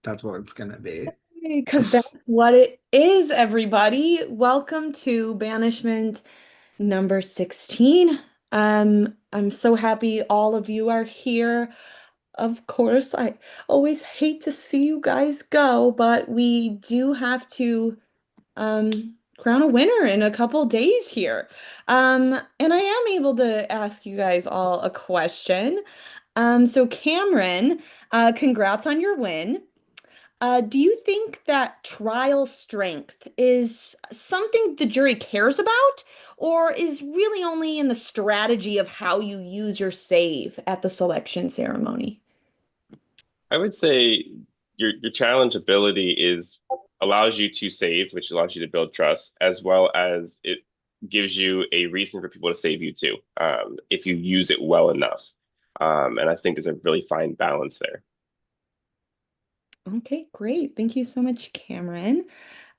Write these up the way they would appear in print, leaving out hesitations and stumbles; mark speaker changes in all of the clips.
Speaker 1: That's what it's gonna be.
Speaker 2: Because that's what it is, everybody. Welcome to Banishment number 16. I'm so happy all of you are here. Of course, I always hate to see you guys go, but we do have to crown a winner in a couple days here. And I am able to ask you guys all a question. So Cameron, congrats on your win. Do you think that trial strength is something the jury cares about, or is really only in the strategy of how you use your save at the selection ceremony?
Speaker 3: I would say your challenge ability is allows you to save, which allows you to build trust, as well as it gives you a reason for people to save you too, if you use it well enough. And I think there's a really fine balance there.
Speaker 2: Okay, great. Thank you so much, Cameron.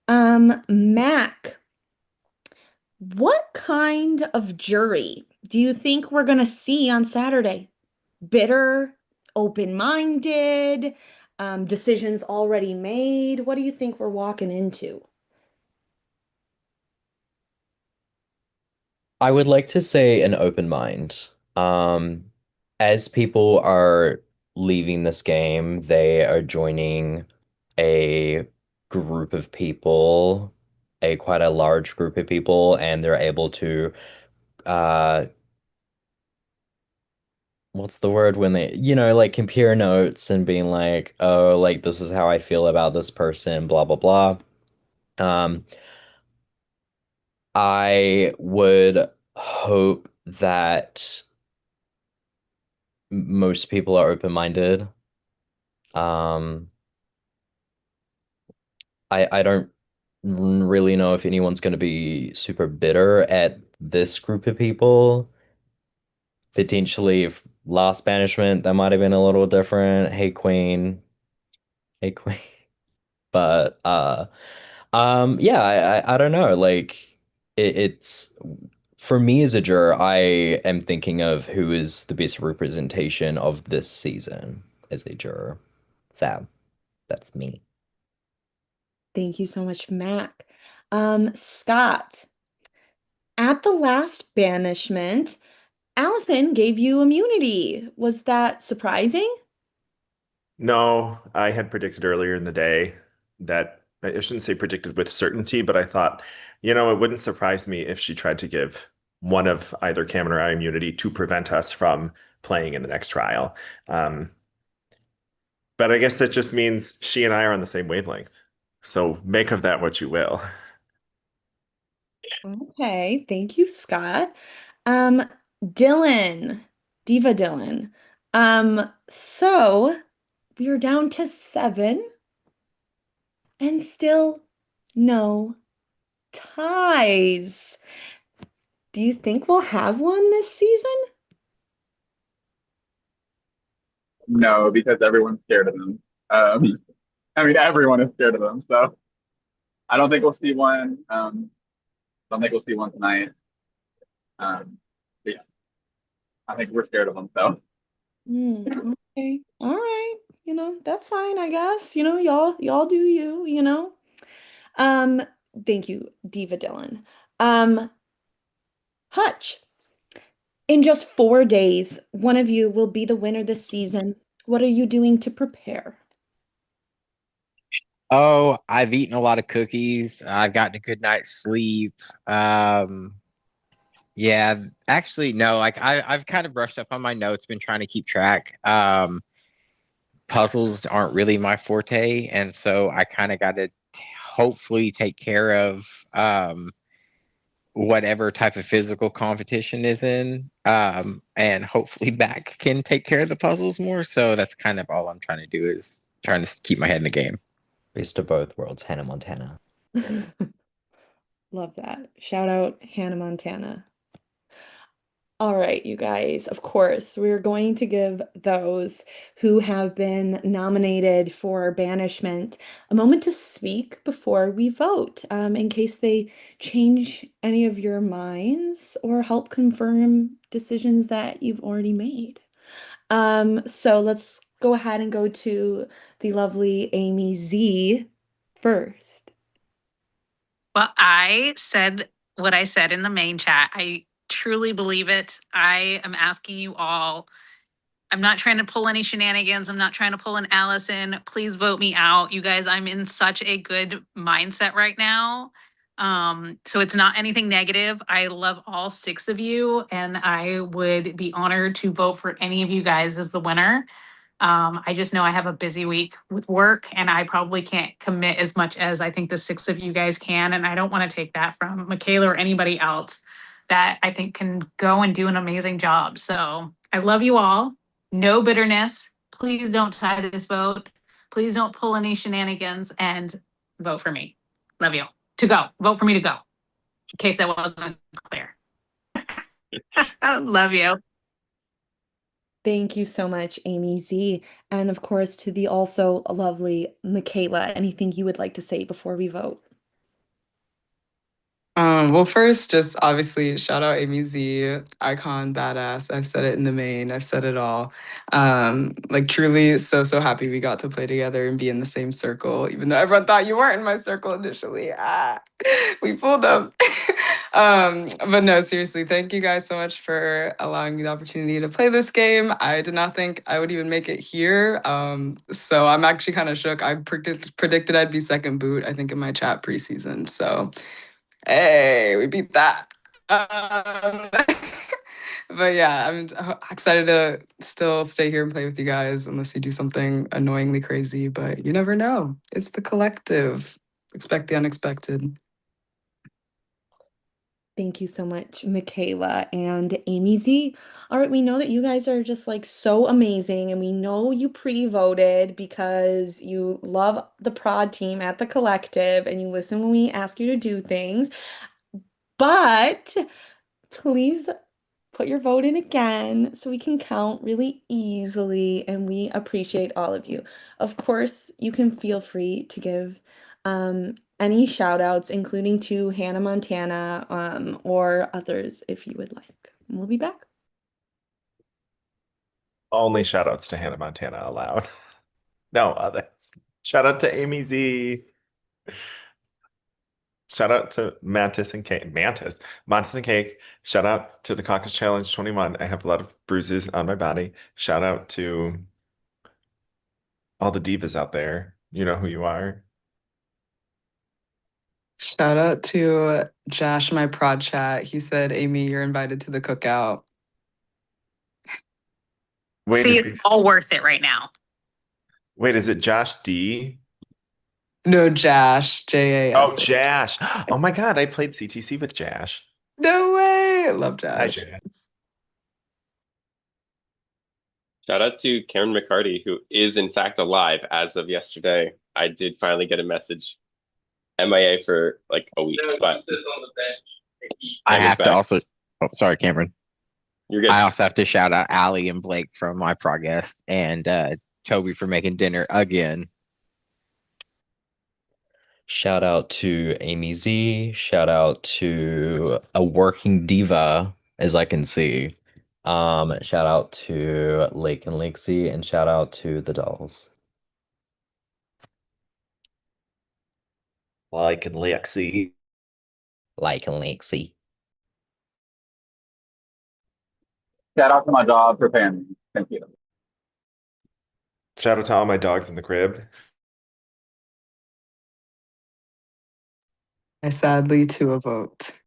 Speaker 2: Mac, what kind of jury do you think we're gonna see on Saturday? Bitter, open-minded, decisions already made? What do you think we're walking into?
Speaker 4: I would like to say an open mind. Um, as people are leaving this game, they are joining a group of people, a quite a large group of people, and they're able to uh what's the word when they, like compare notes and being like, oh, like this is how I feel about this person, blah blah blah. Um, I would hope that most people are open-minded. Um, I don't really know if anyone's going to be super bitter at this group of people. Potentially, if last banishment, that might have been a little different. Hey, Queen. Hey, Queen. But yeah, I don't know. Like it's for me as a juror, I am thinking of who is the best representation of this season as a juror. Sam, that's me.
Speaker 2: Thank you so much, Mac. Scott, at the last banishment, Allison gave you immunity. Was that surprising?
Speaker 5: No, I had predicted earlier in the day that I shouldn't say predicted with certainty, but I thought, it wouldn't surprise me if she tried to give one of either Cameron or I immunity to prevent us from playing in the next trial. Um, but I guess that just means she and I are on the same wavelength. So make of that what you will.
Speaker 2: Okay, thank you, Scott. Um, Dylan, Diva Dylan. So we are down to seven and still no ties. Do you think we'll have one this season?
Speaker 6: No, because everyone's scared of them. Um, I mean, everyone is scared of them. So I don't think we'll see one. Don't think we'll see one tonight. But yeah, I think we're scared of them. So
Speaker 2: Okay. All right. That's fine, I guess. Y'all do you. Um, thank you, Diva Dylan. Um, Hutch, in just 4 days, one of you will be the winner this season. What are you doing to prepare?
Speaker 7: Oh, I've eaten a lot of cookies. I've gotten a good night's sleep. Um, yeah, actually, no, like I've kind of brushed up on my notes, been trying to keep track. Puzzles aren't really my forte, and so I kind of got to hopefully take care of whatever type of physical competition is in. And hopefully back can take care of the puzzles more. So that's kind of all I'm trying to do is trying to keep my head in the game.
Speaker 4: Best of both worlds, Hannah Montana.
Speaker 2: Love that. Shout out Hannah Montana. All right, you guys, of course, we're going to give those who have been nominated for banishment a moment to speak before we vote, in case they change any of your minds or help confirm decisions that you've already made. So let's go ahead and go to the lovely Amy Z first.
Speaker 1: Well, I said what I said in the main chat. I truly believe it. I am asking you all. I'm not trying to pull any shenanigans. I'm not trying to pull an Allison. Please vote me out. You guys, I'm in such a good mindset right now. So it's not anything negative. I love all six of you, and I would be honored to vote for any of you guys as the winner. I just know I have a busy week with work and I probably can't commit as much as I think the six of you guys can. And I don't want to take that from Michaela or anybody else that I think can go and do an amazing job. So I love you all. No bitterness. Please don't tie this vote. Please don't pull any shenanigans and vote for me. Love you. To go. Vote for me to go. In case that wasn't clear. I love you.
Speaker 2: Thank you so much, Amy Z. And of course, to the also lovely Michaela, anything you would like to say before we vote?
Speaker 8: Well, first, just obviously shout out Amy Z, icon, badass. I've said it in the main. I've said it all. Like truly, so happy we got to play together and be in the same circle, even though everyone thought you weren't in my circle initially. We fooled them. But no, seriously, thank you guys so much for allowing me the opportunity to play this game. I did not think I would even make it here. So I'm actually kind of shook. I predicted I'd be second boot, I think, in my chat preseason. So. Hey, we beat that. But yeah, I'm excited to still stay here and play with you guys unless you do something annoyingly crazy, but you never know. It's the collective. Expect the unexpected.
Speaker 2: Thank you so much, Michaela and Amy Z. All right, we know that you guys are just like so amazing, and we know you pre-voted because you love the prod team at the collective and you listen when we ask you to do things. But please put your vote in again so we can count really easily, and we appreciate all of you. Of course, you can feel free to give any shout outs, including to Hannah Montana or others if you would like. We'll be back.
Speaker 5: Only shout outs to Hannah Montana allowed. No others. Shout out to Amy Z. Shout out to Mantis and Cake. Mantis and Cake. Shout out to the Caucus Challenge 21. I have a lot of bruises on my body. Shout out to all the divas out there. You know who you are.
Speaker 8: Shout out to Josh, my prod chat. He said, Amy, you're invited to the cookout.
Speaker 1: See, it's all worth it right now.
Speaker 5: Wait, is it Josh D?
Speaker 8: No, Jash, J-A-S.
Speaker 5: Oh, Jash. Oh my God, I played CTC with Jash.
Speaker 8: No way. I love
Speaker 5: Hi,
Speaker 8: Jash.
Speaker 5: Jash.
Speaker 3: Shout out to Karen McCarty, who is in fact alive as of yesterday. I did finally get a message. MIA for like a week, but
Speaker 7: I
Speaker 3: Cameron's
Speaker 7: have to
Speaker 3: back.
Speaker 7: also. Oh, sorry, Cameron.
Speaker 3: You're good.
Speaker 7: I also have to shout out Allie and Blake from my progress and Toby for making dinner again.
Speaker 4: Shout out to Amy Z. Shout out to a working diva, as I can see. Shout out to Lake and Lakesy, and shout out to the dolls.
Speaker 5: Like and Lexi.
Speaker 4: Like and Lakesy.
Speaker 6: Shout out to my dog for paying me. Thank you.
Speaker 5: Shout out to all my dogs in the crib.
Speaker 8: I sadly to a vote.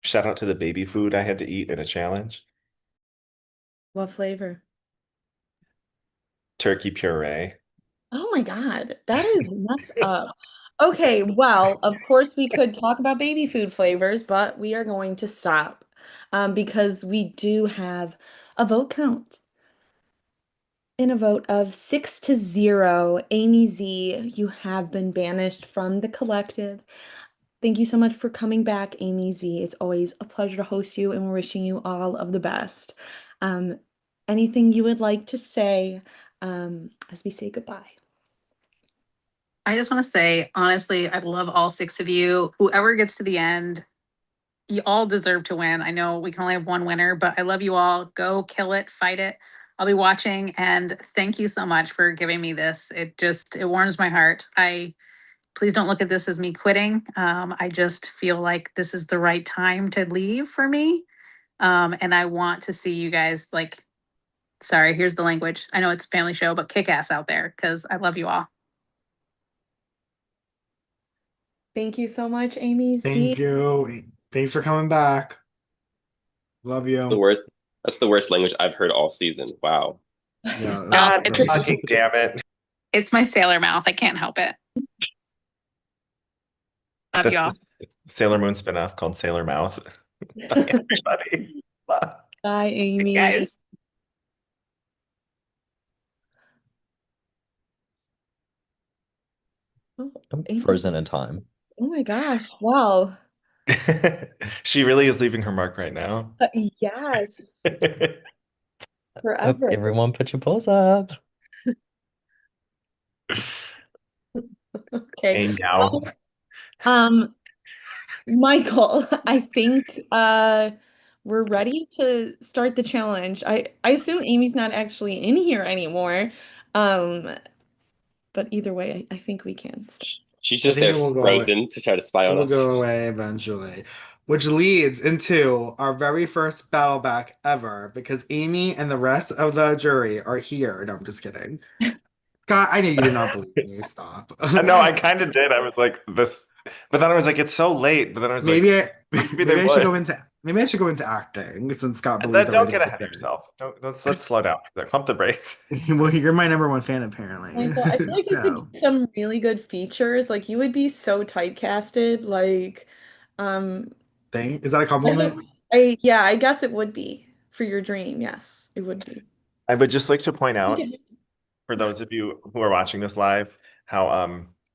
Speaker 5: Shout out to the baby food I had to eat in a challenge.
Speaker 2: What flavor?
Speaker 5: Turkey puree.
Speaker 2: Oh my God, that is messed up. Okay, well, of course we could talk about baby food flavors, but we are going to stop because we do have a vote count. In a vote of 6-0, Amy Z, you have been banished from the collective. Thank you so much for coming back, Amy Z. It's always a pleasure to host you, and we're wishing you all of the best. Anything you would like to say as we say goodbye?
Speaker 1: I just want to say, honestly, I love all six of you. Whoever gets to the end, you all deserve to win. I know we can only have one winner, but I love you all. Go kill it, fight it. I'll be watching, and thank you so much for giving me this. It warms my heart. Please don't look at this as me quitting. I just feel like this is the right time to leave for me. And I want to see you guys like, sorry, here's the language. I know it's a family show, but kick ass out there because I love you all.
Speaker 2: Thank you so much, Amy
Speaker 9: Thank
Speaker 2: Z.
Speaker 9: you. Thanks for coming back. Love
Speaker 3: The
Speaker 9: you.
Speaker 3: worst. That's the worst language I've heard all season. Wow.
Speaker 9: Yeah,
Speaker 5: God
Speaker 9: that's really
Speaker 5: fucking damn it.
Speaker 1: It's my sailor mouth. I can't help it. Love you all.
Speaker 5: That's the Sailor Moon spinoff called Sailor Mouse. Bye, everybody. Bye.
Speaker 2: Bye, Amy.
Speaker 1: Guys.
Speaker 2: Oh,
Speaker 4: I'm
Speaker 2: Amy.
Speaker 4: frozen in time.
Speaker 2: Oh my gosh. Wow.
Speaker 5: She really is leaving her mark right now.
Speaker 2: Yes.
Speaker 4: Oh,
Speaker 2: Forever.
Speaker 4: everyone put your paws up.
Speaker 2: Okay.
Speaker 5: Hey, now.
Speaker 2: Michael, I think we're ready to start the challenge. I assume Amy's not actually in here anymore. Um, but either way, I think we can start.
Speaker 3: She's
Speaker 9: I
Speaker 3: just
Speaker 9: think
Speaker 3: there
Speaker 9: it will go away.
Speaker 3: frozen to try to spy
Speaker 9: It
Speaker 3: on
Speaker 9: will
Speaker 3: us.
Speaker 9: go away eventually. Which leads into our very first battle back ever because Amy and the rest of the jury are here. No, I'm just kidding. God, I knew you did not believe me. Stop.
Speaker 5: No, I kind of did. I was like, this, but then I was like, it's so late. But then I was like,
Speaker 9: maybe
Speaker 5: they
Speaker 9: I should go
Speaker 5: would.
Speaker 9: into maybe I should go into acting since Scott
Speaker 5: And
Speaker 9: believes
Speaker 5: then don't
Speaker 9: everything
Speaker 5: get
Speaker 9: I
Speaker 5: ahead of
Speaker 9: say.
Speaker 5: yourself. Don't, let's slow down. Pump the brakes.
Speaker 9: Well, you're my number one fan apparently.
Speaker 2: Michael, I feel like you could
Speaker 9: So,
Speaker 2: do some really good features. Like you would be so typecasted. Like, um,
Speaker 9: is that a compliment?
Speaker 2: yeah, I guess it would be for your dream. Yes, it would be.
Speaker 5: I would just like to point out for those of you who are watching this live, how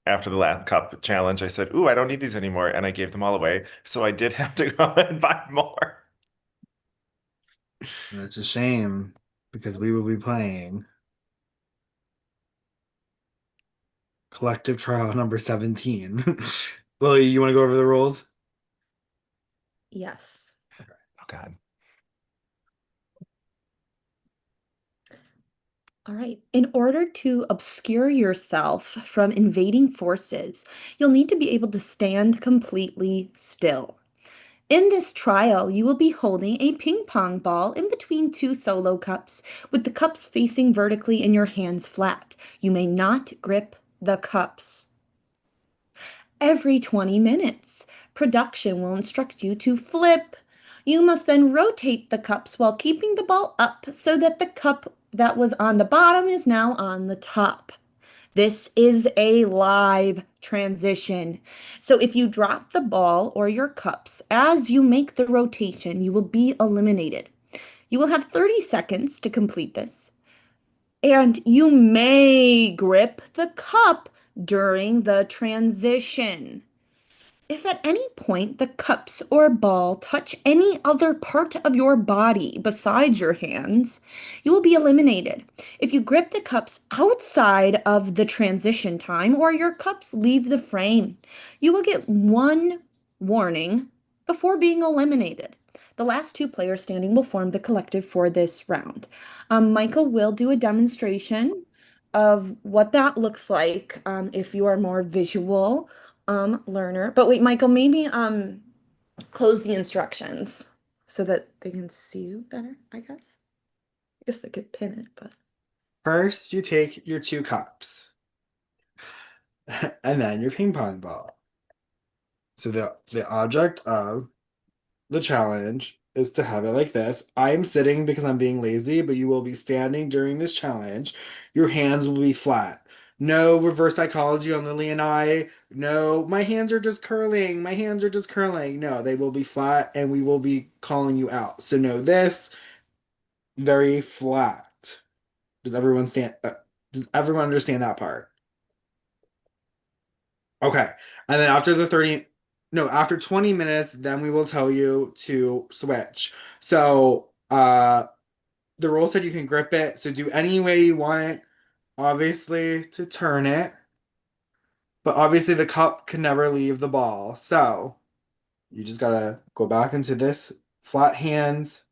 Speaker 5: after the last cup challenge, I said, "Ooh, I don't need these anymore," and I gave them all away. So I did have to go and buy more.
Speaker 9: That's a shame because we will be playing collective trial number 17. Lily, you want to go over the rules?
Speaker 2: Yes.
Speaker 5: Oh God.
Speaker 2: All right. In order to obscure yourself from invading forces, you'll need to be able to stand completely still. In this trial, you will be holding a ping pong ball in between two solo cups, with the cups facing vertically and your hands flat. You may not grip the cups. Every 20 minutes, production will instruct you to flip. You must then rotate the cups while keeping the ball up so that the cup that was on the bottom is now on the top. This is a live transition. So if you drop the ball or your cups as you make the rotation, you will be eliminated. You will have 30 seconds to complete this. And you may grip the cup during the transition. If at any point the cups or ball touch any other part of your body besides your hands, you will be eliminated. If you grip the cups outside of the transition time or your cups leave the frame, you will get one warning before being eliminated. The last two players standing will form the collective for this round. Michael will do a demonstration of what that looks like if you are more visual learner. But wait, Michael, maybe close the instructions so that they can see you better, I guess. I guess they could pin it, but
Speaker 9: First, you take your two cups and then your ping pong ball. So the object of the challenge is to have it like this. I'm sitting because I'm being lazy, but you will be standing during this challenge. Your hands will be flat. No reverse psychology on Lily and I. No, my hands are just curling. My hands are just curling. No, they will be flat and we will be calling you out. So no, this very flat. Does everyone understand that part? Okay. And then after 20 minutes, then we will tell you to switch. So, the rule said you can grip it, so do any way you want, obviously, to turn it. but obviously the cup can never leave the ball. So you just gotta go back into this flat hands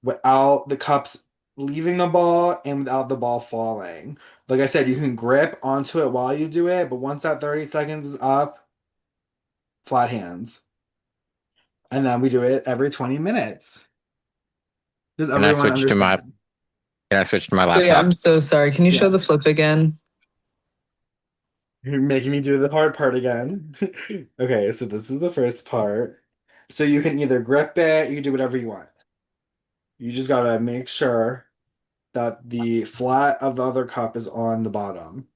Speaker 9: without the cups leaving the ball and without the ball falling. Like I said, you can grip onto it while you do it, but once that 30 seconds is up, flat hands. And then we do it every 20 minutes. Does
Speaker 7: Can I
Speaker 9: everyone
Speaker 7: switch to my
Speaker 9: understand?
Speaker 7: Can I switch to my
Speaker 8: Wait,
Speaker 7: laptop?
Speaker 8: I'm so sorry. Can you show the
Speaker 9: Yes.
Speaker 8: flip again?
Speaker 9: You're making me do the hard part again. Okay, so this is the first part. So you can either grip it, you can do whatever you want. You just gotta make sure that the flat of the other cup is on the bottom.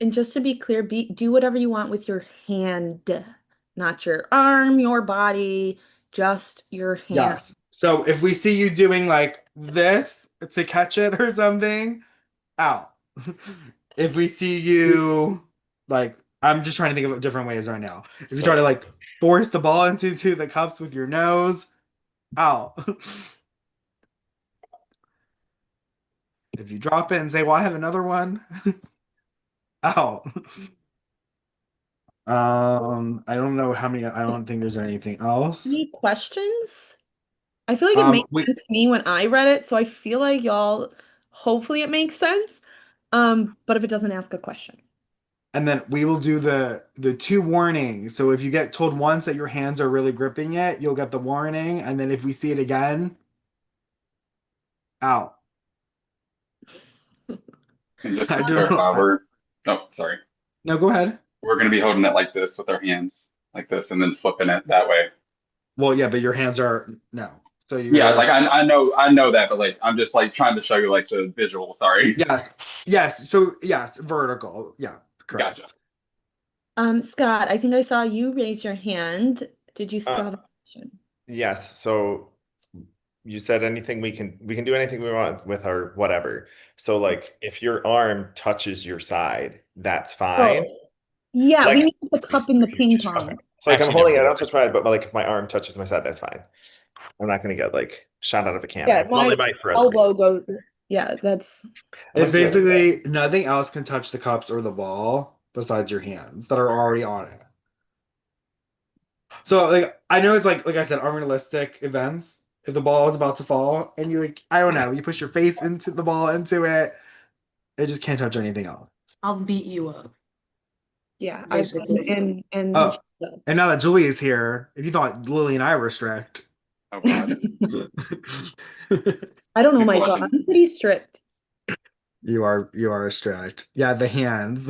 Speaker 2: And just to be clear, do whatever you want with your hand, not your arm, your body, just your hand.
Speaker 9: Yes. So if we see you doing like this to catch it or something, out. If we see you like, I'm just trying to think of different ways right now. If you try to like force the ball into the cups with your nose, out. If you drop it and say, "Well, I have another one," out. I don't know how many. I don't think there's anything else.
Speaker 2: Any questions? I feel like it makes sense to me when I read it, so I feel like y'all, hopefully it makes sense. But if it doesn't, ask a question.
Speaker 9: And then we will do the two warnings. So if you get told once that your hands are really gripping it, you'll get the warning. And then if we see it again, out.
Speaker 6: And just
Speaker 9: I
Speaker 6: to
Speaker 9: don't
Speaker 6: clarify,
Speaker 9: know.
Speaker 6: oh, sorry.
Speaker 9: No, go ahead.
Speaker 6: We're going to be holding it like this with our hands, like this, and then flipping it that way.
Speaker 9: Well, yeah, but your hands are no. So
Speaker 6: Yeah, like I know that, but like I'm just like trying to show you like the visual. Sorry.
Speaker 9: Yes. So yes, vertical. Yeah, correct.
Speaker 6: Gotcha.
Speaker 2: Scott, I think I saw you raise your hand. Did you still have a question?
Speaker 5: Yes. So you said anything we can do anything we want with our whatever. So like if your arm touches your side, that's fine.
Speaker 2: Oh, yeah,
Speaker 5: Like
Speaker 2: we need the cup in the ping
Speaker 5: okay.
Speaker 2: pong.
Speaker 5: So like I'm
Speaker 7: Actually,
Speaker 5: holding it, I
Speaker 7: never
Speaker 5: don't touch my but like if my arm touches my side, that's fine. I'm not gonna get like shot out of a
Speaker 2: Yeah,
Speaker 5: cannon. Well,
Speaker 2: my
Speaker 5: they might for other
Speaker 2: elbow
Speaker 5: reasons.
Speaker 2: goes. Yeah, that's.
Speaker 9: It's basically nothing else can touch the cups or the ball besides your hands that are already on it. So like I know it's like I said, unrealistic events. If the ball is about to fall and you like, I don't know, you push your face into the ball into it, it just can't touch anything else.
Speaker 10: I'll beat you up.
Speaker 2: Yeah,
Speaker 10: Basically.
Speaker 2: and
Speaker 9: Oh, and now that Julie is here, if you thought Lily and I were strict,
Speaker 6: Oh God.
Speaker 2: I don't know,
Speaker 6: Good
Speaker 2: Michael.
Speaker 6: question.
Speaker 2: I'm pretty strict.
Speaker 9: you are strict. Yeah, the hands.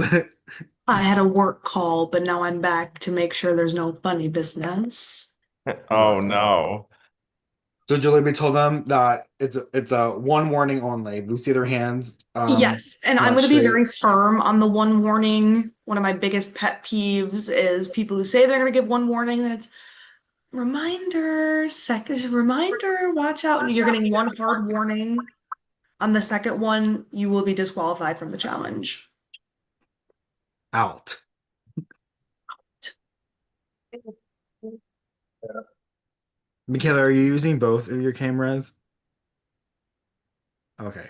Speaker 10: I had a work call, but now I'm back to make sure there's no funny business.
Speaker 5: Oh no.
Speaker 9: So Julie, we told them that it's a one warning only. We see their hands.
Speaker 10: Yes, and I'm
Speaker 9: not
Speaker 10: going to be
Speaker 9: straight.
Speaker 10: very firm on the one warning. One of my biggest pet peeves is people who say they're going to give one warning, then it's reminder, watch out. And you're getting one hard warning. On the second one, you will be disqualified from the challenge.
Speaker 9: Out. Michaela, are you using both of your cameras? Okay.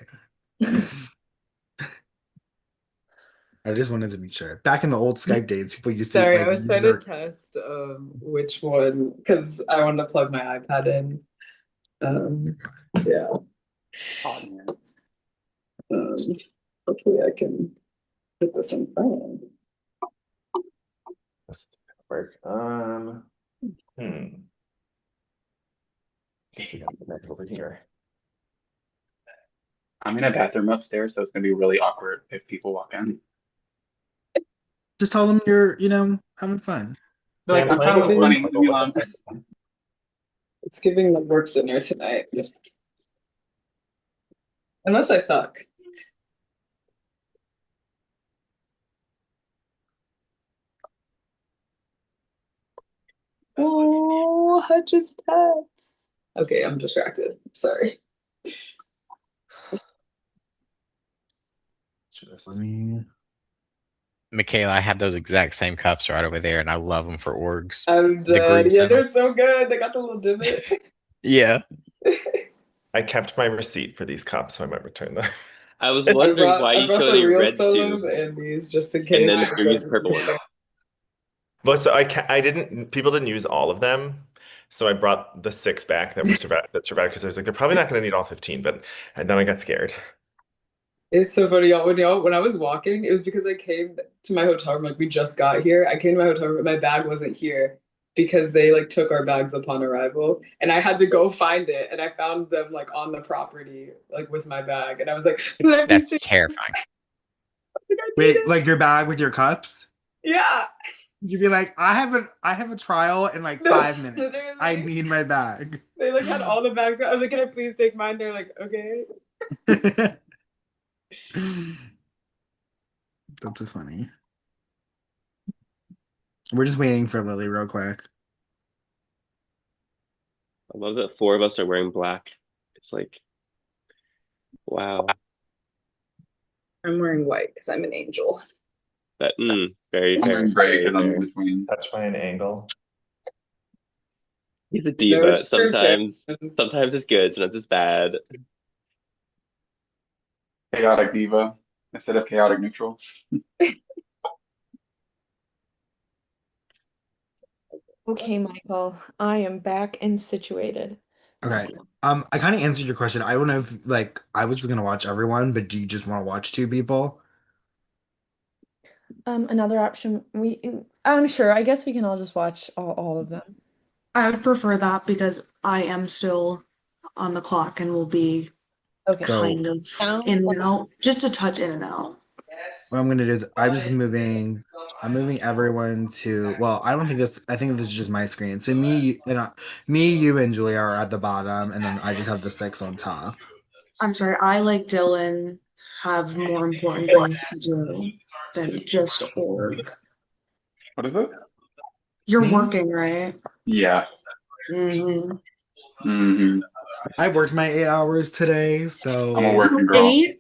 Speaker 9: I just wanted to be sure. Back in the old Skype days, people used to
Speaker 8: Sorry,
Speaker 9: like
Speaker 8: I was
Speaker 9: use
Speaker 8: trying
Speaker 9: their...
Speaker 8: to test which one because I wanted to plug my iPad in. Yeah. Hopefully I can put this in frame.
Speaker 5: This work. Guess we gotta go back over here.
Speaker 6: I'm in a bathroom upstairs, so it's gonna be really awkward if people walk in.
Speaker 9: Just tell them you're, having fun.
Speaker 6: Like, I'm trying to look funny. Leave me alone.
Speaker 8: It's giving the work dinner tonight. Unless I suck. Oh, Hutch's pets. Okay, I'm distracted. Sorry.
Speaker 9: Let me...
Speaker 7: Michaela, I had those exact same cups right over there, and I love them for orgs.
Speaker 8: I'm
Speaker 7: The
Speaker 8: dead.
Speaker 7: green
Speaker 8: Yeah, they're
Speaker 7: center.
Speaker 8: so good. They got the little divot.
Speaker 7: Yeah.
Speaker 5: I kept my receipt for these cups, so I might return them.
Speaker 3: I was
Speaker 8: I
Speaker 3: wondering why
Speaker 8: I
Speaker 3: you
Speaker 8: brought
Speaker 3: chose
Speaker 8: the
Speaker 3: a
Speaker 8: real
Speaker 3: red
Speaker 8: solos
Speaker 3: suit
Speaker 8: and these just in
Speaker 3: and
Speaker 8: case.
Speaker 3: then the
Speaker 8: 'Cause
Speaker 3: previous purple one.
Speaker 5: Well, so I didn't, people didn't use all of them. So I brought the 6 back that survived because I was like, they're probably not going to need all 15, but and then I got scared.
Speaker 8: It's so funny, y'all. When I was walking, it was because I came to my hotel room. Like we just got here. I came to my hotel room. My bag wasn't here because they like took our bags upon arrival, and I had to go find it. And I found them like on the property, like with my bag. And I was like, "Can I please
Speaker 7: That's
Speaker 8: take this?"
Speaker 7: terrifying.
Speaker 8: I think I need
Speaker 9: Wait,
Speaker 8: it.
Speaker 9: like your bag with your cups?
Speaker 8: Yeah.
Speaker 9: You'd be like, I have a trial in like
Speaker 8: No,
Speaker 9: 5 minutes. I
Speaker 8: literally.
Speaker 9: need my bag.
Speaker 8: They like had all the bags. I was like, "Can I please take mine?" They're like, "Okay."
Speaker 9: That's so funny. We're just waiting for Lily real quick.
Speaker 3: I love that 4 of us are wearing black. It's like, wow.
Speaker 8: I'm wearing white because I'm an angel.
Speaker 3: That very
Speaker 6: I'm
Speaker 3: fair.
Speaker 6: wearing gray
Speaker 3: Very
Speaker 6: because I'm in
Speaker 3: fair.
Speaker 6: between.
Speaker 5: Touch by an angle.
Speaker 3: He's a
Speaker 8: No,
Speaker 3: diva.
Speaker 8: it's true.
Speaker 3: Sometimes it's good, sometimes it's bad.
Speaker 6: Chaotic diva instead of chaotic neutral.
Speaker 2: Okay, Michael, I am back and situated.
Speaker 9: Okay. I kind of answered your question. I don't know if like I was gonna watch everyone, but do you just want to watch 2 people?
Speaker 2: Another option I'm sure. I guess we can all just watch all of them.
Speaker 10: I would prefer that because I am still on the clock and will be
Speaker 2: Okay.
Speaker 10: kind of in and out, just a touch in and out.
Speaker 9: What I'm gonna do is I'm moving everyone to, well, I think this is just my screen. So me, you, and Julia are at the bottom, and then I just have the 6 on top.
Speaker 10: I'm sorry, I like Dylan have more important things to do than just org.
Speaker 6: What is it?
Speaker 10: You're
Speaker 9: Hmm?
Speaker 10: working, right?
Speaker 6: Yeah.
Speaker 10: Mm-hmm.
Speaker 6: Mm-hmm.
Speaker 9: I worked my 8 hours today,
Speaker 6: I'm a
Speaker 9: so
Speaker 6: working girl.
Speaker 10: 8?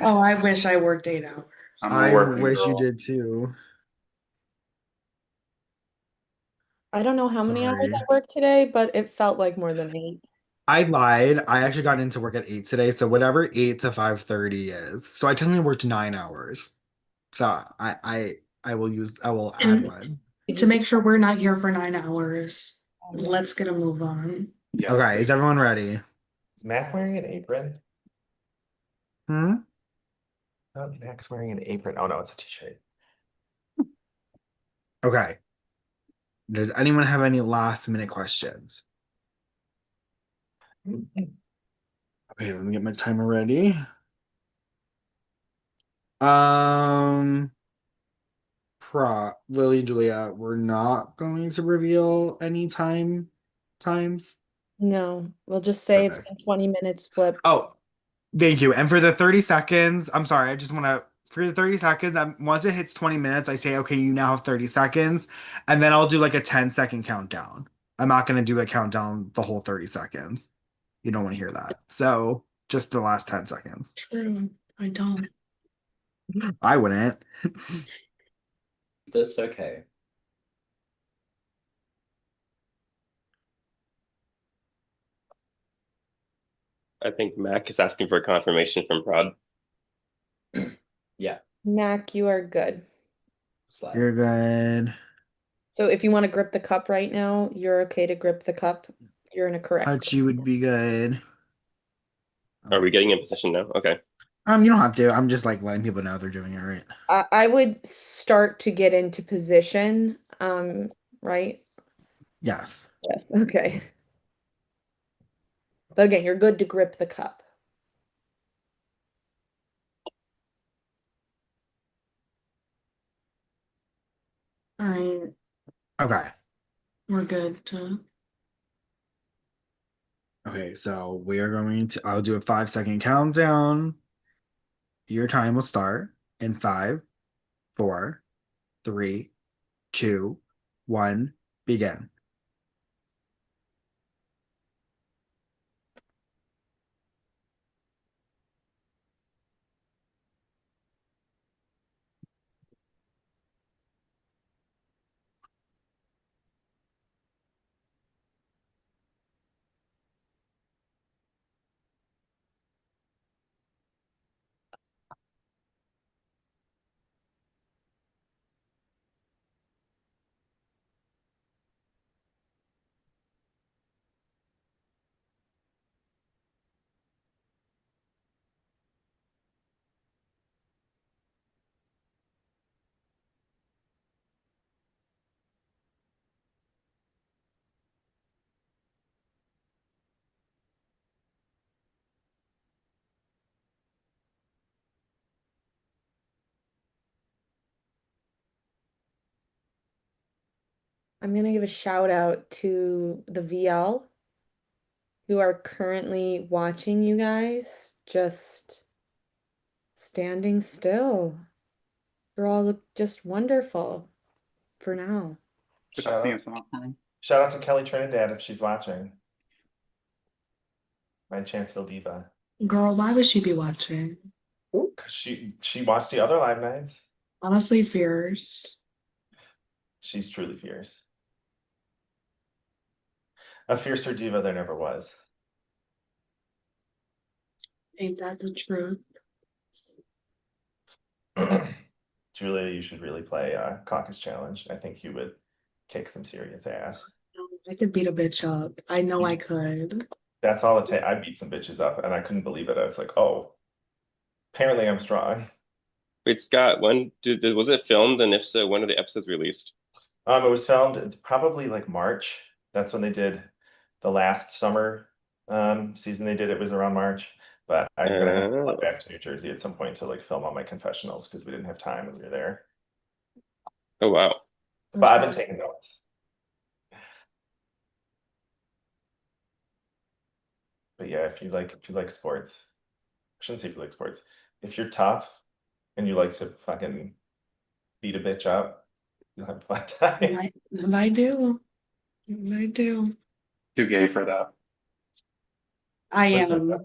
Speaker 10: Oh, I wish I worked 8 hours.
Speaker 6: I'm a
Speaker 9: I
Speaker 6: working
Speaker 9: wish you
Speaker 6: girl.
Speaker 9: did too.
Speaker 2: I don't know how many hours
Speaker 9: Sorry.
Speaker 2: I worked today, but it felt like more than 8.
Speaker 9: I lied. I actually got into work at 8 today, so whatever 8 to 5:30 is. So I technically worked 9 hours. So I will add
Speaker 10: And
Speaker 9: one.
Speaker 10: to make sure we're not here for 9 hours, let's get a move on.
Speaker 6: Yes,
Speaker 9: Okay, is
Speaker 6: please.
Speaker 9: everyone ready?
Speaker 5: Is Mac wearing an apron?
Speaker 9: Hmm?
Speaker 5: Oh, Mac's wearing an apron. Oh no, it's a t-shirt.
Speaker 9: Okay. Does anyone have any last minute questions? Okay, let me get my timer ready. Um, Lily and Julia, we're not going to reveal any times.
Speaker 2: No, we'll just say it's
Speaker 9: Perfect.
Speaker 2: been 20 minutes flipped.
Speaker 9: Oh, thank you. And for the 30 seconds, I'm sorry, I just want to, for the 30 seconds, once it hits 20 minutes, I say, okay, you now have 30 seconds. And then I'll do like a 10-second countdown. I'm not going to do a countdown the whole 30 seconds. You don't want to hear that. So just the last 10 seconds.
Speaker 10: True, I don't.
Speaker 9: I wouldn't.
Speaker 4: Is this okay?
Speaker 3: I think Mac is asking for a confirmation from Prod.
Speaker 4: Yeah.
Speaker 2: Mac, you are good.
Speaker 4: Slide.
Speaker 9: You're good.
Speaker 2: So if you want to grip the cup right now, you're okay to grip the cup. You're in a correct.
Speaker 9: Hachi would be good.
Speaker 3: Are we getting in position now? Okay.
Speaker 9: You don't have to. I'm just like letting people know they're doing it right.
Speaker 2: I would start to get into position. Right?
Speaker 9: Yes.
Speaker 2: Yes. Okay. But again, you're good to grip the cup.
Speaker 10: All right,
Speaker 9: Okay.
Speaker 10: we're good to.
Speaker 9: Okay, so we are going to, I'll do a 5-second countdown. Your time will start in 5, 4, 3, 2, 1, begin.
Speaker 2: I'm gonna give a shout out to the VL who are currently watching you guys just standing still. You're all look just wonderful for now.
Speaker 5: Shout
Speaker 6: Seeing
Speaker 5: out,
Speaker 6: some upcoming.
Speaker 5: shout out to Kelly Trinidad if she's watching. My Chanceville Diva.
Speaker 10: Girl, why would she be watching?
Speaker 5: Because she watched the other live nights.
Speaker 10: Honestly, fierce.
Speaker 5: She's truly fierce. A fiercer diva there never was.
Speaker 10: Ain't that the truth?
Speaker 5: Julia, you should really play Caucus Challenge. I think you would kick some serious ass.
Speaker 10: I could beat a bitch up. I know I could.
Speaker 5: That's all it takes. I beat some bitches up and I couldn't believe it. I was like, oh, apparently I'm strong.
Speaker 3: Wait, Scott, was it filmed? And if so, when are the episodes released?
Speaker 5: It was filmed probably like March. That's when they did the last summer season they did. It was around March. But I'm gonna have to fly back to New Jersey at some point to like film all my confessionals because we didn't have time when we were there.
Speaker 3: Oh, wow.
Speaker 5: But I've been taking notes. But yeah, if you like sports, I shouldn't say if you like sports. If you're tough and you like to fucking beat a bitch up, you'll have a fun time.
Speaker 10: And I do. And I do.
Speaker 6: Too gay for that.
Speaker 10: I
Speaker 5: Listen,
Speaker 10: am.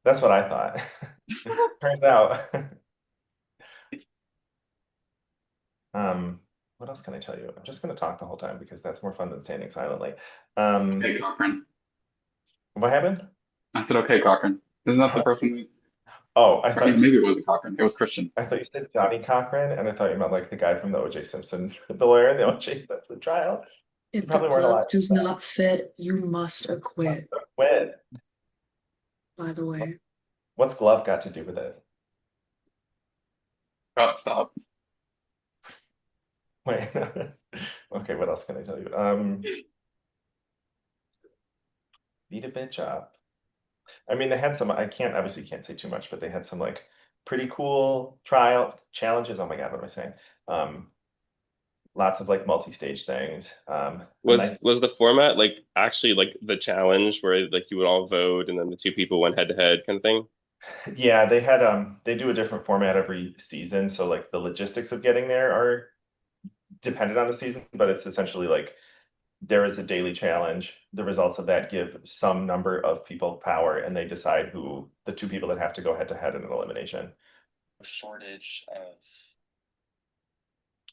Speaker 5: that's what I thought. Turns out. What else can I tell you? I'm just gonna talk the whole time because that's more fun than standing silently.
Speaker 6: Okay, Cochran.
Speaker 5: What happened?
Speaker 6: I said, okay, Cochran. Isn't that the person?
Speaker 5: Oh, I
Speaker 6: I
Speaker 5: thought
Speaker 6: mean,
Speaker 5: you
Speaker 6: maybe
Speaker 5: said,
Speaker 6: it wasn't Cochran. It was Christian.
Speaker 5: I thought you said Johnny Cochran, and I thought you meant like the guy from the O.J. Simpson, the lawyer in the O.J. Simpson trial.
Speaker 10: If the
Speaker 5: Probably weren't
Speaker 10: glove
Speaker 5: alive.
Speaker 10: does not fit, you must acquit,
Speaker 5: When?
Speaker 10: by the way.
Speaker 5: What's glove got to do with it?
Speaker 6: Scott, stop.
Speaker 5: Wait. Okay, what else can I tell you? Beat a bitch up. I mean, they had some, obviously can't say too much, but they had some like pretty cool trial challenges. Oh my God, what am I saying? Lots of like multi-stage things.
Speaker 3: Was the format like actually like the challenge where like you would all vote and then the two people went head to head kind of thing?
Speaker 5: Yeah, they do a different format every season. So like the logistics of getting there are dependent on the season, but it's essentially like there is a daily challenge. The results of that give some number of people power, and they decide who the two people that have to go head to head in an elimination.
Speaker 4: Shortage of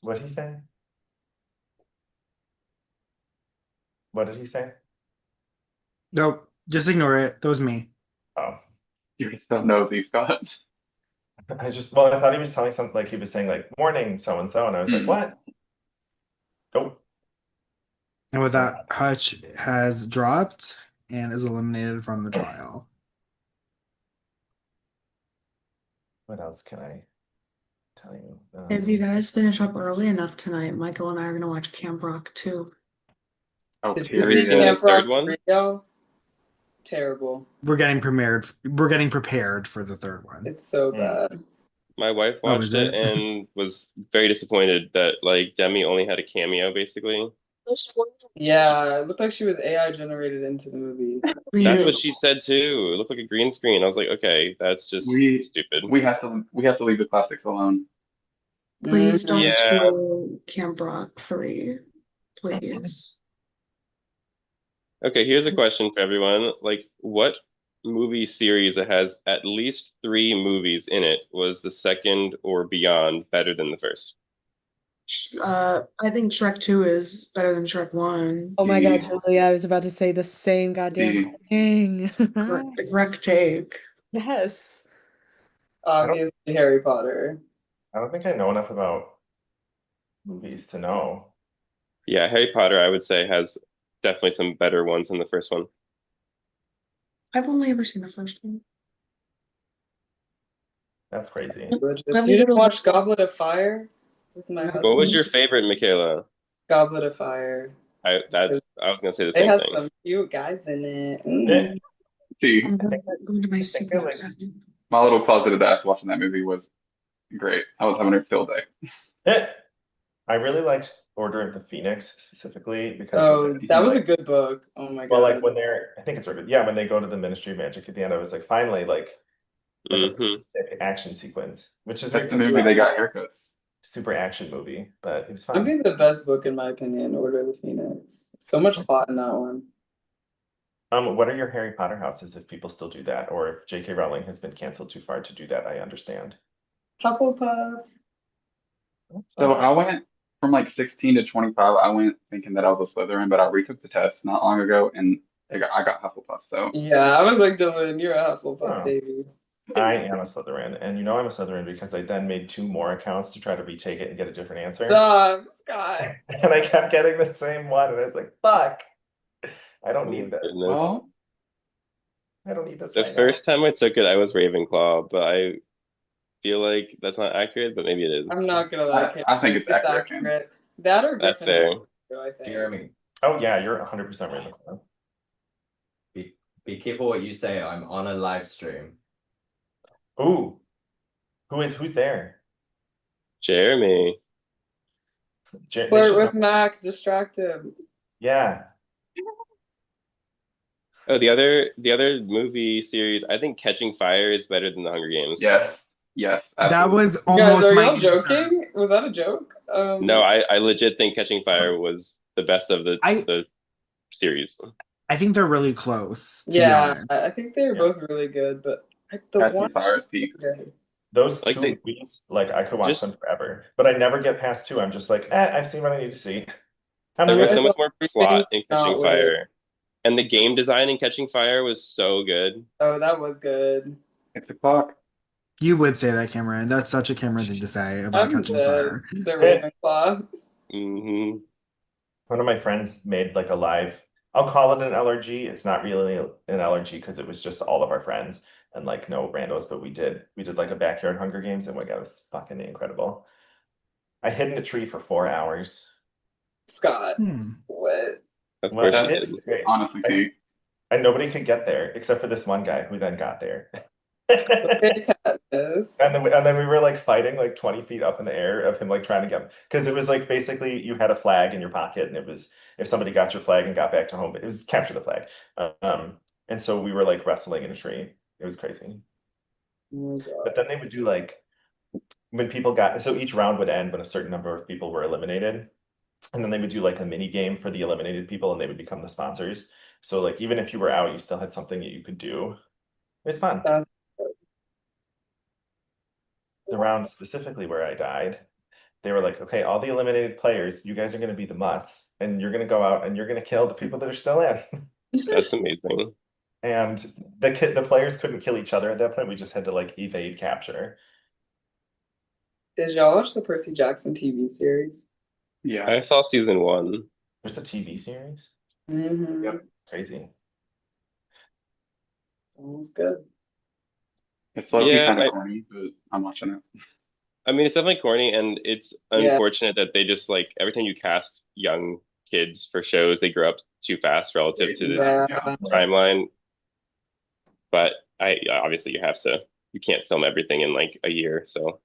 Speaker 5: What did he say? What did he say?
Speaker 9: Nope, just ignore it. That was me.
Speaker 5: Oh,
Speaker 6: You're so nosy, Scott.
Speaker 5: I thought he was telling something like he was saying like morning so and so, and I was like, what? Nope.
Speaker 9: And with that, Hutch has dropped and is eliminated from the trial.
Speaker 5: What else can I tell you?
Speaker 10: If you guys finish up early enough tonight, Michael and I are gonna watch Camp Rock 2.
Speaker 6: Oh,
Speaker 8: Did you
Speaker 3: Have you
Speaker 8: see
Speaker 3: seen the
Speaker 8: Camp
Speaker 3: third
Speaker 8: Rock
Speaker 3: one?
Speaker 8: 3 though? Terrible.
Speaker 9: We're getting prepared for the third one.
Speaker 8: It's so bad.
Speaker 3: My wife
Speaker 9: Oh,
Speaker 3: watched
Speaker 9: is
Speaker 3: it
Speaker 9: it?
Speaker 3: and was very disappointed that like Demi only had a cameo basically.
Speaker 8: Yeah, it looked like she was AI generated into the movie.
Speaker 3: That's what she said too. It looked like a green screen. I was like, okay, that's just stupid.
Speaker 6: We have to leave the classics alone.
Speaker 10: Please don't
Speaker 3: Yeah.
Speaker 10: spoil Camp Rock 3. Please.
Speaker 3: Okay, here's a question for everyone. Like, what movie series that has at least 3 movies in it was the second or beyond better than the first?
Speaker 10: I think Shrek 2 is better than Shrek 1.
Speaker 2: Oh my God, Julia, I was about to say the same goddamn thing.
Speaker 10: The correct take.
Speaker 2: Yes.
Speaker 8: Obviously, Harry Potter.
Speaker 5: I don't think I know enough about movies to know.
Speaker 3: Yeah, Harry Potter, I would say, has definitely some better ones than the first one.
Speaker 10: I've only ever seen the first one.
Speaker 5: That's crazy.
Speaker 8: You didn't watch Goblet of Fire with my husband?
Speaker 3: What was your favorite, Michaela?
Speaker 8: Goblet of Fire.
Speaker 3: I was gonna say the
Speaker 8: They
Speaker 3: same
Speaker 8: had
Speaker 3: thing.
Speaker 8: some cute guys in it.
Speaker 5: Yeah.
Speaker 6: See,
Speaker 10: I'm going to my secret
Speaker 5: like-
Speaker 10: tab.
Speaker 6: my little closeted ass watching that movie was great. I was having a field day.
Speaker 5: Yeah. I really liked Order of the Phoenix specifically because
Speaker 8: Oh, that was a
Speaker 6: like-
Speaker 8: good book. Oh my
Speaker 5: well,
Speaker 8: god.
Speaker 5: like when I think it's really good. Yeah, when they go to the Ministry of Magic at the end, I was like, finally, like a
Speaker 3: Mhm.
Speaker 5: action sequence, which is
Speaker 6: That's
Speaker 5: weird
Speaker 6: the movie they got haircuts.
Speaker 5: super action movie, but it was
Speaker 8: I
Speaker 5: fun.
Speaker 8: think the best book in my opinion, Order of the Phoenix. So much plot in that one.
Speaker 5: What are your Harry Potter houses if people still do that, or if J.K. Rowling has been canceled too far to do that? I understand.
Speaker 8: Hufflepuff.
Speaker 6: So I went from like 16 to 25. I went thinking that I was a Slytherin, but I retook the test not long ago and I got Hufflepuff. So
Speaker 8: Yeah, I was like, Dylan, you're a Hufflepuff
Speaker 5: Oh.
Speaker 8: baby.
Speaker 5: I am a Slytherin, and you know I'm a Slytherin because I then made 2 more accounts to try to retake it and get a different answer.
Speaker 8: Stop, Scott.
Speaker 5: And I kept getting the same one, and I was like, fuck. I don't
Speaker 3: Oh,
Speaker 5: need this.
Speaker 3: goodness.
Speaker 6: well,
Speaker 5: I don't need this
Speaker 3: The
Speaker 5: right
Speaker 3: first time I took it, I was Ravenclaw, but I feel like that's not accurate, but maybe it is.
Speaker 8: I'm not gonna lie,
Speaker 6: I think it's accurate, Cam.
Speaker 8: That or
Speaker 3: That's fair.
Speaker 8: Gryffindor, I think.
Speaker 4: Jeremy,
Speaker 5: now. Oh yeah, you're 100% Ravenclaw.
Speaker 4: be careful what you say. I'm on a live stream.
Speaker 5: Ooh, who's there?
Speaker 3: Jeremy.
Speaker 5: They
Speaker 8: Flirt
Speaker 5: should
Speaker 8: with
Speaker 5: know.
Speaker 8: Mac, distract him.
Speaker 5: Yeah,
Speaker 3: Oh, the other movie series, I think Catching Fire is better than The Hunger Games.
Speaker 6: yes, yes.
Speaker 9: That
Speaker 6: Absolutely.
Speaker 9: was
Speaker 8: You guys,
Speaker 9: almost
Speaker 8: are
Speaker 9: my
Speaker 8: y'all
Speaker 9: answer.
Speaker 8: joking? Was that a joke?
Speaker 3: No, I legit think Catching Fire was the best of the series.
Speaker 9: I think they're really close, to be
Speaker 8: yeah,
Speaker 9: honest.
Speaker 8: I think they're
Speaker 5: Yeah.
Speaker 8: both really good, but the
Speaker 6: Catching
Speaker 8: one
Speaker 6: Fire is peak.
Speaker 8: good.
Speaker 5: those
Speaker 3: Like
Speaker 5: 2
Speaker 3: they-
Speaker 5: movies, like I could watch
Speaker 3: just-
Speaker 5: them forever, but I never get past 2. I'm just like, I've seen what I need to see. I'm
Speaker 8: Summer
Speaker 3: There's
Speaker 5: good.
Speaker 3: so much more
Speaker 8: Everything
Speaker 3: plot in
Speaker 8: not
Speaker 3: Catching
Speaker 8: wait.
Speaker 3: Fire. And the game design in Catching Fire was so good.
Speaker 8: Oh, that was good.
Speaker 6: It's a clock.
Speaker 9: You would say that, Cameron. That's such a Cameron thing to say about
Speaker 8: I'm
Speaker 9: Catching
Speaker 8: dead.
Speaker 9: Fire.
Speaker 8: The Ravenclaw.
Speaker 3: Hmm.
Speaker 5: One of my friends made like a live, I'll call it an LRG. It's not really an LRG because it was just all of our friends and like no randos, but we did like a backyard Hunger Games, and my God, it was fucking incredible. I hid in a tree for 4 hours.
Speaker 8: Scott.
Speaker 9: Hmm.
Speaker 8: What?
Speaker 3: Of
Speaker 5: Well,
Speaker 3: course
Speaker 5: I
Speaker 3: you
Speaker 5: did.
Speaker 3: did.
Speaker 5: It was great.
Speaker 6: Honestly, peak.
Speaker 5: And nobody could get there except for this one guy who then got there.
Speaker 8: Okay, Katniss.
Speaker 5: And then we were like fighting like 20 feet up in the air of him like trying to get, because it was like basically you had a flag in your pocket, and it was if somebody got your flag and got back to home, it was capture the flag. And so we were like wrestling in a tree. It was crazy.
Speaker 8: Oh my God.
Speaker 5: But then they would do like when people got, so each round would end when a certain number of people were eliminated. And then they would do like a mini game for the eliminated people, and they would become the sponsors. So like even if you were out, you still had something that you could do. It was fun.
Speaker 8: That's
Speaker 5: The round specifically where I died, they were like, okay, all the eliminated players, you guys are going to be the mutts, and you're going to go out and you're going to kill the people that are still in.
Speaker 3: That's amazing.
Speaker 5: And the players couldn't kill each other at that point. We just had to like evade capture.
Speaker 8: Did y'all watch the Percy Jackson TV series?
Speaker 6: Yeah.
Speaker 3: I saw season 1.
Speaker 5: There's a TV series.
Speaker 8: Mm-hmm.
Speaker 6: Yep.
Speaker 5: Crazy.
Speaker 8: That was good.
Speaker 6: It's low-key
Speaker 3: Yeah,
Speaker 6: kind of corny, but I'm watching it.
Speaker 3: I mean, it's definitely corny, and it's
Speaker 8: Yeah.
Speaker 3: unfortunate that they just like every time you cast young kids for shows, they grow up too fast relative to the
Speaker 8: Yeah.
Speaker 3: timeline. But obviously you can't film everything in like a year, so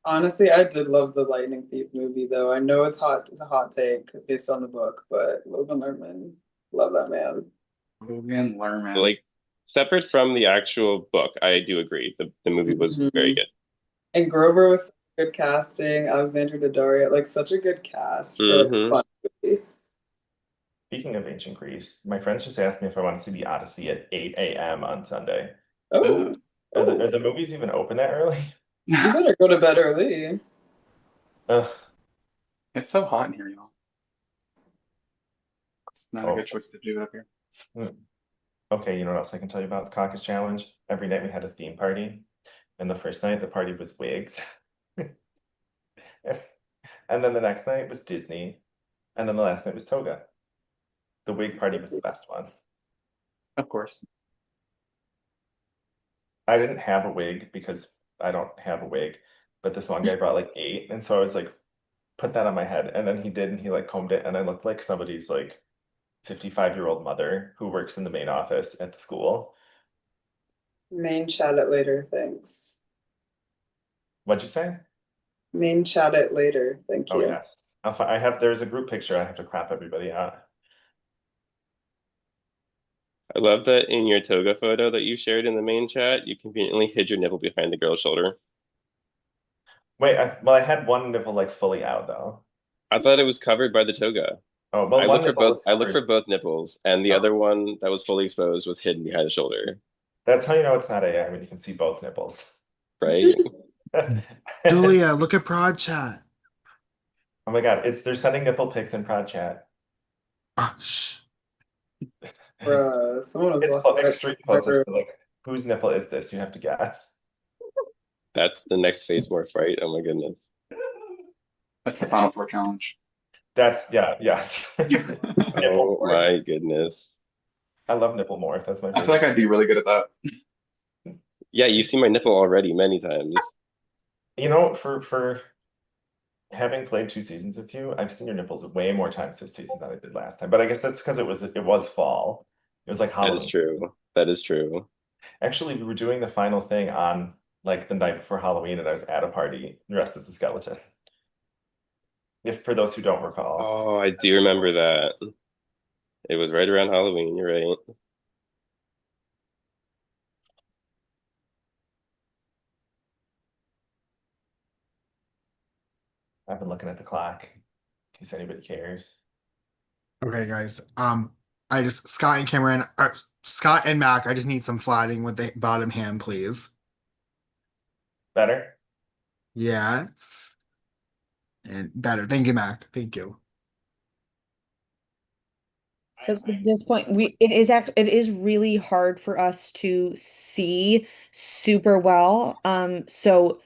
Speaker 8: Honestly, I did love the Lightning Thief movie, though. I know it's a hot take based on the book, but Logan Lerman, love that man.
Speaker 6: Logan Lerman.
Speaker 3: like separate from the actual book, I do agree. The movie was very good.
Speaker 8: And Grover was good casting. Alexandra Daddario, like such a good cast for like, a fun movie.
Speaker 5: Speaking of ancient Greece, my friends just asked me if I want to see the Odyssey at 8 a.m. on Sunday.
Speaker 8: Oh,
Speaker 5: Are the movies even open that early?
Speaker 8: you better go to bed early.
Speaker 5: Ugh.
Speaker 6: It's so hot in here, y'all. It's not a
Speaker 5: Oh.
Speaker 6: good choice to do up here.
Speaker 5: Okay, you know what else I can tell you about the Caucus Challenge? Every night we had a theme party. And the first night, the party was wigs. And then the next night was Disney. And then the last night was toga. The wig party was the best one.
Speaker 6: Of course.
Speaker 5: I didn't have a wig because I don't have a wig, but this one guy brought like 8, and so I was like, put that on my head, and then he did, and he like combed it, and I looked like somebody's like 55-year-old mother who works in the main office at the school.
Speaker 8: Main chat it later, thanks.
Speaker 5: What'd you say?
Speaker 11: main chat it later. Thank
Speaker 5: Oh
Speaker 11: you.
Speaker 5: yes. I have there's a group picture. I have to crop everybody out.
Speaker 3: I love that in your toga photo that you shared in the main chat, you conveniently hid your nipple behind the girl's shoulder.
Speaker 5: Wait, I had one nipple like fully out though.
Speaker 3: I thought it was covered by the toga.
Speaker 5: Oh, well,
Speaker 3: I
Speaker 5: one
Speaker 3: looked for
Speaker 5: nipple
Speaker 3: both.
Speaker 5: was
Speaker 3: I looked for
Speaker 5: covered.
Speaker 3: both nipples, and the
Speaker 5: Oh.
Speaker 3: other one that was fully exposed was hidden behind the shoulder.
Speaker 5: That's how you know it's not AI when you can see both nipples.
Speaker 3: Right?
Speaker 9: Julia, look at Prod Chat.
Speaker 5: Oh my God, they're sending nipple pics in Prod Chat.
Speaker 9: Ah, shh.
Speaker 11: Bruh, someone was
Speaker 5: It's
Speaker 11: watching
Speaker 5: extreme close-ups. So, like, whose nipple is this? You have to guess.
Speaker 3: That's the next phase morph, right? Oh my goodness.
Speaker 6: That's the Final Four challenge.
Speaker 5: Yes. Nipple
Speaker 3: Oh
Speaker 5: morph.
Speaker 3: my goodness.
Speaker 5: I love nipple morph. That's my
Speaker 6: I feel
Speaker 5: favorite.
Speaker 6: like I'd be really good at that.
Speaker 3: Yeah, you've seen my nipple already many times.
Speaker 5: You know, for having played 2 seasons with you, I've seen your nipples way more times this season than I did last time. But I guess that's because it was fall. It was like
Speaker 3: That is
Speaker 5: Halloween.
Speaker 3: true. That is true.
Speaker 5: Actually, we were doing the final thing on like the night before Halloween, and I was at a party dressed as a skeleton. If for those who don't recall.
Speaker 3: Oh, I do remember that. It was right around Halloween, you're right.
Speaker 5: I've been looking at the clock in case anybody cares.
Speaker 9: Okay, guys. Scott and Mac, I just need some flatting with the bottom hand, please.
Speaker 5: Better?
Speaker 9: Yes. And better. Thank you, Mac. Thank you.
Speaker 2: Because at this point, it is really hard for us to see super well. So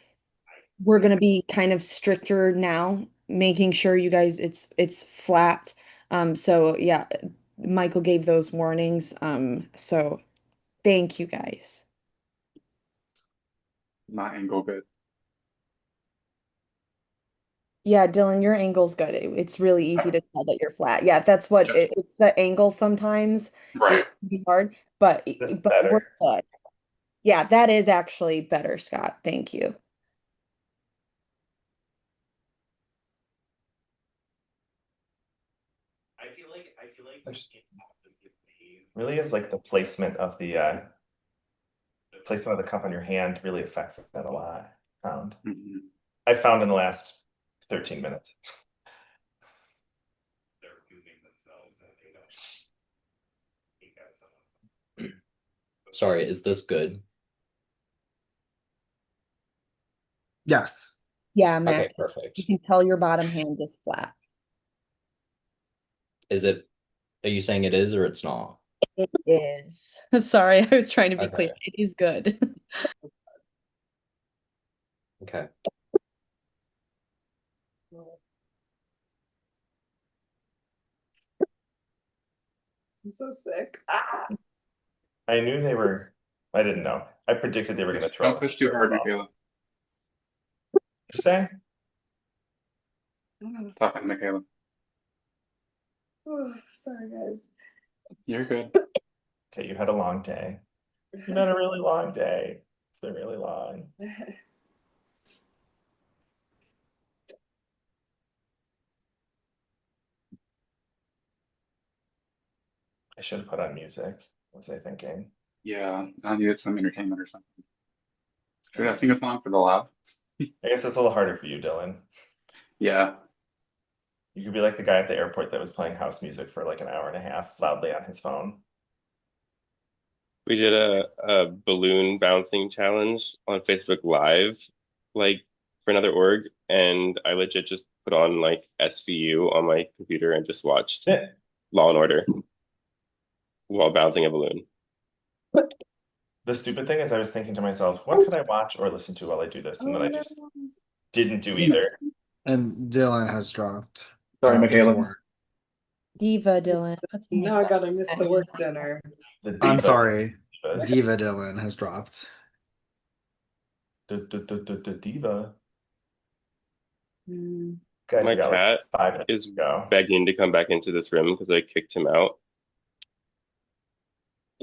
Speaker 2: we're gonna be kind of stricter now, making sure you guys it's flat. So yeah, Michael gave those warnings. So thank you guys.
Speaker 6: Not angle good.
Speaker 2: Yeah, Dylan, your angle's good. It's really easy to tell that you're flat. Yeah, that's what it's the angle sometimes.
Speaker 6: Right.
Speaker 2: It can be hard, but
Speaker 5: This is
Speaker 2: we're
Speaker 5: better.
Speaker 2: good. Yeah, that is actually better, Scott. Thank you.
Speaker 5: Really is like the placement of the cup on your hand really affects that a lot. I found in the last 13 minutes.
Speaker 4: Sorry, is this good?
Speaker 9: Yes.
Speaker 2: Yeah,
Speaker 4: Okay,
Speaker 2: Mac,
Speaker 4: perfect.
Speaker 2: you can tell your bottom hand is flat.
Speaker 4: Are you saying it is or it's not?
Speaker 2: It is. Sorry, I was trying to be
Speaker 4: Okay.
Speaker 2: clear. It is good.
Speaker 4: Okay.
Speaker 11: I'm so sick.
Speaker 5: I knew they were. I didn't know. I predicted they were going to throw
Speaker 6: Don't push too hard, Michaela.
Speaker 5: What'd you say?
Speaker 6: Talking to Michaela.
Speaker 11: Oh, sorry, guys.
Speaker 6: You're good.
Speaker 5: Okay, you had a long day. You had a really long day. It's been really long. I should have put on music. What was I thinking?
Speaker 6: Yeah, I needed some entertainment or something. Should I sing a song for the laugh?
Speaker 5: I guess it's a little harder for you, Dylan.
Speaker 6: Yeah.
Speaker 5: You could be like the guy at the airport that was playing house music for like an hour and a half loudly on his phone.
Speaker 3: We did a balloon bouncing challenge on Facebook Live, like for another org, and I legit just put on like SVU on my computer and just watched Law and Order while bouncing a balloon.
Speaker 5: The stupid thing is I was thinking to myself, what could I watch or listen to while I do this? And then I just didn't do either.
Speaker 9: And Dylan has dropped.
Speaker 6: Sorry, Michaela.
Speaker 9: Before.
Speaker 2: Diva, Dylan.
Speaker 11: Now I gotta miss the work dinner.
Speaker 9: I'm sorry. Diva Dylan has dropped.
Speaker 5: The diva.
Speaker 11: Mm.
Speaker 5: Guys,
Speaker 3: My
Speaker 5: we got
Speaker 3: cat
Speaker 5: like 5 minutes
Speaker 3: is
Speaker 5: to go.
Speaker 3: begging to come back into this room because I kicked him out.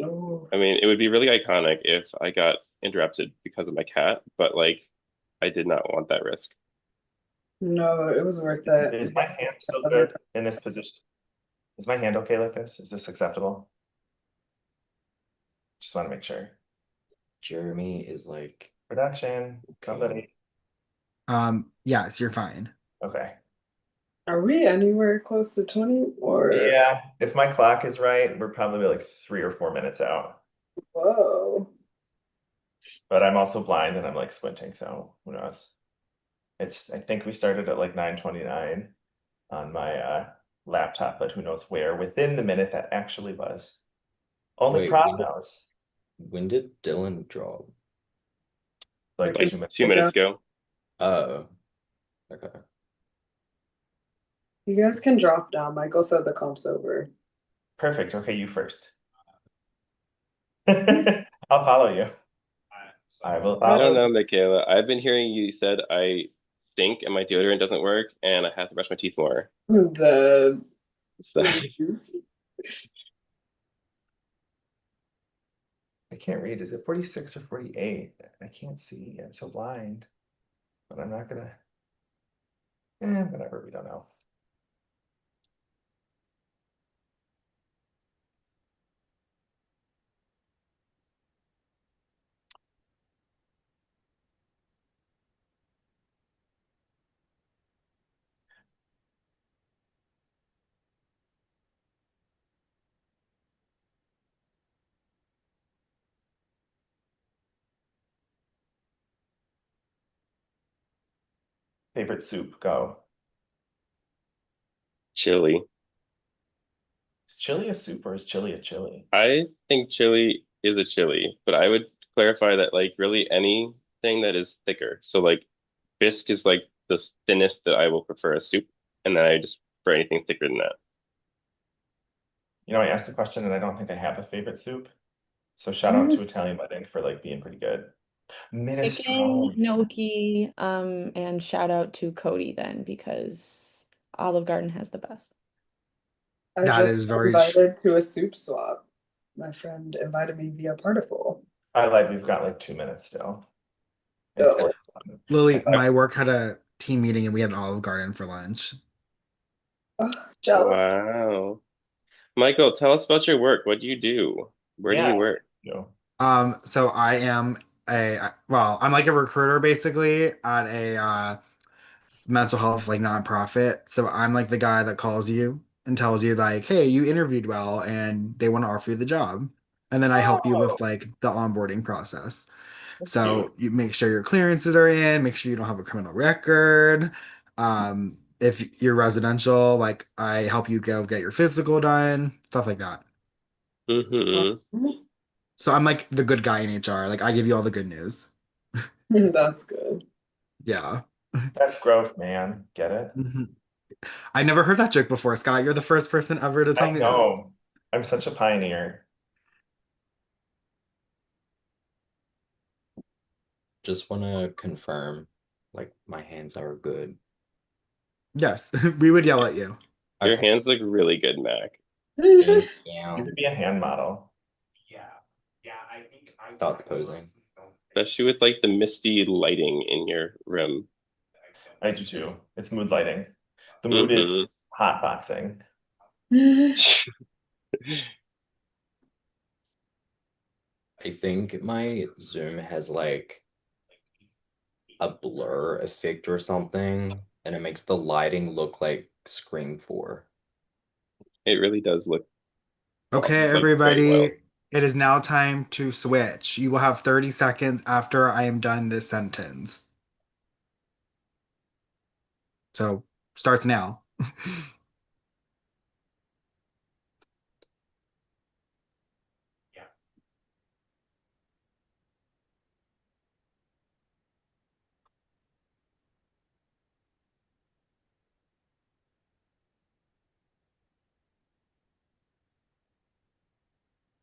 Speaker 11: Oh.
Speaker 3: I mean, it would be really iconic if I got interrupted because of my cat, but like, I did not want that risk.
Speaker 11: No, it was worth it.
Speaker 5: Is my hand still good in this position? Is my hand okay like this? Is this acceptable? Just want to make sure.
Speaker 4: Jeremy is like,
Speaker 5: Production, somebody.
Speaker 9: Yes, you're fine.
Speaker 5: Okay.
Speaker 11: Are we anywhere close to 20 or?
Speaker 5: Yeah, if my clock is right, we're probably like 3 or 4 minutes out.
Speaker 11: Whoa.
Speaker 5: But I'm also blind and I'm like squinting, so who knows? I think we started at like 9:29 on my laptop, but who knows where within the minute that actually was. Only
Speaker 4: wait,
Speaker 5: Prod knows.
Speaker 4: when did Dylan drop?
Speaker 5: Like
Speaker 3: Like
Speaker 5: 2 minutes.
Speaker 3: 2 minutes ago.
Speaker 4: Oh, okay.
Speaker 11: You guys can drop down. Michael said the comp's over.
Speaker 5: Perfect. Okay, you first. I'll follow you. I will
Speaker 3: I don't
Speaker 5: follow.
Speaker 3: know, Michaela. I've been hearing you said I stink and my deodorant doesn't work and I have to brush my teeth more.
Speaker 11: The
Speaker 3: So,
Speaker 5: I can't read. Is it 46 or 48? I can't see. I'm so blind. But I'm not gonna. Whatever. We don't know. Favorite soup? Go.
Speaker 3: chili.
Speaker 5: Is chili a soup or is chili a chili?
Speaker 3: I think chili is a chili, but I would clarify that like really anything that is thicker. So like bisque is like the thinnest that I will prefer a soup, and then I just prefer anything thicker than that.
Speaker 5: You know, I asked the question and I don't think I have a favorite soup. So shout out to Italian Wedding for like being pretty good.
Speaker 2: Chicken,
Speaker 5: Minestrone.
Speaker 2: gnocchi, and shout out to Cody then because Olive Garden has the best.
Speaker 11: I
Speaker 9: That
Speaker 11: just
Speaker 9: is very
Speaker 11: invited to a soup swap. My friend invited me via Particle.
Speaker 5: I lied. We've got like 2 minutes still. It's
Speaker 11: Oh.
Speaker 5: 47.
Speaker 9: Lily,
Speaker 5: I
Speaker 9: my
Speaker 5: was-
Speaker 9: work had a team meeting and we had an Olive Garden for lunch.
Speaker 11: Oh, jealous.
Speaker 3: Wow. Michael, tell us about your work. What do you do? Where do
Speaker 5: Yeah.
Speaker 3: you work?
Speaker 5: No.
Speaker 9: So I am I'm like a recruiter basically at a mental health like nonprofit. So I'm like the guy that calls you and tells you like, hey, you interviewed well and they want to offer you the job. And then I help you with like the onboarding process. So you make sure your clearances are in, make sure you don't have a criminal record. If you're residential, like I help you go get your physical done, stuff like that.
Speaker 3: Mm-hmm.
Speaker 9: So I'm like the good guy in HR. Like I give you all the good news.
Speaker 11: That's good.
Speaker 9: Yeah.
Speaker 5: That's gross, man. Get it?
Speaker 9: Mhm. I never heard that joke before, Scott. You're the first person ever to tell
Speaker 5: I
Speaker 9: me that.
Speaker 5: know. I'm such a pioneer.
Speaker 4: Just want to confirm, like, my hands are good.
Speaker 9: Yes, we would yell at you.
Speaker 3: Your
Speaker 4: Okay.
Speaker 3: hands look really good, Mac.
Speaker 4: Thank
Speaker 5: You
Speaker 4: you.
Speaker 5: could be a hand model.
Speaker 4: Stop posing.
Speaker 3: Especially with like the misty lighting in your room.
Speaker 5: I do too. It's mood lighting. The mood is
Speaker 3: Mm-hmm.
Speaker 5: hot boxing.
Speaker 4: I think my Zoom has like a blur effect or something, and it makes the lighting look like Scream 4.
Speaker 3: It really does look
Speaker 9: Okay,
Speaker 3: like very well.
Speaker 9: everybody, it is now time to switch. You will have 30 seconds after I am done this sentence. So starts now.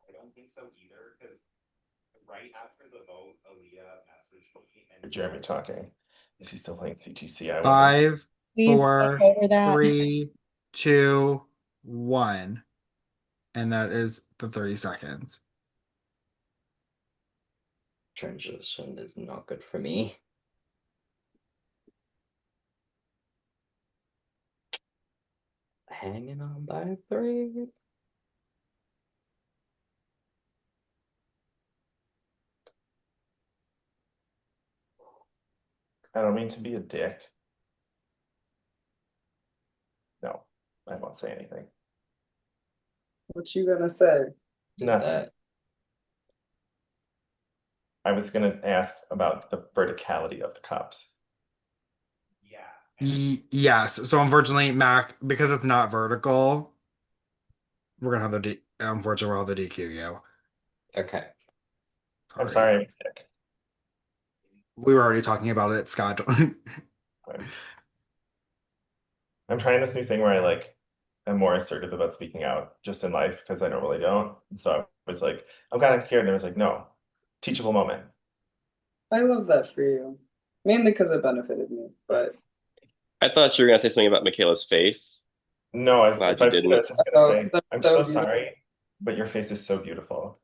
Speaker 5: I don't think so either, because right after the vote, Aaliyah messaged me and Jeremy talking. Is he still playing CTC? I wonder.
Speaker 9: 5,
Speaker 2: Please go
Speaker 9: 4,
Speaker 2: over that.
Speaker 9: 3, 2, 1. And that is the 30 seconds.
Speaker 4: Transition is not good for me. hanging on by a thread.
Speaker 5: I don't mean to be a dick. No, I won't say anything.
Speaker 11: What you gonna say?
Speaker 5: Nothing.
Speaker 4: That.
Speaker 5: I was gonna ask about the verticality of the cups.
Speaker 9: Yes. So unfortunately, Mac, because it's not vertical, we're gonna have unfortunately we'll have the DQ you.
Speaker 4: Okay.
Speaker 5: I'm sorry, I'm a dick.
Speaker 9: We were already talking about it, Scott.
Speaker 5: I'm trying this new thing where I like am more assertive about speaking out just in life because I normally don't. And so I was like, oh God, I'm scared. And I was like, no, teachable moment.
Speaker 11: I love that for you. Mainly because it benefited me, but
Speaker 3: I thought you were gonna say something about Michaela's face.
Speaker 5: No, if
Speaker 3: Glad
Speaker 5: I
Speaker 3: you
Speaker 5: do that, I
Speaker 3: didn't.
Speaker 5: was just gonna say,
Speaker 11: that's
Speaker 5: I'm
Speaker 11: so
Speaker 5: so
Speaker 11: beautiful.
Speaker 5: sorry, but your face is so beautiful.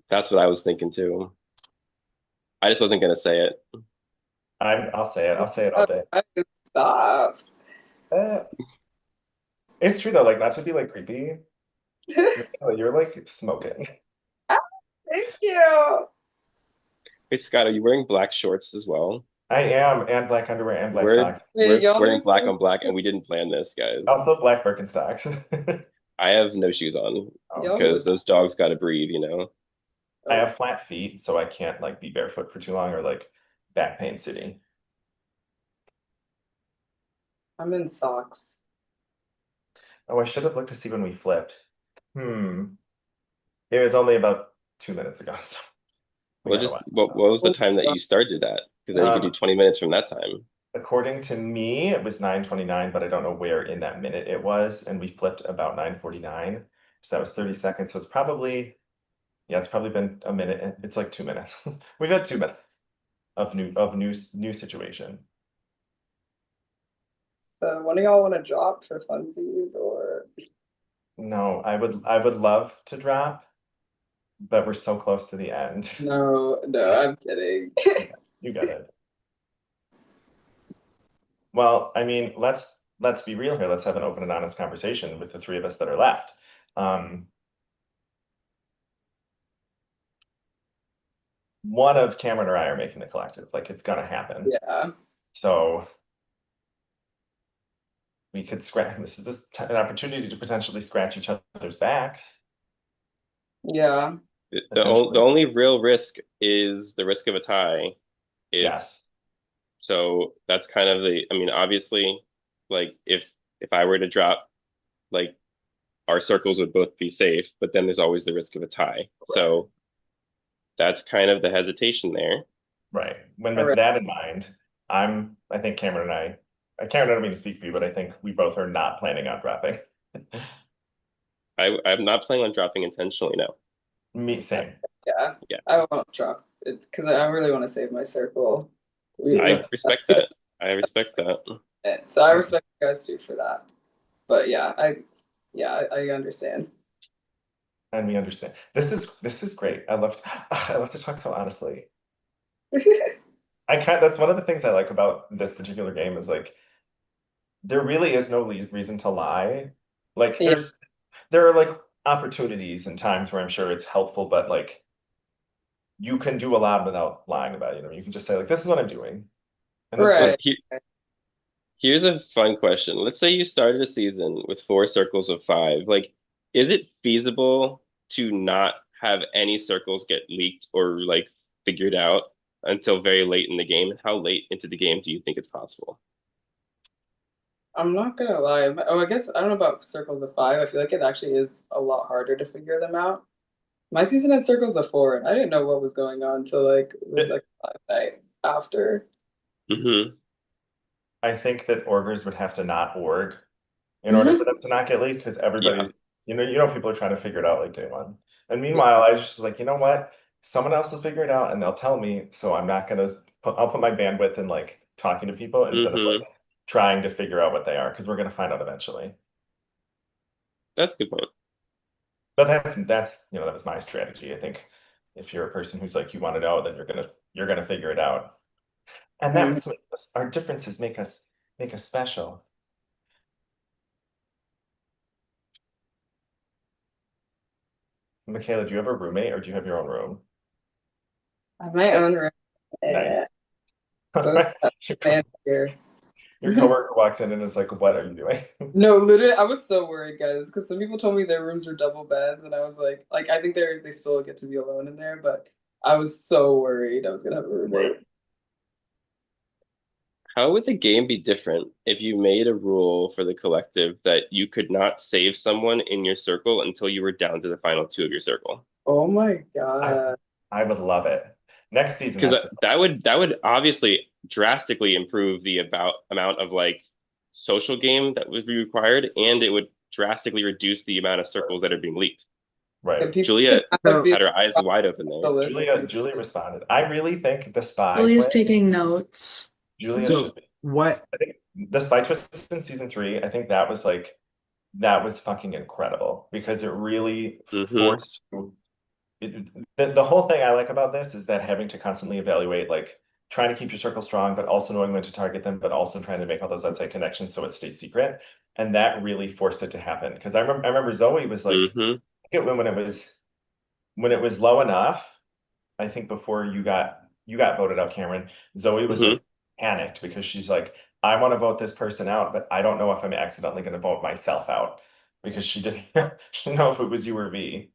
Speaker 3: That's what I was thinking too. I just wasn't gonna say it.
Speaker 5: I'll say it. I'll say it all day.
Speaker 11: I can stop.
Speaker 5: Eh, It's true though, like not to be like creepy. You're like smoking.
Speaker 11: Thank you.
Speaker 3: Hey Scott, are you wearing black shorts as well?
Speaker 5: I am, and black underwear and black
Speaker 3: We're
Speaker 5: socks.
Speaker 3: we're
Speaker 11: y'all
Speaker 3: wearing
Speaker 11: are
Speaker 3: black
Speaker 11: so
Speaker 3: on black, and we didn't plan this, guys.
Speaker 5: Also black Birkenstocks.
Speaker 3: I have no shoes on
Speaker 11: y'all
Speaker 3: because
Speaker 11: look
Speaker 3: those dogs got to breathe, you know.
Speaker 5: I have flat feet, so I can't like be barefoot for too long or like back pain city.
Speaker 11: I'm in socks.
Speaker 5: Oh, I should have looked to see when we flipped. It was only about 2 minutes ago. So we
Speaker 3: Well,
Speaker 5: got a
Speaker 3: just
Speaker 5: while.
Speaker 3: what was the time that you started at? Because then you could do 20 minutes from that time.
Speaker 5: According to me, it was 9:29, but I don't know where in that minute it was, and we flipped about 9:49. So that was 30 seconds. So it's probably, yeah, it's probably been a minute. It's like 2 minutes. We've had 2 minutes of new situation.
Speaker 11: So when do y'all want to drop for funsies or
Speaker 5: No, I would love to drop, but we're so close to the end.
Speaker 11: no, I'm kidding.
Speaker 5: You got it. Well, I mean, let's be real here. Let's have an open and honest conversation with the three of us that are left. One of Cameron or I are making the collective. Like it's gonna happen.
Speaker 11: Yeah.
Speaker 5: So we could scratch. This is an opportunity to potentially scratch each other's backs.
Speaker 11: Yeah.
Speaker 3: The only real risk is the risk of a tie.
Speaker 5: Yes.
Speaker 3: So that's kind of I mean, obviously, like if I were to drop, like our circles would both be safe, but then there's always the risk of a tie. So that's kind of the hesitation there.
Speaker 5: Right. With that in mind, I think Cameron and Cameron, I don't mean to speak for you, but I think we both are not planning on dropping.
Speaker 3: I'm not planning on dropping intentionally, no.
Speaker 5: Me, same.
Speaker 11: Yeah.
Speaker 3: Yeah.
Speaker 11: I won't drop it because I really want to save my circle.
Speaker 3: I respect that. I respect that.
Speaker 11: So I respect you guys too for that. But yeah, I understand.
Speaker 5: And we understand. This is great. I love to talk so honestly. That's one of the things I like about this particular game is like there really is no reason to lie. Like
Speaker 11: Yeah.
Speaker 5: there are like opportunities and times where I'm sure it's helpful, but like you can do a lot without lying about it. You can just say like this is what I'm doing. And
Speaker 11: Right.
Speaker 3: Here's a fun question. Let's say you started a season with 4 circles of 5. Like, is it feasible to not have any circles get leaked or like figured out until very late in the game? How late into the game do you think it's possible?
Speaker 11: I'm not gonna lie. I guess I don't know about circles of 5. I feel like it actually is a lot harder to figure them out. My season had circles of 4, and I didn't know what was going on until like the second night after.
Speaker 5: I think that orgers would have to not org in order for them to not get leaked because everybody's people are trying to figure it out like day one. And meanwhile, I was just like, you know what? Someone else will figure it out and they'll tell me. So I'm not gonna I'll put my bandwidth in like talking to people instead of like trying to figure out what they are because we're gonna find out eventually.
Speaker 3: That's a good point.
Speaker 5: But that was my strategy. I think if you're a person who's like you want to know, then you're gonna figure it out. And that's what our differences make us special. Michaela, do you have a roommate or do you have your own room?
Speaker 11: I have my own room.
Speaker 5: Nice.
Speaker 11: Both sides here.
Speaker 5: Your coworker walks in and is like, "What are you doing?"
Speaker 11: No, literally, I was so worried, guys, because some people told me their rooms are double beds, and I was like I think they still get to be alone in there, but I was so worried I was gonna have a roommate.
Speaker 3: How would the game be different if you made a rule for the collective that you could not save someone in your circle until you were down to the final two of your circle?
Speaker 11: Oh my God.
Speaker 5: I would love it. Next season,
Speaker 3: Because
Speaker 5: that's
Speaker 3: that would obviously drastically improve the amount of like social game that would be required, and it would drastically reduce the amount of circles that are being leaked.
Speaker 5: right.
Speaker 3: Julia
Speaker 11: So-
Speaker 3: had her eyes wide open there.
Speaker 5: Julia responded. I really think the spy
Speaker 10: Julia's
Speaker 5: twist.
Speaker 10: taking notes.
Speaker 5: Julia
Speaker 9: So
Speaker 5: should be.
Speaker 9: what
Speaker 5: I think the spy twist in season 3, I think that was fucking incredible because it really forced you. The whole thing I like about this is that having to constantly evaluate, like trying to keep your circle strong, but also knowing when to target them, but also trying to make all those outside connections so it stays secret. And that really forced it to happen. Because I remember Zoe was like, I get when it was low enough, I think before you got voted out, Cameron, Zoe was like panicked because she's like, I want to vote this person out, but I don't know if I'm accidentally going to vote myself out because she didn't know if it was you or me.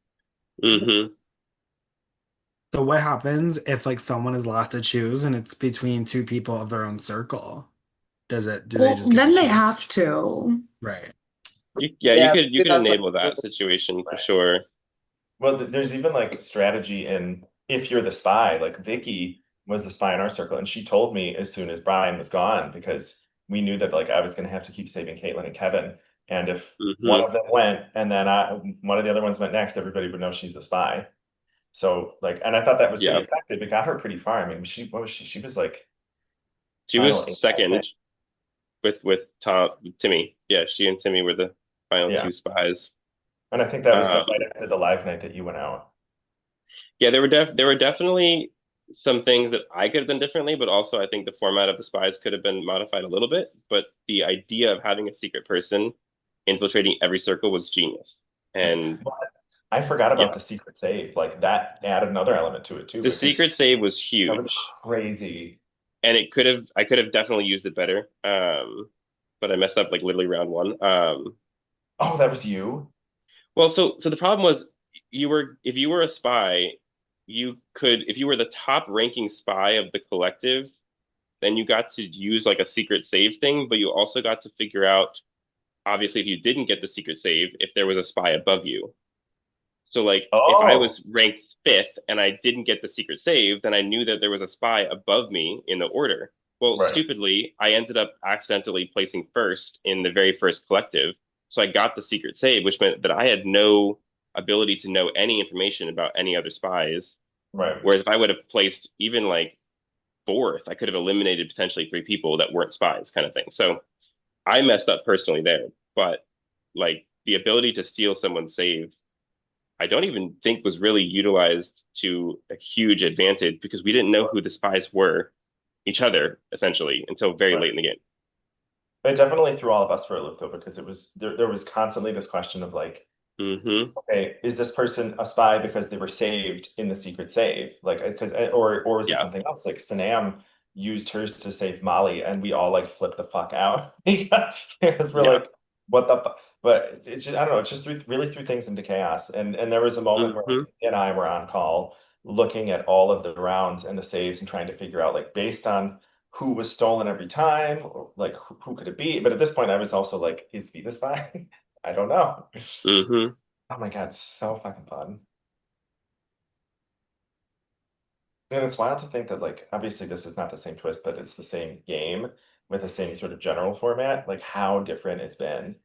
Speaker 9: so what happens if like someone is left to choose and it's between two people of their own circle? Do they
Speaker 10: Well,
Speaker 9: just get
Speaker 10: then
Speaker 9: to
Speaker 10: they
Speaker 9: choose?
Speaker 10: have to.
Speaker 9: Right.
Speaker 3: You could
Speaker 11: that's
Speaker 3: enable that situation for sure.
Speaker 5: Well, there's even like strategy in if you're the spy, like Vicky was the spy in our circle, and she told me as soon as Brian was gone because we knew that like I was going to have to keep saving Caitlin and Kevin, and if one of them went and then one of the other ones went next, everybody would know she's the spy. So like, and I thought that was pretty effective. It got her pretty far. I mean, what was she? She was like
Speaker 3: She
Speaker 5: final
Speaker 3: was
Speaker 5: 8.
Speaker 3: second with Timmy. Yeah, she and Timmy were the final two spies.
Speaker 5: And I think that was the fight after the live night that you went out.
Speaker 3: Yeah, there were definitely some things that I could have done differently, but also I think the format of the spies could have been modified a little bit. But the idea of having a secret person infiltrating every circle was genius. And
Speaker 5: I forgot about the secret save. Like that added another element to it too.
Speaker 3: The secret save was huge.
Speaker 5: That was crazy.
Speaker 3: And I could have definitely used it better. But I messed up like literally round 1.
Speaker 5: Oh, that was you?
Speaker 3: Well, so the problem was if you were a spy, you could, if you were the top ranking spy of the collective, then you got to use like a secret save thing, but you also got to figure out, obviously, if you didn't get the secret save, if there was a spy above you. So like if I was ranked 5th and I didn't get the secret save, then I knew that there was a spy above me in the order. Well, stupidly, I ended up accidentally placing 1st in the very first collective. So I got the secret save, which meant that I had no ability to know any information about any other spies.
Speaker 5: Right.
Speaker 3: Whereas if I would have placed even like 4th, I could have eliminated potentially 3 people that weren't spies, kind of thing. So I messed up personally there. But like the ability to steal someone's save, I don't even think was really utilized to a huge advantage because we didn't know who the spies were, each other, essentially, until very late in the game.
Speaker 5: It definitely threw all of us for a loop though, because it was there was constantly this question of like, okay, is this person a spy because they were saved in the secret save? Like, because or is it something else? Like Sanam used hers to save Molly, and we all like flipped the fuck out because we're like, what the fuck? But it's just, I don't know, it just really threw things into chaos. And there was a moment where like, he and I were on call looking at all of the rounds and the saves and trying to figure out like based on who was stolen every time, or like who could it be? But at this point, I was also like, is V the spy? I don't know. Oh my God, so fucking fun. And it's wild to think that like obviously this is not the same twist, but it's the same game with the same sort of general format, like how different it's been.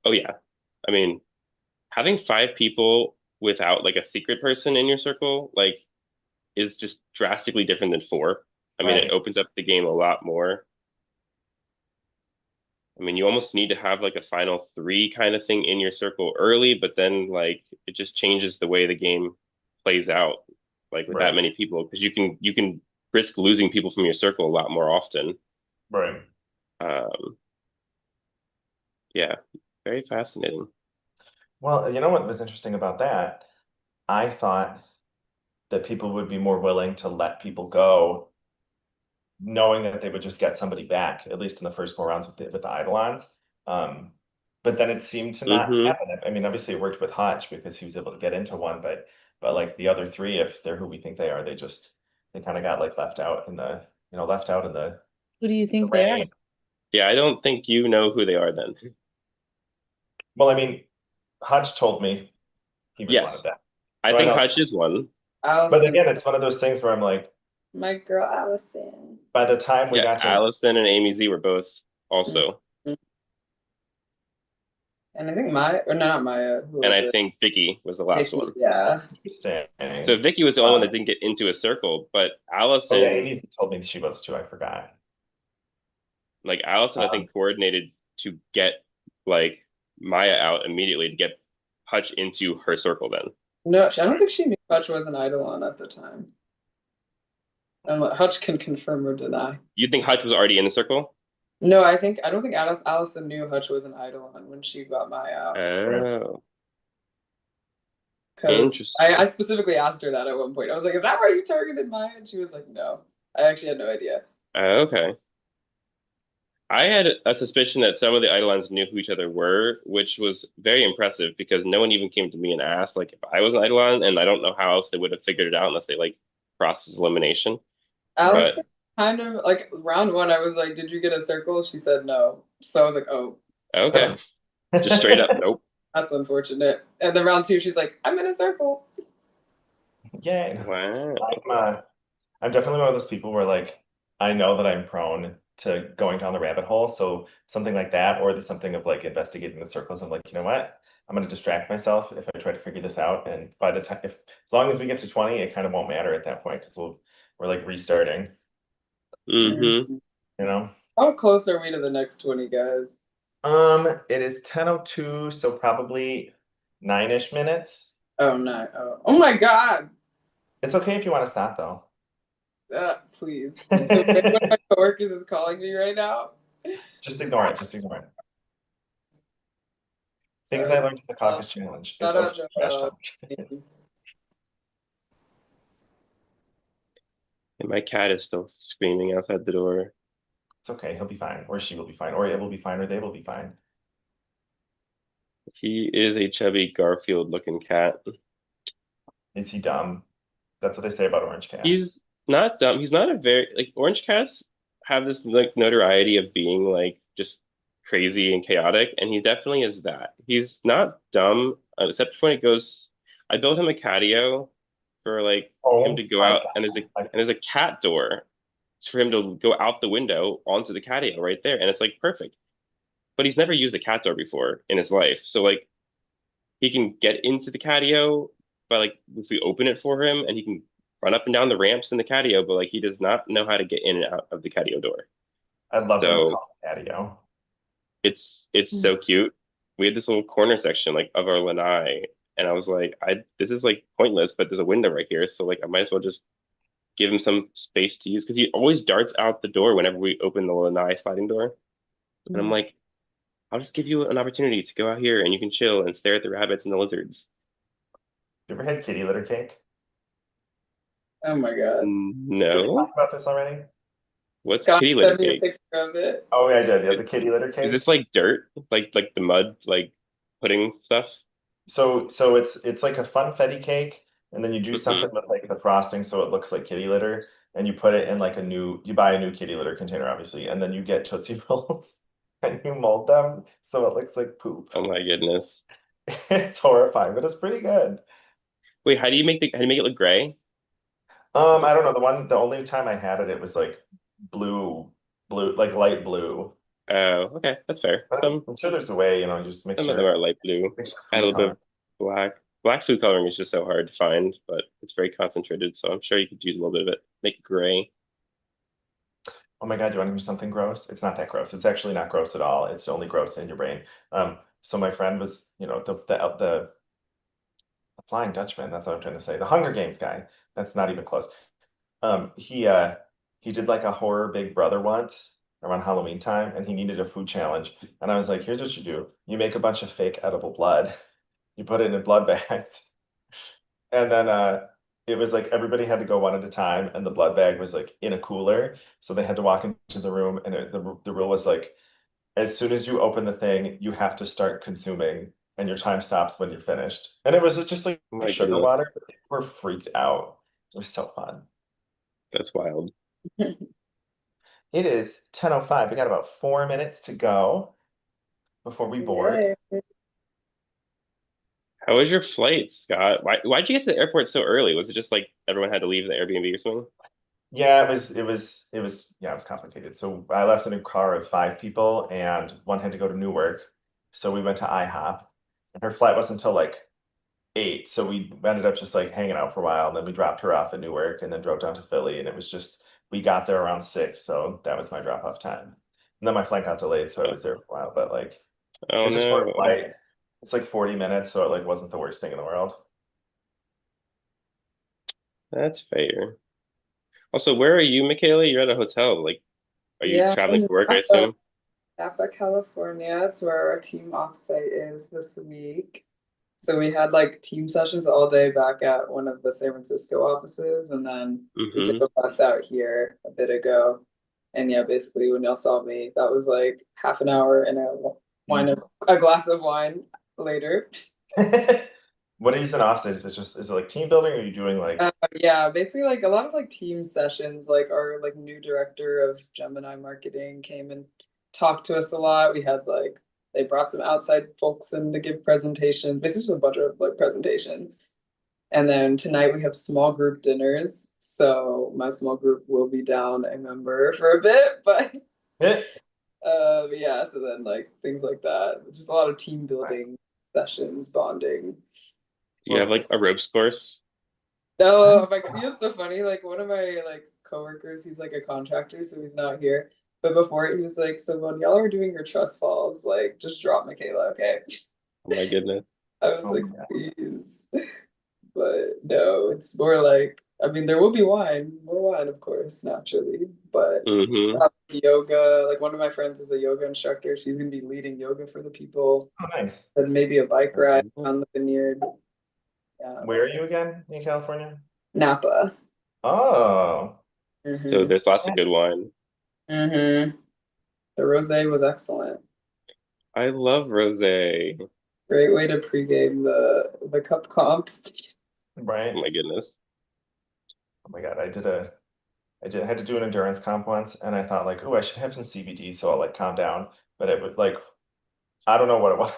Speaker 3: Oh yeah. I mean, having 5 people without like a secret person in your circle, like is just drastically different than 4. I mean, it opens up the game a lot more. I mean, you almost need to have like a final 3 kind of thing in your circle early, but then like it just changes the way the game plays out, like with that many people, because you can risk losing people from your circle a lot more often.
Speaker 5: Right.
Speaker 3: Yeah, very fascinating.
Speaker 5: Well, you know what was interesting about that? I thought that people would be more willing to let people go, knowing that they would just get somebody back, at least in the first 4 rounds with the Eidolons. But then it seemed to not
Speaker 3: Mm-hmm.
Speaker 5: happen. I mean, obviously it worked with Hutch because he was able to get into one, but like the other three, if they're who we think they are, they kind of got like left out in
Speaker 2: Who do you
Speaker 5: the
Speaker 2: think they are?
Speaker 5: rain.
Speaker 3: Yeah, I don't think you know who they are then.
Speaker 5: Well, I mean, Hutch told me he was one of
Speaker 3: Yes,
Speaker 5: them.
Speaker 3: I
Speaker 5: So I
Speaker 3: think
Speaker 5: know,
Speaker 3: Hutch is one.
Speaker 5: but
Speaker 11: Allison,
Speaker 5: again, it's one of those things where I'm like,
Speaker 11: my girl Allison.
Speaker 5: by the time we
Speaker 3: Yeah,
Speaker 5: got to
Speaker 3: Allison and Amy Z were both also.
Speaker 11: Mhm. And I think Maya, or no, not Maya. Who
Speaker 3: And
Speaker 11: was
Speaker 3: I
Speaker 11: it?
Speaker 3: think Vicky was the last
Speaker 11: Vicky.
Speaker 3: one.
Speaker 11: Yeah.
Speaker 5: interesting.
Speaker 3: So Vicky was the only one that
Speaker 5: Um,
Speaker 3: didn't get into a circle, but
Speaker 5: oh yeah,
Speaker 3: Allison,
Speaker 5: Amy told me she was too. I forgot.
Speaker 3: I
Speaker 5: Um,
Speaker 3: think coordinated to get like Maya out immediately to get Hutch into her circle then.
Speaker 11: No, I don't think she knew Hutch was an Eidolon at the time. And Hutch can confirm or deny.
Speaker 3: You think Hutch was already in the circle?
Speaker 11: No, I don't think Allison knew Hutch was an Eidolon when she got Maya out.
Speaker 3: Oh,
Speaker 11: Because I
Speaker 3: interesting.
Speaker 11: specifically asked her that at one point. I was like, "Is that why you targeted Maya?" And she was like, "No, I actually had no idea."
Speaker 3: Okay. I had a suspicion that some of the Eidolons knew who each other were, which was very impressive because no one even came to me and asked like if I was an Eidolon, and I don't know how else they would have figured it out unless they like process elimination. But
Speaker 11: Allison kind of like round one, I was like, "Did you get a circle?" She said no. So I was like, "Oh,
Speaker 3: okay, just straight up, nope.
Speaker 11: that's unfortunate." And then round two, she's like, "I'm in a circle."
Speaker 5: yeah,
Speaker 3: Wow.
Speaker 5: I'm definitely one of those people where like I know that I'm prone to going down the rabbit hole. So something like that, or there's something of like investigating the circles. I'm like, you know what? I'm going to distract myself if I try to figure this out. And by the time, if as long as we get to 20, it kind of won't matter at that point because we're like restarting,
Speaker 3: Mm-hmm.
Speaker 5: you know?
Speaker 11: How close are we to the next 20 guys?
Speaker 5: It is 10:02, so probably 9-ish minutes.
Speaker 11: Oh no. Oh my God.
Speaker 5: It's okay if you want to stop though.
Speaker 11: Please. One of my coworkers is calling me right now.
Speaker 5: Just ignore it. Just ignore it. Things I
Speaker 11: Sorry.
Speaker 5: learned in the caucus challenge. It's
Speaker 11: Shout out
Speaker 5: okay. Trash
Speaker 11: Joel.
Speaker 5: talk.
Speaker 3: And my cat is still screaming outside the door.
Speaker 5: It's okay. He'll be fine, or she will be fine, or it will be fine, or they will be fine.
Speaker 3: He is a chubby Garfield-looking cat.
Speaker 5: Is he dumb? That's what they say about orange cats.
Speaker 3: He's not dumb. He's not a very like orange cats have this like notoriety of being like just crazy and chaotic, and he definitely is that. He's not dumb, except when it goes. I built him a catio for like him
Speaker 5: Oh
Speaker 3: to go
Speaker 5: my
Speaker 3: out, and
Speaker 5: God.
Speaker 3: there's a cat door. It's for him to go out the window onto the catio right there, and it's like perfect. But he's never used a cat door before in his life, so like he can get into the catio by like if we open it for him, and he can run up and down the ramps in the catio, but like he does not know how to get in and out of the catio door.
Speaker 5: I love that it's
Speaker 3: So
Speaker 5: called patio.
Speaker 3: it's so cute. We had this little corner section like of our lanai, and I was like, I this is like pointless, but there's a window right here, so like I might as well just give him some space to use because he always darts out the door whenever we open the lanai sliding door, and I'm like, I'll just give you an opportunity to go out here and you can chill and stare at the rabbits and the lizards.
Speaker 5: You ever had kitty litter cake?
Speaker 11: Oh my God.
Speaker 5: Did we talk
Speaker 3: No,
Speaker 5: about this already?
Speaker 3: what's
Speaker 11: Scott
Speaker 3: kitty litter
Speaker 11: sent me a
Speaker 3: cake?
Speaker 11: picture of it.
Speaker 5: Oh yeah, I did. Yeah, the kitty litter
Speaker 3: Is
Speaker 5: cake.
Speaker 3: this like dirt? Like the mud, like pudding stuff?
Speaker 5: So it's like a funfetti cake, and then you do
Speaker 3: Hmm.
Speaker 5: something with like the frosting so it looks like kitty litter, and you put it in like you buy a new kitty litter container, obviously, and then you get Tootsie Rolls and you mold them so it looks like poop.
Speaker 3: Oh my goodness.
Speaker 5: It's horrifying, but it's pretty good.
Speaker 3: Wait, how do you make it look gray?
Speaker 5: I don't know. The only time I had it, it was like blue, like light blue.
Speaker 3: Oh, okay, that's fair.
Speaker 5: But I'm sure there's a way, just
Speaker 3: Some of them are light blue.
Speaker 5: make sure
Speaker 3: Add a
Speaker 5: food
Speaker 3: little bit
Speaker 5: color.
Speaker 3: of black. Black food coloring is just so hard to find, but it's very concentrated, so I'm sure you could use a little bit of it. Make it gray.
Speaker 5: Oh my God, you want to hear something gross? It's not that gross. It's actually not gross at all. It's only gross in your brain. So my friend was, the Flying Dutchman, that's what I'm trying to say. The Hunger Games guy. That's not even close. He did like a horror Big Brother once around Halloween time, and he needed a food challenge. And I was like, here's what you do. You make a bunch of fake edible blood. You put it in blood bags. And then it was like everybody had to go one at a time, and the blood bag was like in a cooler. So they had to walk into the room, and the rule was like, as soon as you open the thing, you have to start consuming, and your time stops when you're finished. And it was just like
Speaker 3: Oh my
Speaker 5: sugar
Speaker 3: goodness.
Speaker 5: water. But people were freaked out. It was so fun.
Speaker 3: That's wild.
Speaker 5: It is 10:05. We got about 4 minutes to go before we board.
Speaker 11: Yay.
Speaker 3: How was your flight, Scott? Why'd you get to the airport so early? Was it just like everyone had to leave the Airbnb or something?
Speaker 5: Yeah, it was complicated. So I left in a car of 5 people, and one had to go to Newark. So we went to IHOP, and her flight wasn't until like 8. So we ended up just like hanging out for a while. And then we dropped her off at Newark and then drove down to Philly. And it was just, we got there around 6. So that was my drop off time. And then my flight got delayed. So I was there for a while. But like,
Speaker 3: Oh
Speaker 5: it's a short
Speaker 3: no.
Speaker 5: flight. It's like 40 minutes. So it like wasn't the worst thing in the world.
Speaker 3: That's fair. Also, where are you, Michaela? You're at a hotel. Like, are you
Speaker 11: Yeah,
Speaker 3: traveling
Speaker 11: in
Speaker 3: for work, I
Speaker 11: Napa,
Speaker 3: assume?
Speaker 11: Napa, California. It's where our team offsite is this week. So we had like team sessions all day back at one of the San Francisco offices, and then we took
Speaker 3: Mm-hmm.
Speaker 11: a bus out here a bit ago. And yeah, basically when y'all saw me, that was like half an hour and a glass of wine later.
Speaker 5: What is an offsite? Is it like team building, or are you doing like
Speaker 11: Yeah, basically like a lot of like team sessions, like our like new director of Gemini marketing came and talked to us a lot. We had like they brought some outside folks in to give presentations, basically just a bunch of like presentations. And then tonight we have small group dinners. So my small group will be down a member for a bit, but
Speaker 5: eh,
Speaker 11: yeah, so then like things like that. Just a lot of team building sessions, bonding.
Speaker 3: Do you have
Speaker 5: well,
Speaker 3: like a ropes course?
Speaker 11: No, I'm like, it's so funny. Like one of my like coworkers, he's like a contractor, so he's not here. But before it, he was like, "So when y'all are doing your trust falls, like just drop Michaela, okay?"
Speaker 3: Oh my goodness.
Speaker 11: I was
Speaker 5: oh
Speaker 11: like,
Speaker 5: my God.
Speaker 11: "Please," but no, it's more like, I mean, there will be wine, more wine, of course, naturally, but
Speaker 3: Mm-hmm.
Speaker 11: yoga. Like one of my friends is a yoga instructor. She's gonna be leading yoga for the people,
Speaker 5: Oh, nice.
Speaker 11: and maybe a bike ride on the vineyard.
Speaker 5: Where are you again in California?
Speaker 11: Napa.
Speaker 5: Oh,
Speaker 3: So
Speaker 11: Mm-hmm.
Speaker 3: there's lots of good wine.
Speaker 11: Mm-hmm. The rosé was excellent.
Speaker 3: I love rosé.
Speaker 11: Great way to pregame the cup comp.
Speaker 5: right.
Speaker 3: Oh my goodness.
Speaker 5: Oh my God, I had to do an endurance comp once, and I thought like, oh, I should have some CBD so I'll like calm down. But it would like, I don't know what it was.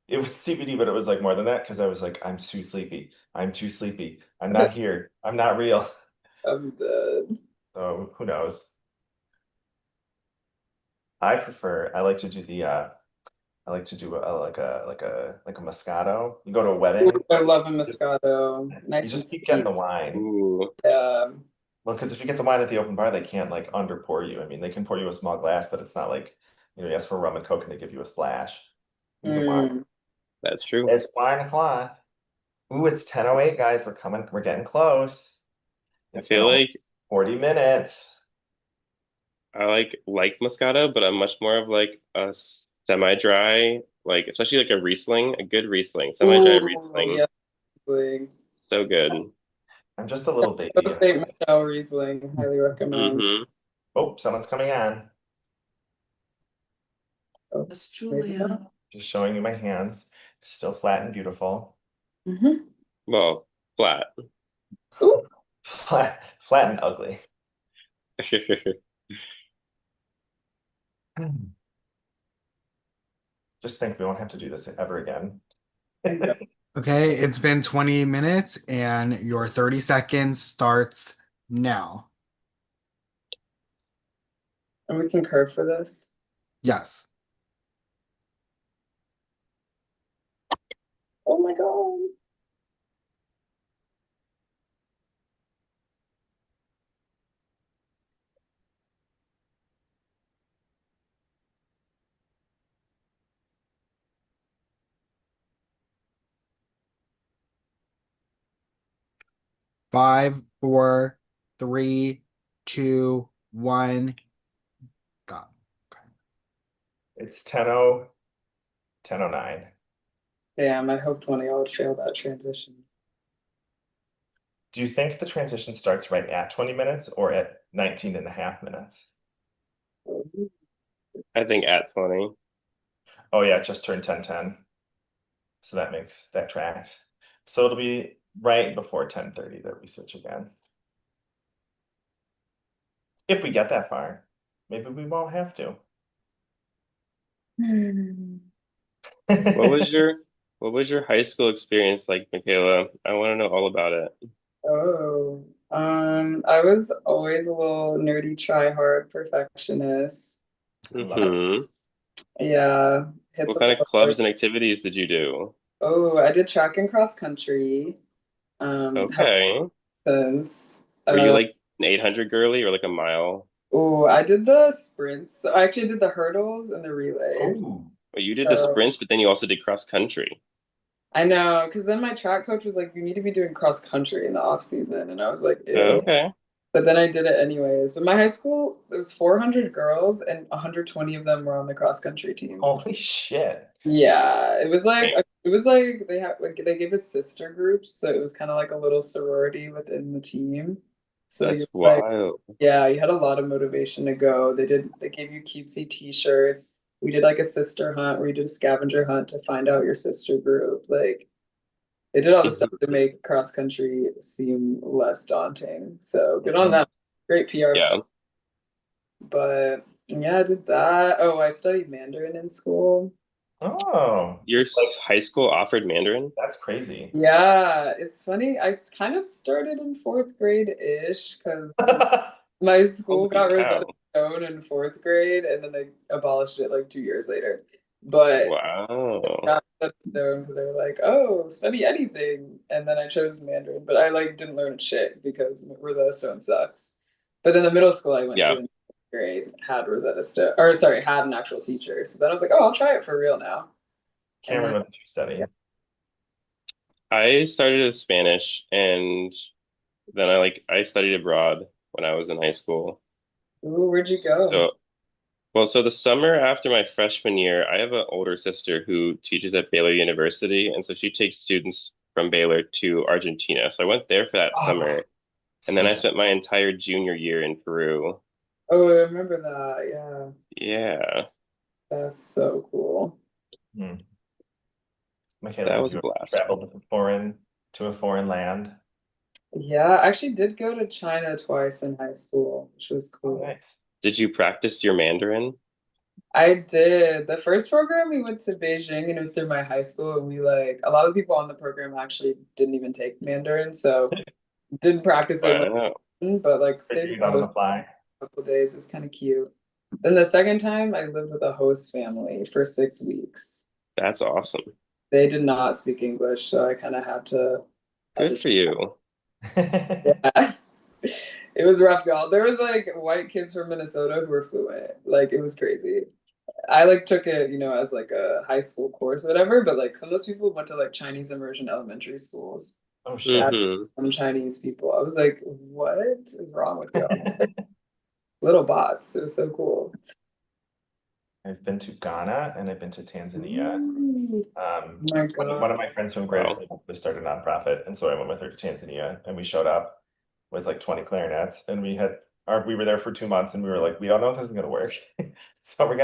Speaker 5: It was CBD, but it was like more than that because I was like, I'm too sleepy. I'm too sleepy. I'm not here. I'm not real.
Speaker 11: I'm dead.
Speaker 5: So who knows? I like to do the I like to do like a Moscato. You go to a
Speaker 11: Ooh,
Speaker 5: wedding,
Speaker 11: I love a
Speaker 5: just
Speaker 11: Moscato.
Speaker 5: you
Speaker 11: Nice and
Speaker 5: just keep getting
Speaker 11: sweet.
Speaker 5: the wine.
Speaker 3: Ooh,
Speaker 11: Yeah.
Speaker 5: Well, because if you get the wine at the open bar, they can't like under pour you. I mean, they can pour you a small glass, but it's not like, you ask for rum and coke and they give you a splash. You the wine.
Speaker 11: Mm.
Speaker 3: that's true.
Speaker 5: It's 9 o'clock. Ooh, it's 10:08, guys. We're getting close.
Speaker 3: I
Speaker 5: It's been
Speaker 3: feel
Speaker 5: almost
Speaker 3: like
Speaker 5: 40 minutes.
Speaker 3: I like Moscato, but I'm much more of like a semi-dry, like especially like a Riesling, a good Riesling, semi-dry
Speaker 11: Ooh,
Speaker 3: Riesling.
Speaker 11: yeah. Riesling.
Speaker 3: So good.
Speaker 5: I'm just a little baby.
Speaker 11: St. Michelle Riesling. Highly recommend.
Speaker 3: Mm-hmm.
Speaker 5: Oh, someone's coming on.
Speaker 11: Oh,
Speaker 10: That's
Speaker 11: maybe not.
Speaker 10: Julia.
Speaker 5: Just showing you my hands. Still flat and beautiful.
Speaker 11: Mm-hmm.
Speaker 3: Well, flat.
Speaker 11: Ooh.
Speaker 5: Flat and ugly. Just think we won't have to do this ever again.
Speaker 9: Okay, it's been 20 minutes and your 30 seconds starts now.
Speaker 11: And we can curve for this.
Speaker 9: Yes.
Speaker 11: Oh my God.
Speaker 9: Five, four, three, two, one. Go. Okay.
Speaker 5: It's 10:09.
Speaker 11: Damn, I hoped one of y'all would fail that transition.
Speaker 5: Do you think the transition starts right at 20 minutes or at 19 and a half minutes?
Speaker 3: I think at 20.
Speaker 5: Oh yeah, it just turned 10:10. So that tracks. So it'll be right before 10:30 that we switch again. If we get that far, maybe we won't have to.
Speaker 3: What was your high school experience like, Michaela? I want to know all about it.
Speaker 11: Oh, I was always a little nerdy, try hard perfectionist.
Speaker 5: I love it.
Speaker 3: Hmm.
Speaker 11: Yeah, hit
Speaker 3: What
Speaker 11: the
Speaker 3: kind of
Speaker 11: floor.
Speaker 3: clubs and activities did you do?
Speaker 11: Oh, I did track and cross country. Have
Speaker 3: Okay.
Speaker 11: since.
Speaker 3: Were you like an 800 girly or like a mile?
Speaker 11: Oh, I did the sprints. So I actually did the hurdles and the relays.
Speaker 5: Oh,
Speaker 3: Well, you did the
Speaker 11: So
Speaker 3: sprints, but then you also did cross country.
Speaker 11: I know, because then my track coach was like, "You need to be doing cross country in the off season," and I was like, "Ew."
Speaker 3: Okay.
Speaker 11: But then I did it anyways. But my high school, there was 400 girls, and 120 of them were on the cross country team.
Speaker 5: holy shit.
Speaker 11: Yeah,
Speaker 3: Dang.
Speaker 11: it was like they have like they gave us sister groups, so it was kind of like a little sorority within the team. So
Speaker 3: That's
Speaker 11: you like
Speaker 3: wild.
Speaker 11: yeah, you had a lot of motivation to go. They gave you cutesy t-shirts. We did like a sister hunt where you did a scavenger hunt to find out your sister group. Like they did all the stuff to
Speaker 3: Mhm.
Speaker 11: make cross country seem less daunting. So good on
Speaker 5: Mhm.
Speaker 11: them. Great PR
Speaker 3: Yeah.
Speaker 11: stuff. But yeah, I did that. Oh, I studied Mandarin in school.
Speaker 5: Oh,
Speaker 3: Your
Speaker 5: like
Speaker 3: high school offered Mandarin?
Speaker 5: that's crazy.
Speaker 11: Yeah, it's funny. Kind of started in fourth grade-ish because my school
Speaker 3: Holy
Speaker 11: got Rosetta
Speaker 3: cow.
Speaker 11: Stone in fourth grade, and then they abolished it like 2 years later. But I
Speaker 3: Wow.
Speaker 11: got Rosetta Stone because they were like, "Oh, study anything," and then I chose Mandarin, but I like didn't learn shit because Rosetta Stone sucks. But then the middle school I went to
Speaker 3: Yeah.
Speaker 11: in fourth grade had Rosetta Stone, or sorry, had an actual teacher. So then I was like, "Oh, I'll try it for real now." And
Speaker 5: Cameron,
Speaker 11: then
Speaker 5: what did you study?
Speaker 3: I started as Spanish and then I studied abroad when I was in high school.
Speaker 11: ooh, where'd you go?
Speaker 3: So, well, so the summer after my freshman year, I have an older sister who teaches at Baylor University, and so she takes students from Baylor to Argentina. So I went there for that
Speaker 5: Oh,
Speaker 3: summer, and then
Speaker 5: so
Speaker 3: I
Speaker 5: jealous.
Speaker 3: spent my entire junior year in Peru.
Speaker 11: Oh, I remember that. Yeah,
Speaker 3: Yeah,
Speaker 11: that's so cool.
Speaker 5: Hmm. Michaela,
Speaker 3: that
Speaker 5: have
Speaker 3: was a
Speaker 5: you ever
Speaker 3: blast.
Speaker 5: traveled to a foreign land?
Speaker 11: Yeah, I actually did go to China twice in high school, which was
Speaker 5: Oh,
Speaker 11: cool.
Speaker 5: nice.
Speaker 3: Did you practice your Mandarin?
Speaker 11: I did. The first program we went to Beijing and it was through my high school and we like a lot of people on the program actually didn't even take Mandarin, so didn't practice it much,
Speaker 3: Wow.
Speaker 11: but like stayed
Speaker 5: Figuring
Speaker 11: with
Speaker 5: it
Speaker 11: the
Speaker 5: out on
Speaker 11: host
Speaker 5: the fly.
Speaker 11: for a couple of days. It was kind of cute. Then the second time I lived with a host family for 6 weeks.
Speaker 3: That's awesome.
Speaker 11: They did not speak English, so I kind of had
Speaker 3: Good
Speaker 11: to
Speaker 3: for you.
Speaker 11: yeah. It was rough, y'all. There was like white kids from Minnesota who were fluent. Like it was crazy. I like took it, as like a high school course, or whatever. But like some of those people went to like Chinese immersion elementary schools.
Speaker 5: Oh shit.
Speaker 11: Had
Speaker 3: Hmm.
Speaker 11: some Chinese people. I was like, what is wrong with y'all? Little bots. It was so cool.
Speaker 5: I've been to Ghana and I've been to Tanzania.
Speaker 11: Ooh,
Speaker 5: Um,
Speaker 11: oh my
Speaker 5: one of
Speaker 11: God.
Speaker 5: my friends from grade
Speaker 3: Wow.
Speaker 5: school was started a nonprofit, and so I went with her to Tanzania, and we showed up with like 20 clarinets, and we were there for 2 months, and we were like, we don't know if this is gonna work, so we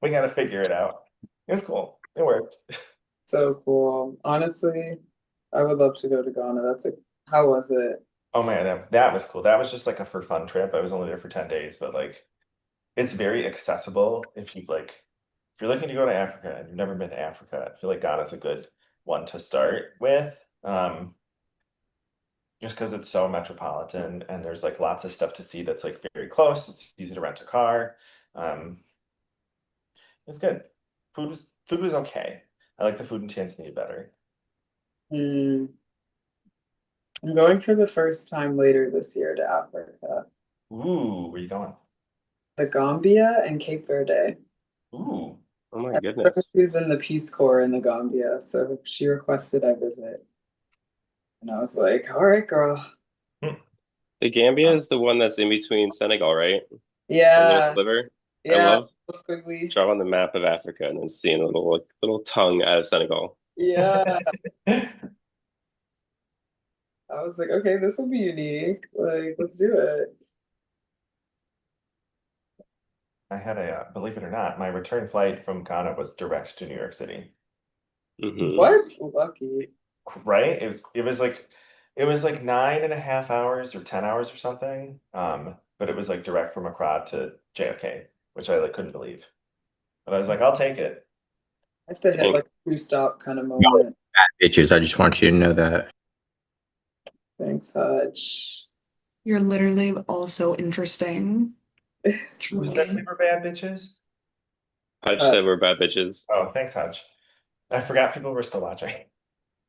Speaker 5: gotta figure it out. It was cool. It worked.
Speaker 11: So cool. Honestly, I would love to go to Ghana. How was it?
Speaker 5: Oh man, that was cool. That was just like a for fun trip. I was only there for 10 days, but like it's very accessible if you're looking to go to Africa and you've never been to Africa, I feel like Ghana's a good one to start with. Just because it's so metropolitan and there's like lots of stuff to see that's like very close. It's easy to rent a car. Um, it's good. Food was okay. I like the food in Tanzania better.
Speaker 11: Hmm. I'm going for the first time later this year to Africa,
Speaker 5: Ooh, where you going?
Speaker 11: the Gambia and Cape Verde.
Speaker 5: Ooh,
Speaker 3: Oh my
Speaker 11: I have a friend
Speaker 3: goodness.
Speaker 11: who's in the Peace Corps in the Gambia, so she requested I visit. And I was like, all right, girl.
Speaker 5: hmm.
Speaker 3: The Gambia is the one that's in between Senegal, right? The little
Speaker 11: Yeah,
Speaker 3: sliver. I
Speaker 11: yeah,
Speaker 3: love
Speaker 11: squiggly.
Speaker 3: drawing the map of Africa and then seeing a little tongue out of Senegal.
Speaker 11: Yeah. I was like, okay, this will be unique. Like, let's do it.
Speaker 5: I had believe it or not, my return flight from Ghana was direct to New York City.
Speaker 11: What? Lucky.
Speaker 5: Right? It was like 9.5 hours or 10 hours or something. But it was like direct from Accra to JFK, which I like couldn't believe. But I was like, I'll take it.
Speaker 11: I have to hit like a two-stop kind of moment.
Speaker 7: Bad bitches. I just want you to know that.
Speaker 11: Thanks, Hutch.
Speaker 10: You're literally also interesting.
Speaker 5: Who said
Speaker 10: Truly.
Speaker 5: we were bad bitches?
Speaker 3: Hutch said we're bad bitches.
Speaker 5: Oh, thanks, Hutch. I forgot people were still watching.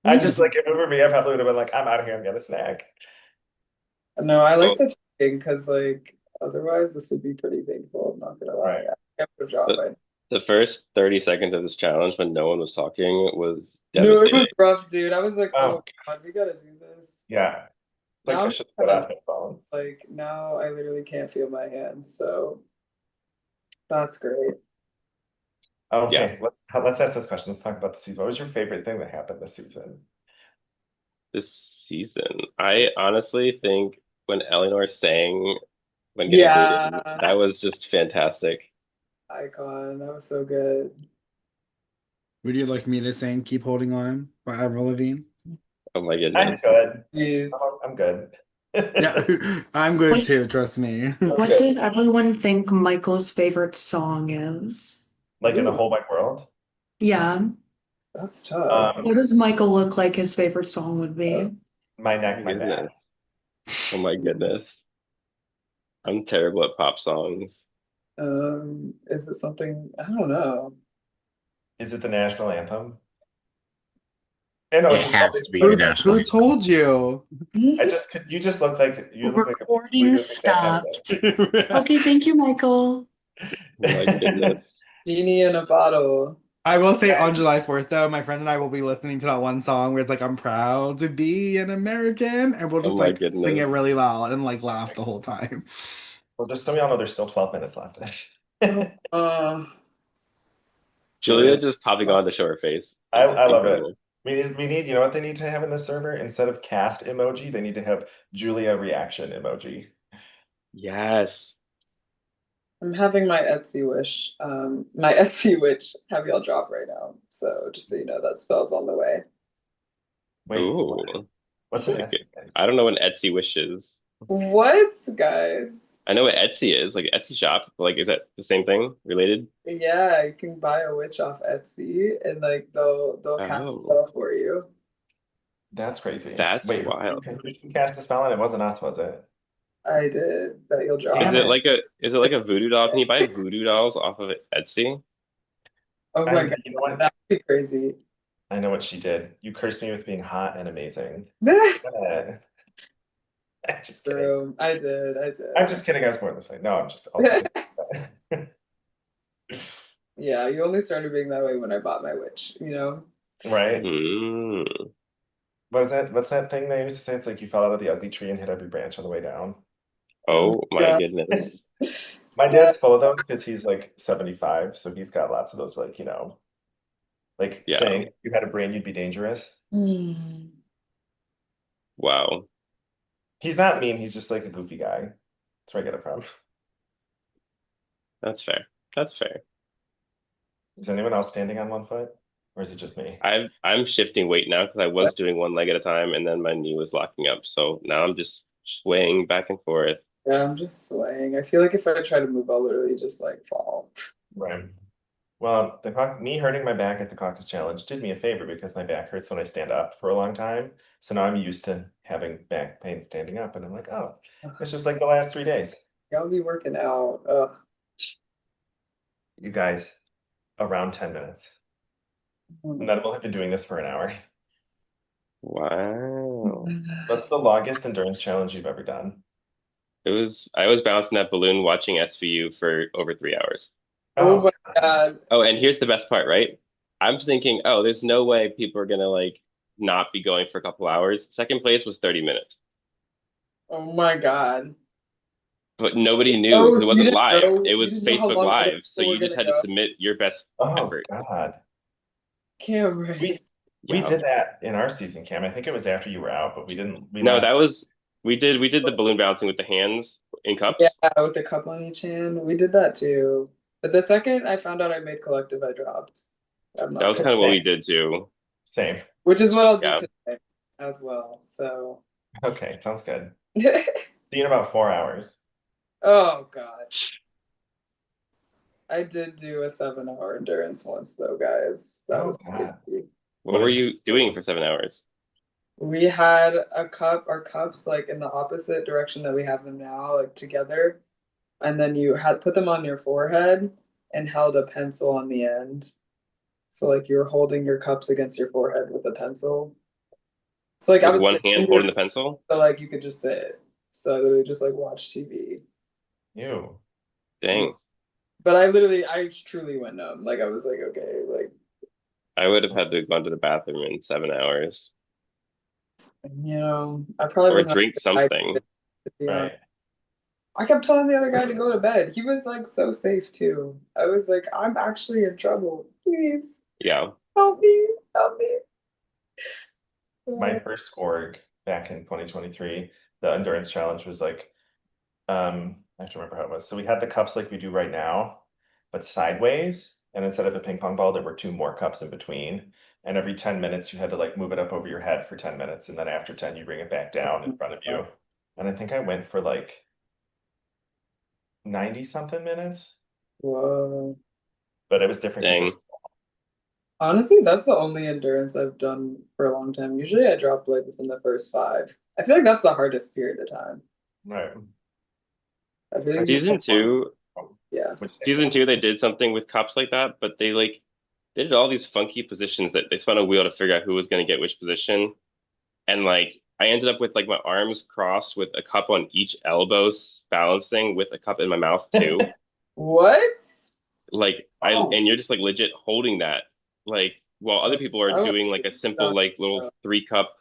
Speaker 5: I just like if it were me, I probably would have been like, I'm out of here, I'm gonna snack.
Speaker 11: No, I like the talking because like otherwise this would be pretty painful. I'm not gonna lie.
Speaker 5: Right.
Speaker 11: I have a job.
Speaker 3: The first 30 seconds of this challenge when no one was talking was
Speaker 11: No, it
Speaker 3: devastating.
Speaker 11: was rough, dude. I was like,
Speaker 5: Oh.
Speaker 11: oh God, we gotta do this.
Speaker 5: Yeah. Like
Speaker 11: Now
Speaker 5: I
Speaker 11: I'm
Speaker 5: should put
Speaker 11: kinda-
Speaker 5: on headphones.
Speaker 11: Like now I literally can't feel my hands, so that's great.
Speaker 5: Okay, let's ask this question. Let's talk about the season. What was your favorite thing that happened this season?
Speaker 3: This season, I honestly think when Eleanor sang when getting
Speaker 11: Yeah.
Speaker 3: booted, that was just fantastic.
Speaker 11: Icon, that was so good.
Speaker 9: Would you like me to sing "Keep Holding On" by Avril Lavigne?
Speaker 3: Oh my
Speaker 5: I'm
Speaker 3: goodness.
Speaker 5: good.
Speaker 11: Jeez.
Speaker 5: I'm good.
Speaker 9: Yeah, I'm good
Speaker 10: What-
Speaker 9: too. Trust me.
Speaker 10: What does everyone think Michael's favorite song is?
Speaker 5: Like in the whole wide world.
Speaker 10: Yeah.
Speaker 11: That's tough.
Speaker 10: What does Michael look like his favorite song would be?
Speaker 5: My
Speaker 3: Oh
Speaker 5: neck,
Speaker 3: my
Speaker 5: my back.
Speaker 3: goodness. Oh my goodness. I'm terrible at pop songs.
Speaker 11: Is it something I don't know.
Speaker 5: Is it the national anthem? I know
Speaker 7: It
Speaker 5: it's
Speaker 7: has to be
Speaker 9: Who,
Speaker 7: the national
Speaker 9: who
Speaker 7: anthem.
Speaker 9: told you?
Speaker 5: you just look like you look like a
Speaker 10: Recording
Speaker 5: you just think that
Speaker 10: stopped.
Speaker 5: kind of thing.
Speaker 10: Okay, thank you, Michael.
Speaker 3: Oh my goodness.
Speaker 11: Genie in a bottle.
Speaker 9: I will say on
Speaker 5: Guys.
Speaker 9: July 4th, though, my friend and I will be listening to that one song where it's like, I'm proud to be an American. And we'll just
Speaker 3: Oh my
Speaker 9: like sing it
Speaker 3: goodness.
Speaker 9: really loud and like laugh the whole time.
Speaker 5: Well, just so we all know, there's still 12 minutes left.
Speaker 3: Julia just popping on to show her face.
Speaker 5: I love
Speaker 3: Incredible.
Speaker 5: it. We need, you know what they need to have in this server? Instead of cast emoji, they need to have Julia reaction emoji.
Speaker 3: Yes.
Speaker 11: I'm having my Etsy wish have y'all drop right now. So just so you know, that spell's on the way.
Speaker 5: Wait,
Speaker 3: Ooh.
Speaker 5: what's an Etsy?
Speaker 3: I don't know what an Etsy wish is.
Speaker 11: What, guys?
Speaker 3: I know what Etsy is, like Etsy shop. Like, is that the same thing? Related?
Speaker 11: Yeah, you can buy a witch off Etsy and like they'll cast a
Speaker 3: Oh.
Speaker 11: spell for you.
Speaker 5: That's crazy.
Speaker 3: That's
Speaker 5: Wait,
Speaker 3: wild.
Speaker 5: who cast the spell and it wasn't us, was it?
Speaker 11: I did that you'll drop.
Speaker 5: Damn
Speaker 3: Is
Speaker 5: it.
Speaker 3: it like a voodoo doll? Can you buy voodoo dolls off of Etsy?
Speaker 11: Oh my God,
Speaker 5: You know what?
Speaker 11: that'd be crazy.
Speaker 5: I know what she did. You cursed me with being hot and amazing. I'm just kidding.
Speaker 11: True. I did.
Speaker 5: I'm just kidding. I was more than funny. No, I'm just also.
Speaker 11: Yeah, you only started being that way when I bought my witch,
Speaker 5: Right?
Speaker 3: Mm.
Speaker 5: What's that thing they used to say? It's like you fell out of the ugly tree and hit every branch on the way down.
Speaker 3: Oh my
Speaker 11: Yeah.
Speaker 3: goodness.
Speaker 5: My dad's full of those because he's like 75, so he's got lots of those, like, like
Speaker 3: Yeah.
Speaker 5: saying if you had a brain, you'd be dangerous.
Speaker 3: Wow.
Speaker 5: He's not mean, he's just like a goofy guy. That's where I get it from.
Speaker 3: That's fair. That's fair.
Speaker 5: Is anyone else standing on one foot? Or is it just me?
Speaker 3: I'm shifting weight now because I was doing one leg at a time and then my knee was locking up. So now I'm just swaying back and forth.
Speaker 11: Yeah, I'm just swaying. I feel like if I try to move, I'll literally just like fall.
Speaker 5: Right. Well, me hurting my back at the caucus challenge did me a favor because my back hurts when I stand up for a long time. So now I'm used to having back pain standing up, and I'm like, oh, it's just like the last 3 days.
Speaker 11: Y'all be working out. Ugh.
Speaker 5: You guys, around 10 minutes. And then we'll have been doing this for an hour.
Speaker 3: Wow.
Speaker 5: What's the longest endurance challenge you've ever done?
Speaker 3: I was bouncing that balloon watching SVU for over 3 hours.
Speaker 11: Oh my God.
Speaker 3: Oh, and here's the best part, right? I'm thinking, oh, there's no way people are gonna like not be going for a couple hours. Second place was 30 minutes.
Speaker 11: Oh my God.
Speaker 3: But nobody knew
Speaker 11: Oh,
Speaker 3: because it
Speaker 11: so you
Speaker 3: wasn't
Speaker 11: didn't
Speaker 3: live.
Speaker 11: know-
Speaker 3: It
Speaker 11: you
Speaker 3: was
Speaker 11: didn't know how
Speaker 3: Facebook
Speaker 11: long other
Speaker 3: Live. So
Speaker 11: people
Speaker 3: you
Speaker 11: were
Speaker 3: just had
Speaker 11: gonna
Speaker 3: to
Speaker 11: go?
Speaker 3: submit your best
Speaker 5: Oh,
Speaker 3: effort.
Speaker 5: God.
Speaker 11: Cameron.
Speaker 5: We
Speaker 3: Yeah.
Speaker 5: did that in our season, Cam. I think it was after you were out, but we didn't. We
Speaker 3: No,
Speaker 5: lost.
Speaker 3: that was we did the balloon bouncing with the hands in
Speaker 11: Yeah,
Speaker 3: cups.
Speaker 11: with a cup on each hand. We did that too. But the second I found out I made collective, I dropped. I'm
Speaker 3: That
Speaker 11: not
Speaker 3: was
Speaker 11: scared.
Speaker 3: kind of what we did too.
Speaker 5: Same.
Speaker 11: Which is what I'll do
Speaker 3: Yeah.
Speaker 11: today as well. So
Speaker 5: Okay, sounds good. See you in about 4 hours.
Speaker 11: oh God. I did do a 7-hour endurance once though, guys. That
Speaker 5: Oh
Speaker 11: was
Speaker 5: God.
Speaker 11: crazy.
Speaker 3: What were you doing for 7 hours?
Speaker 11: We had our cups like in the opposite direction that we have them now, like together. And then you had put them on your forehead and held a pencil on the end. So like you're holding your cups against your forehead with a pencil. So like I
Speaker 3: With
Speaker 11: was
Speaker 3: one
Speaker 11: sitting
Speaker 3: hand
Speaker 11: in
Speaker 3: holding
Speaker 11: your
Speaker 3: the pencil?
Speaker 11: so like you could just sit. So I literally just like watch TV.
Speaker 5: You.
Speaker 3: Dang.
Speaker 11: But I truly went numb. Like I was like, okay, like
Speaker 3: I would have had to gone to the bathroom in 7 hours.
Speaker 11: I probably
Speaker 3: Or
Speaker 11: wasn't
Speaker 3: drink something.
Speaker 11: to be honest.
Speaker 5: Right.
Speaker 11: I kept telling the other guy to go to bed. He was like so safe too. I was like, I'm actually in trouble. Please
Speaker 3: Yeah.
Speaker 11: help me. Help me.
Speaker 5: My first org back in 2023, the endurance challenge was like, I have to remember how it was. So we had the cups like we do right now, but sideways. And instead of the ping pong ball, there were two more cups in between. And every 10 minutes, you had to like move it up over your head for 10 minutes. And then after 10, you bring it back down in front of you. And I think I went for like 90 something minutes,
Speaker 11: Whoa.
Speaker 5: but it was different because
Speaker 3: Dang.
Speaker 11: Honestly, that's the only endurance I've done for a long time. Usually I drop like within the first 5. I feel like that's the hardest period of time.
Speaker 5: right.
Speaker 11: I feel like just
Speaker 3: Season two,
Speaker 11: yeah.
Speaker 3: season two, they did something with cups like that, but they did all these funky positions that they spun a wheel to figure out who was going to get which position. And like I ended up with like my arms crossed with a cup on each elbow balancing with a cup in my mouth too.
Speaker 11: What?
Speaker 3: Like and you're just like legit holding that. Like while other people are doing like a simple like little 3 cup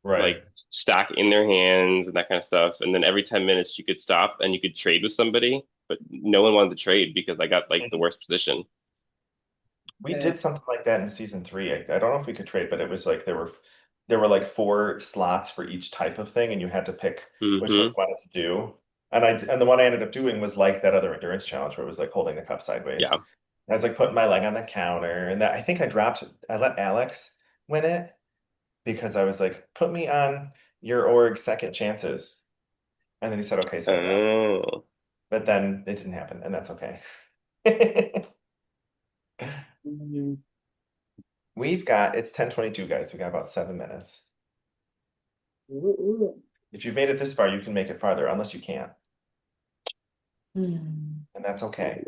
Speaker 5: Right.
Speaker 3: like stack in their hands and that kind of stuff. And then every 10 minutes you could stop and you could trade with somebody, but no one wanted to trade because I got like the worst position.
Speaker 5: We did something like that in season 3. I don't know if we could trade, but it was like there were like 4 slots for each type of thing, and you had to pick which one you wanted to do. And the one I ended up doing was like that other endurance challenge where it was like holding the cup sideways.
Speaker 3: Yeah.
Speaker 5: I was like putting my leg on the counter, and that I think I let Alex win it because I was like, put me on your org second chances. And then he said, okay, so I dropped.
Speaker 3: Oh.
Speaker 5: But then it didn't happen, and that's okay. It's 10:22, guys. We got about 7 minutes. If you've made it this far, you can make it farther, unless you can't. And that's okay.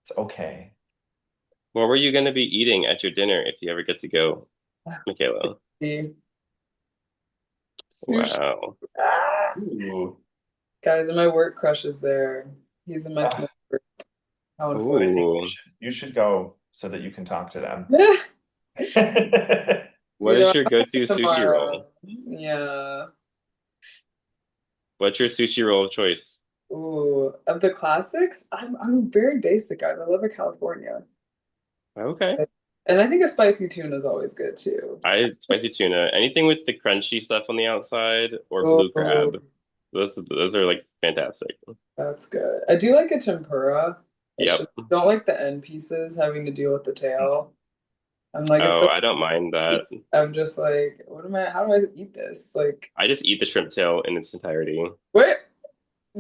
Speaker 5: It's okay.
Speaker 3: What were you going to be eating at your dinner if you ever get to go, Michaela? Wow.
Speaker 5: Ooh.
Speaker 11: Guys, and my work crush is there. He's in my small group. How unfortunate.
Speaker 3: Ooh.
Speaker 5: You should go so that you can talk to them.
Speaker 3: What is your go-to sushi
Speaker 11: tomorrow.
Speaker 3: roll?
Speaker 11: Yeah.
Speaker 3: What's your sushi roll of choice?
Speaker 11: Ooh, of the classics, I'm very basic, guys. I love a California.
Speaker 3: Okay.
Speaker 11: And I think a spicy tuna is always good too.
Speaker 3: Spicy tuna. Anything with the crunchy stuff on the outside or blue crab. Those are like fantastic.
Speaker 11: That's good. I do like a tempura.
Speaker 3: Yep.
Speaker 11: Don't like the end pieces having to deal with the tail. I'm like,
Speaker 3: Oh, I don't mind that.
Speaker 11: I'm just like, how do I eat this? Like,
Speaker 3: I just eat the shrimp tail in its entirety.
Speaker 11: what?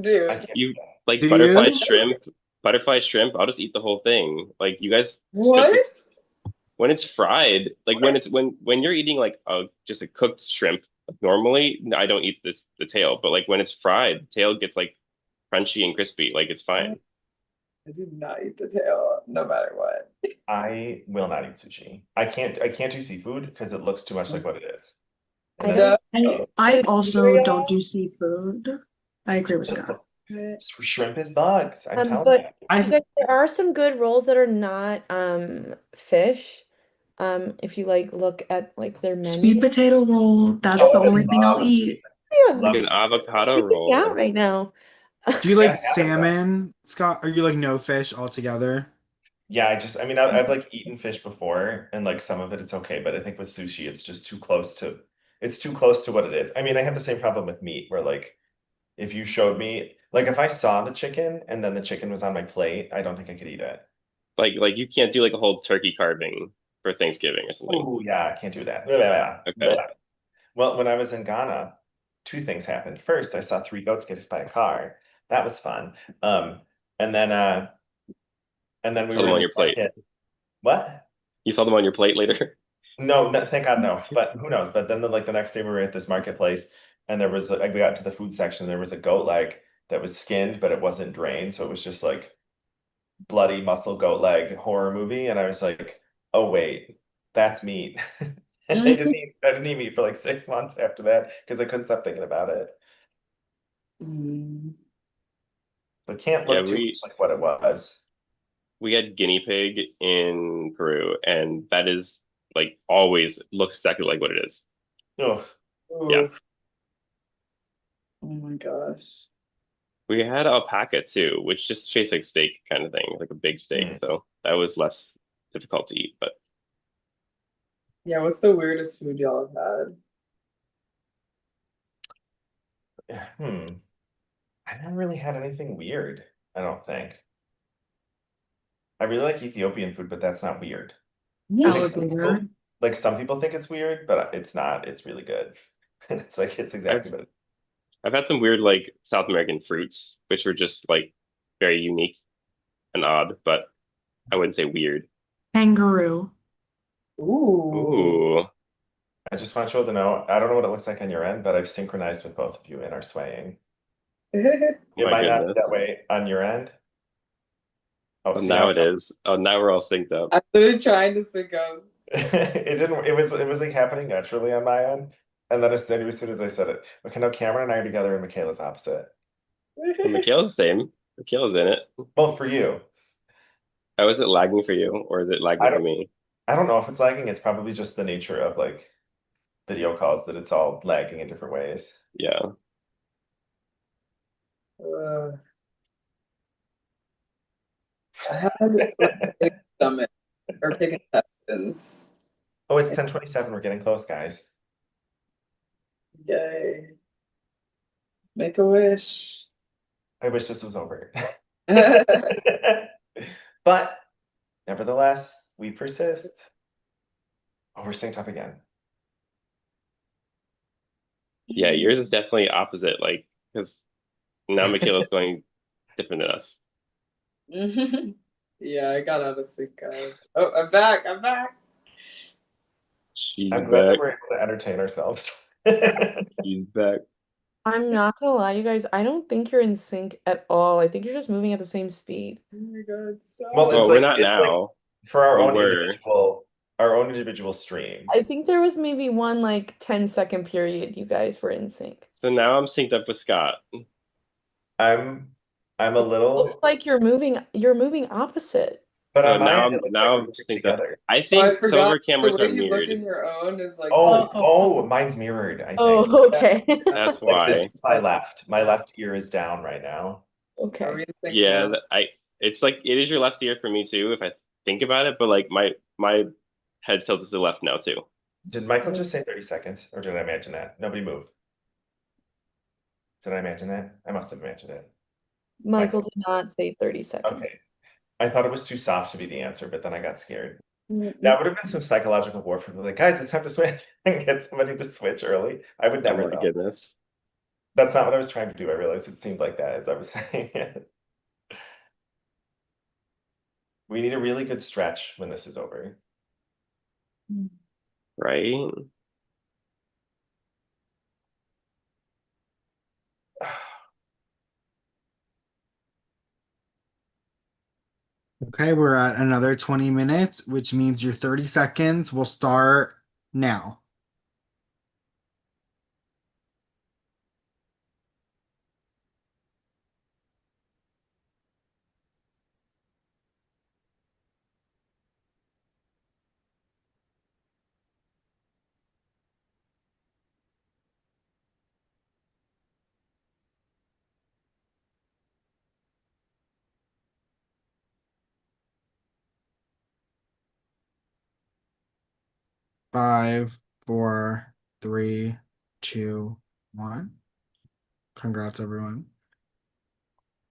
Speaker 11: Dude.
Speaker 3: You like
Speaker 9: Do
Speaker 3: butterfly
Speaker 9: you?
Speaker 3: shrimp, I'll just eat the whole thing. Like you guys
Speaker 11: What?
Speaker 3: when it's fried, like when you're eating like just a cooked shrimp, normally I don't eat the tail, but like when it's fried, the tail gets like crunchy and crispy. Like it's fine.
Speaker 11: I do not eat the tail, no matter what.
Speaker 5: I will not eat sushi. I can't do seafood because it looks too much like what it is. And
Speaker 10: I also don't do seafood. I agree with Scott.
Speaker 5: Shrimp is bugs. I'm telling
Speaker 2: But
Speaker 5: you.
Speaker 2: you guys, there are some good rolls that are not fish. If you like look at like their menu.
Speaker 10: Sweet potato roll, that's the only thing I'll eat.
Speaker 2: Yeah,
Speaker 3: Like an avocado roll.
Speaker 2: out right now.
Speaker 9: Do you like salmon, Scott? Are you like no fish altogether?
Speaker 5: Yeah, I mean, I've like eaten fish before, and like some of it it's okay, but I think with sushi, it's just it's too close to what it is. I mean, I have the same problem with meat, where like if you showed me, like if I saw the chicken and then the chicken was on my plate, I don't think I could eat it.
Speaker 3: Like you can't do like a whole turkey carving for Thanksgiving or something.
Speaker 5: Oh yeah, I can't do that. Blah, blah, blah,
Speaker 3: Okay.
Speaker 5: blah. Well, when I was in Ghana, two things happened. First, I saw three goats get hit by a car. That was fun. Um, and then we
Speaker 3: Saw
Speaker 5: were
Speaker 3: them
Speaker 5: in
Speaker 3: on
Speaker 5: this
Speaker 3: your plate.
Speaker 5: market. What?
Speaker 3: You saw them on your plate later.
Speaker 5: No, no, thank God, no. But who knows? But then the next day we were at this marketplace, and there was like we got to the food section. There was a goat leg that was skinned, but it wasn't drained, so it was just like bloody muscle goat leg horror movie. And I was like, oh wait, that's meat. And I didn't eat meat for like 6 months after that because I couldn't stop thinking about it.
Speaker 11: Mm.
Speaker 5: But can't
Speaker 3: Yeah,
Speaker 5: look too much like what it was.
Speaker 3: we had guinea pig in Peru, and that is like always looks exactly like what it is.
Speaker 5: Ugh.
Speaker 3: Yeah.
Speaker 11: Oof. Oh my gosh.
Speaker 3: We had alpaca too, which just tastes like steak kind of thing, like a big steak.
Speaker 5: Mm.
Speaker 3: So that was less difficult to eat. But
Speaker 11: Yeah, what's the weirdest food y'all have
Speaker 5: Hmm. I haven't really had anything weird, I don't think. I really like Ethiopian food, but that's not weird. I think
Speaker 10: Alligator.
Speaker 5: some people think it's weird, but it's not. It's really good. It's like it's
Speaker 3: I've
Speaker 5: exactly what it.
Speaker 3: I've had some weird like South American fruits, which were just like very unique and odd, but I wouldn't say weird.
Speaker 10: Kangaroo.
Speaker 11: had? Ooh.
Speaker 3: Ooh,
Speaker 5: I just want you all to know, I don't know what it looks like on your end, but I've synchronized with both of you and are swaying. It
Speaker 3: my
Speaker 5: might not be that
Speaker 3: goodness.
Speaker 5: way on your end. Oh,
Speaker 3: Well,
Speaker 5: see now
Speaker 3: now it
Speaker 5: it's
Speaker 3: is. Oh, now we're all synced up.
Speaker 11: I'm literally trying to sync up.
Speaker 5: it didn't it was like happening naturally on my end. And then as soon as I said it, okay, now Cameron and I are together and Michaela's opposite.
Speaker 3: And Mikhail's the same. Mikhail's in it.
Speaker 5: Well, for you.
Speaker 3: How is it lagging for you, or is it
Speaker 5: I
Speaker 3: lagging for
Speaker 5: don't
Speaker 3: me?
Speaker 5: I don't know if it's lagging. It's probably just the nature of like video calls that it's all lagging in different ways.
Speaker 3: Yeah.
Speaker 11: Uh, I had a big stomach or big intestines.
Speaker 5: Oh, it's 10:27. We're getting close, guys.
Speaker 11: Yay. Make a wish.
Speaker 5: I wish this was over.
Speaker 11: Oh
Speaker 5: But nevertheless, we persist. Oh, we're synced up again.
Speaker 3: Yeah, yours is definitely opposite, like, because now Michaela's going different than us.
Speaker 11: Yeah, I got out of sync, guys. Oh, I'm back. I'm back.
Speaker 3: She's
Speaker 5: I'm glad that
Speaker 3: back.
Speaker 5: we're able to entertain ourselves.
Speaker 3: She's back.
Speaker 2: I'm not gonna lie, you guys, I don't think you're in sync at all. I think you're just moving at the same speed.
Speaker 11: Oh my God,
Speaker 5: Well,
Speaker 11: stop.
Speaker 3: Well, we're not
Speaker 5: it's like
Speaker 3: now.
Speaker 5: for
Speaker 3: We were.
Speaker 5: our own individual stream.
Speaker 2: I think there was maybe one like 10-second period you guys were in sync.
Speaker 3: So now I'm synced up with Scott.
Speaker 5: I'm a
Speaker 2: Looks
Speaker 5: little,
Speaker 2: like you're moving opposite.
Speaker 5: but
Speaker 3: So
Speaker 5: on my
Speaker 3: now
Speaker 5: end,
Speaker 3: I'm
Speaker 5: it looks like
Speaker 3: now
Speaker 5: we're
Speaker 3: I'm
Speaker 5: moving
Speaker 3: synced up.
Speaker 5: together.
Speaker 3: I
Speaker 11: Oh, I
Speaker 3: think some of
Speaker 11: forgot
Speaker 3: our
Speaker 11: the
Speaker 3: cameras are
Speaker 11: way you look
Speaker 3: mirrored.
Speaker 11: in your own is like
Speaker 5: Oh, mine's mirrored, I think.
Speaker 2: Oh, okay.
Speaker 3: That's
Speaker 5: Like this
Speaker 3: why.
Speaker 5: is my left. My left ear is down right now.
Speaker 11: Are
Speaker 2: Okay.
Speaker 11: we in sync
Speaker 3: Yeah,
Speaker 11: now?
Speaker 3: it's like it is your left ear for me too, if I think about it, but like my head's tilted to the left now too.
Speaker 5: Did Michael just say 30 seconds, or did I imagine that? Nobody move. Did I imagine that? I must have imagined it.
Speaker 2: Michael did not say 30 seconds.
Speaker 5: Okay. I thought it was too soft to be the answer, but then I got scared.
Speaker 11: Mm-mm.
Speaker 5: That would have been some psychological warfare. Like, guys, it's time to switch and get somebody to switch early. I would
Speaker 3: Oh
Speaker 5: never
Speaker 3: my
Speaker 5: though.
Speaker 3: goodness.
Speaker 5: That's not what I was trying to do. I realized it seemed like that as I was saying it. We need a really good stretch when this is over.
Speaker 3: Right?
Speaker 9: Okay, we're at another 20 minutes, which means your 30 seconds will start now. 5, 4, 3, 2, 1. Congrats, everyone.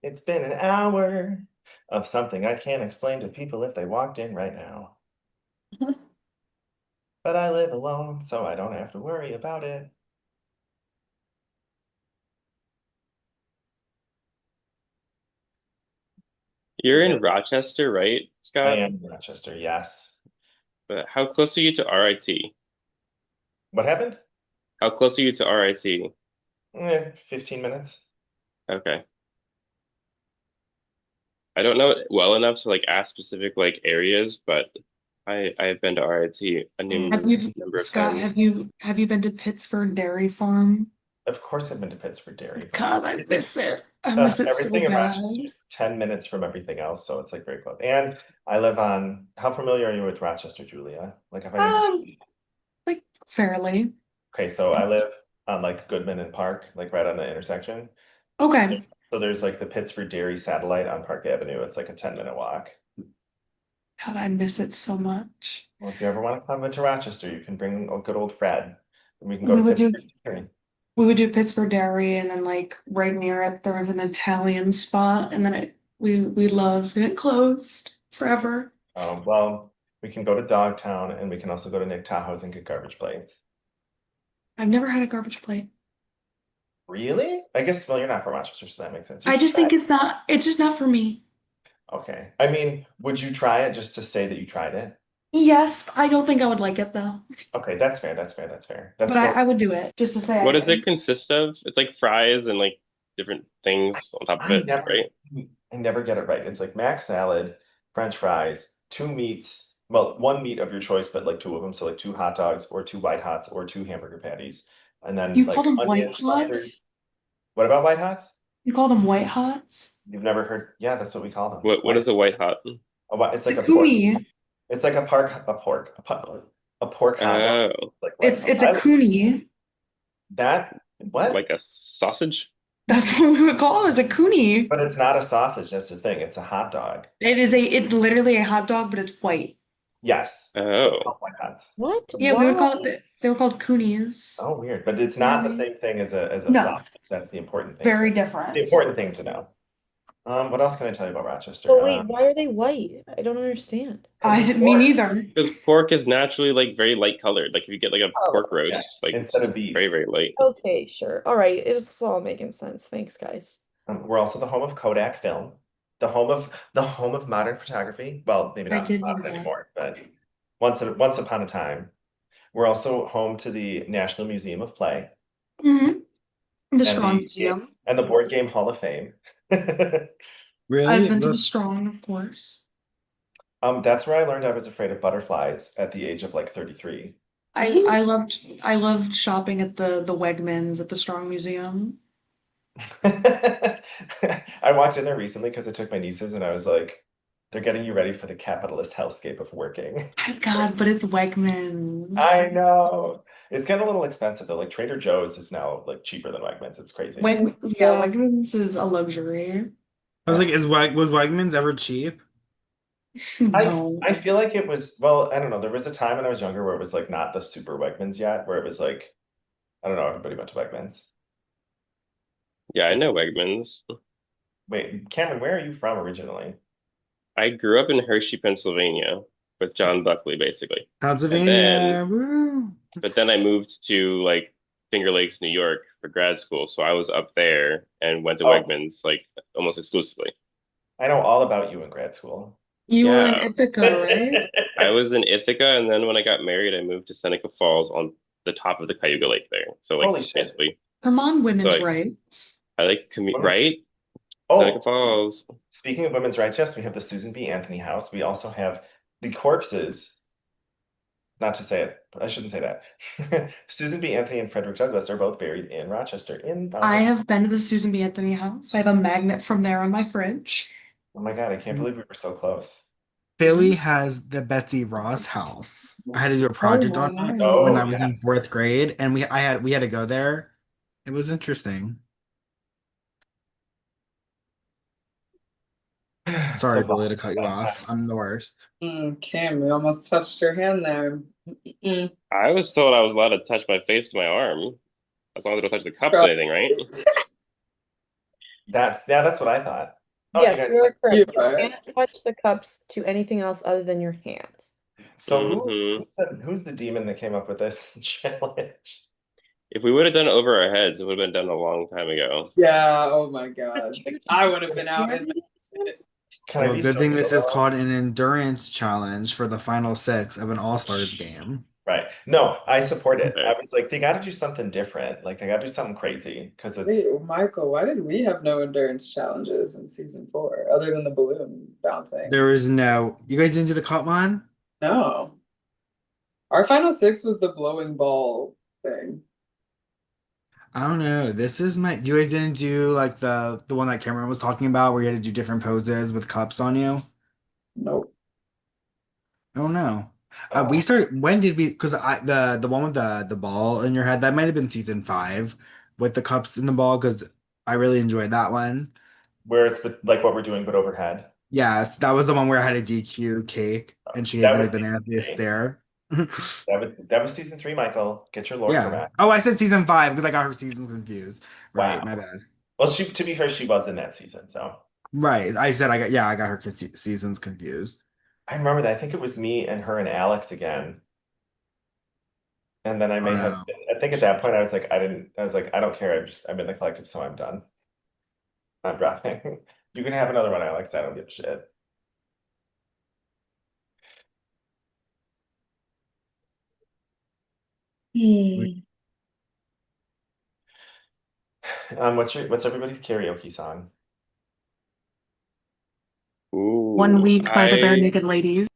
Speaker 5: It's been an hour of something I can't explain to people if they walked in right now. But I live alone, so I don't have to worry about it.
Speaker 3: You're
Speaker 5: Okay.
Speaker 3: in Rochester, right,
Speaker 5: I
Speaker 3: Scott?
Speaker 5: am in Rochester, yes.
Speaker 3: But how close are you to RIT?
Speaker 5: What happened?
Speaker 3: How close are you to RIT?
Speaker 5: 15 minutes.
Speaker 3: Okay. I don't know it well enough to like ask specific like areas, but I've been to RIT a
Speaker 10: Have you,
Speaker 3: number of
Speaker 10: Scott,
Speaker 3: times.
Speaker 10: have you been to Pittsford Dairy Farm?
Speaker 5: Of course, I've been to Pittsburgh Dairy
Speaker 10: God,
Speaker 5: Farm.
Speaker 10: I miss it. I miss it so
Speaker 5: Everything in
Speaker 10: bad.
Speaker 5: Rochester is 10 minutes from everything else, so it's like very close. And I live on, how familiar are you with Rochester, Julia? Like if I need to,
Speaker 10: Like fairly.
Speaker 5: okay, so I live on like Goodman and Park, like right on the intersection.
Speaker 10: Okay.
Speaker 5: So there's like the Pittsburgh Dairy Satellite on Park Avenue. It's like a 10-minute walk.
Speaker 10: God, I miss it so much.
Speaker 5: Well, if you ever want to come into Rochester, you can bring a good old Fred. And we can go
Speaker 10: We
Speaker 5: to
Speaker 10: would do
Speaker 5: Pittsburgh Dairy.
Speaker 10: we would do Pittsburgh Dairy, and then like right near it there was an Italian spot, and then we loved and it closed forever.
Speaker 5: Well, we can go to Dogtown and we can also go to Nick Tahoe's and get garbage plates.
Speaker 10: I've never had a garbage plate.
Speaker 5: Really? I guess, well, you're not from Rochester, so that makes sense. You
Speaker 10: I
Speaker 5: should
Speaker 10: just
Speaker 5: try
Speaker 10: think
Speaker 5: it.
Speaker 10: it's just not for me.
Speaker 5: Okay. I mean, would you try it just to say that you tried it?
Speaker 10: Yes, I don't think I would like it though.
Speaker 5: Okay, that's fair. That's fair. That's fair.
Speaker 10: But
Speaker 5: That's so
Speaker 10: I would do it just to say I
Speaker 3: What does
Speaker 10: did.
Speaker 3: it consist of? It's like fries and like different things on top of
Speaker 5: I
Speaker 3: it,
Speaker 5: never
Speaker 3: right?
Speaker 5: I never get it right. It's like mac salad, French fries, two meats, well, one meat of your choice, but like two of them. So like two hot dogs or two white hots or two hamburger patties. And then
Speaker 10: You call
Speaker 5: like
Speaker 10: them white
Speaker 5: onions, mustard.
Speaker 10: hots?
Speaker 5: What about white hots?
Speaker 10: You call them white hots?
Speaker 5: You've never heard? Yeah, that's what we call them.
Speaker 3: What is a white hot?
Speaker 5: It's like
Speaker 10: The
Speaker 5: a pork.
Speaker 10: koonie.
Speaker 5: It's like a pork hot dog.
Speaker 3: Oh,
Speaker 5: Like white house.
Speaker 10: It's a koonie.
Speaker 5: That what?
Speaker 3: like a sausage?
Speaker 10: That's what we would call it, is a koonie.
Speaker 5: But it's not a sausage, that's the thing. It's a hot dog.
Speaker 10: It's literally a hot dog, but it's white.
Speaker 5: Yes. So it's
Speaker 3: Oh,
Speaker 5: called white hots.
Speaker 2: What?
Speaker 10: Yeah, we would call
Speaker 2: Why?
Speaker 10: it they were called coonies.
Speaker 5: Oh, weird. But it's not the same thing as a
Speaker 10: No,
Speaker 5: sausage. That's the important thing
Speaker 10: very
Speaker 5: to
Speaker 10: different.
Speaker 5: the important thing to know. What else can I tell you about Rochester?
Speaker 2: But wait, why are they white? I don't understand.
Speaker 10: Me neither.
Speaker 3: because pork is naturally like very light colored. Like if you get like a
Speaker 2: Oh,
Speaker 3: pork
Speaker 5: Yeah,
Speaker 3: roast, like
Speaker 5: instead of
Speaker 3: it's
Speaker 5: beef.
Speaker 3: very, very light.
Speaker 2: Okay, sure. All right, it's all making sense. Thanks, guys.
Speaker 5: We're also the home of Kodak film, the home of modern photography. Well, maybe
Speaker 10: I
Speaker 5: not
Speaker 10: did know
Speaker 5: modern
Speaker 10: that.
Speaker 5: anymore, but once upon a time. We're also home to the National Museum of Play
Speaker 10: The
Speaker 5: and
Speaker 10: Strong
Speaker 5: the
Speaker 10: Museum.
Speaker 5: and the Board Game Hall of Fame.
Speaker 9: Really?
Speaker 10: I've been to the Strong, of course.
Speaker 5: That's where I learned I was afraid of butterflies at the age of like 33.
Speaker 10: I loved shopping at the Wegmans at the Strong Museum.
Speaker 5: I walked in there recently because I took my nieces and I was like, they're getting you ready for the capitalist hellscape of working.
Speaker 10: My God, but it's Wegmans.
Speaker 5: I know. It's getting a little expensive though. Like Trader Joe's is now like cheaper than Wegmans. It's crazy.
Speaker 10: Yeah, Wegmans is a luxury.
Speaker 9: I was like, was Wegmans ever cheap?
Speaker 10: No.
Speaker 5: I feel like it was, well, I don't know. There was a time when I was younger where it was like not the super Wegmans yet, where it was like, I don't know, everybody went to Wegmans.
Speaker 3: Yeah, I know Wegmans.
Speaker 5: Wait, Cameron, where are you from originally?
Speaker 3: I grew up in Hershey, Pennsylvania with John Buckley, basically.
Speaker 9: Pennsylvania. Woo.
Speaker 3: But then I moved to like Finger Lakes, New York for grad school. So I was up there and went to
Speaker 5: Oh.
Speaker 3: Wegmans like almost exclusively.
Speaker 5: I know all about you in grad school.
Speaker 10: You were in
Speaker 3: Yeah.
Speaker 10: Ithaca, right?
Speaker 3: I was in Ithaca, and then when I got married, I moved to Seneca Falls on the top of the Cayuga Lake there. So like
Speaker 5: Holy shit.
Speaker 3: basically,
Speaker 10: Come on, women's
Speaker 3: So, like,
Speaker 10: rights.
Speaker 3: I like commute,
Speaker 5: Women-
Speaker 3: right? Seneca
Speaker 5: Oh,
Speaker 3: Falls.
Speaker 5: speaking of women's rights, yes, we have the Susan B. Anthony House. We also have the corpses. Not to say it, I shouldn't say that. Susan B. Anthony and Frederick Douglass are both buried in Rochester in
Speaker 10: I
Speaker 5: Rochester.
Speaker 10: have been to the Susan B. Anthony house. I have a magnet from there on my fridge.
Speaker 5: Oh my God, I can't believe we were so close.
Speaker 9: Philly has the Betsy Ross house. I had to do a project on it
Speaker 5: Oh,
Speaker 9: when I was
Speaker 5: yeah.
Speaker 9: in 4th grade, and we had to go there. It was interesting. Sorry,
Speaker 5: The
Speaker 9: Billy, to
Speaker 5: Ross
Speaker 9: cut you off.
Speaker 5: house.
Speaker 9: I'm the worst.
Speaker 11: Kim, you almost touched your hand there.
Speaker 2: Mm.
Speaker 3: I was told I was allowed to touch my face with my arm, as long as I don't touch the cups or anything, right?
Speaker 5: That's what I thought. Oh, you
Speaker 2: Yes,
Speaker 5: guys.
Speaker 2: you are
Speaker 8: You
Speaker 2: correct. You
Speaker 8: are.
Speaker 2: can't touch the cups to anything else other than your hands.
Speaker 5: So
Speaker 3: Mhm.
Speaker 5: who's the demon that came up with this challenge?
Speaker 3: If we would have done it over our heads, it would have been done a long time ago.
Speaker 11: Yeah, oh my God.
Speaker 2: That's true.
Speaker 11: I would have been out in
Speaker 5: Can I
Speaker 9: Well,
Speaker 5: be
Speaker 9: good
Speaker 5: so
Speaker 9: thing this is
Speaker 5: literal?
Speaker 9: called an endurance challenge for the final six of an All-Stars game.
Speaker 5: Right. No, I support it.
Speaker 3: Okay.
Speaker 5: I was like, they got to do something different. Like, they got to do something crazy because
Speaker 11: Wait,
Speaker 5: it's
Speaker 11: Michael, why did we have no endurance challenges in season 4 other than the balloon bouncing?
Speaker 9: There is no. You guys didn't do the cup one?
Speaker 11: No. Our final 6 was the blowing ball thing.
Speaker 9: I don't know. This is my. You guys didn't do like the one that Cameron was talking about, where you had to do different poses with cups on you.
Speaker 11: Nope.
Speaker 9: I don't know. We
Speaker 5: oh,
Speaker 9: started. When did we? Because the one with the ball in your head, that might have been season 5 with the cups in the ball. Because I really enjoyed that one.
Speaker 5: where it's like what we're doing, but overhead.
Speaker 9: Yes, that was the one where I had a DQ cake and she gave
Speaker 5: That
Speaker 9: me
Speaker 5: was
Speaker 9: like the
Speaker 5: season
Speaker 9: nastiest
Speaker 5: 3.
Speaker 9: stare.
Speaker 5: That was season 3, Michael. Get your lore
Speaker 9: Yeah.
Speaker 5: correct.
Speaker 9: Oh, I said season 5 because I got her seasons confused. Right, my
Speaker 5: Wow.
Speaker 9: bad.
Speaker 5: Well, to be fair, she was in that season, so
Speaker 9: Right. I said I got her seasons confused.
Speaker 5: I remember that. I think it was me and her and Alex again. And then I
Speaker 9: Oh
Speaker 5: may have,
Speaker 9: no.
Speaker 5: I think at that point I was like, I don't care. I'm in the collective, so I'm done. I'm dropping. You can have another one, Alex. I don't give a shit.
Speaker 2: Hmm.
Speaker 5: What's everybody's karaoke song?
Speaker 10: One
Speaker 3: Ooh,
Speaker 10: Week by the Bare Naked Ladies.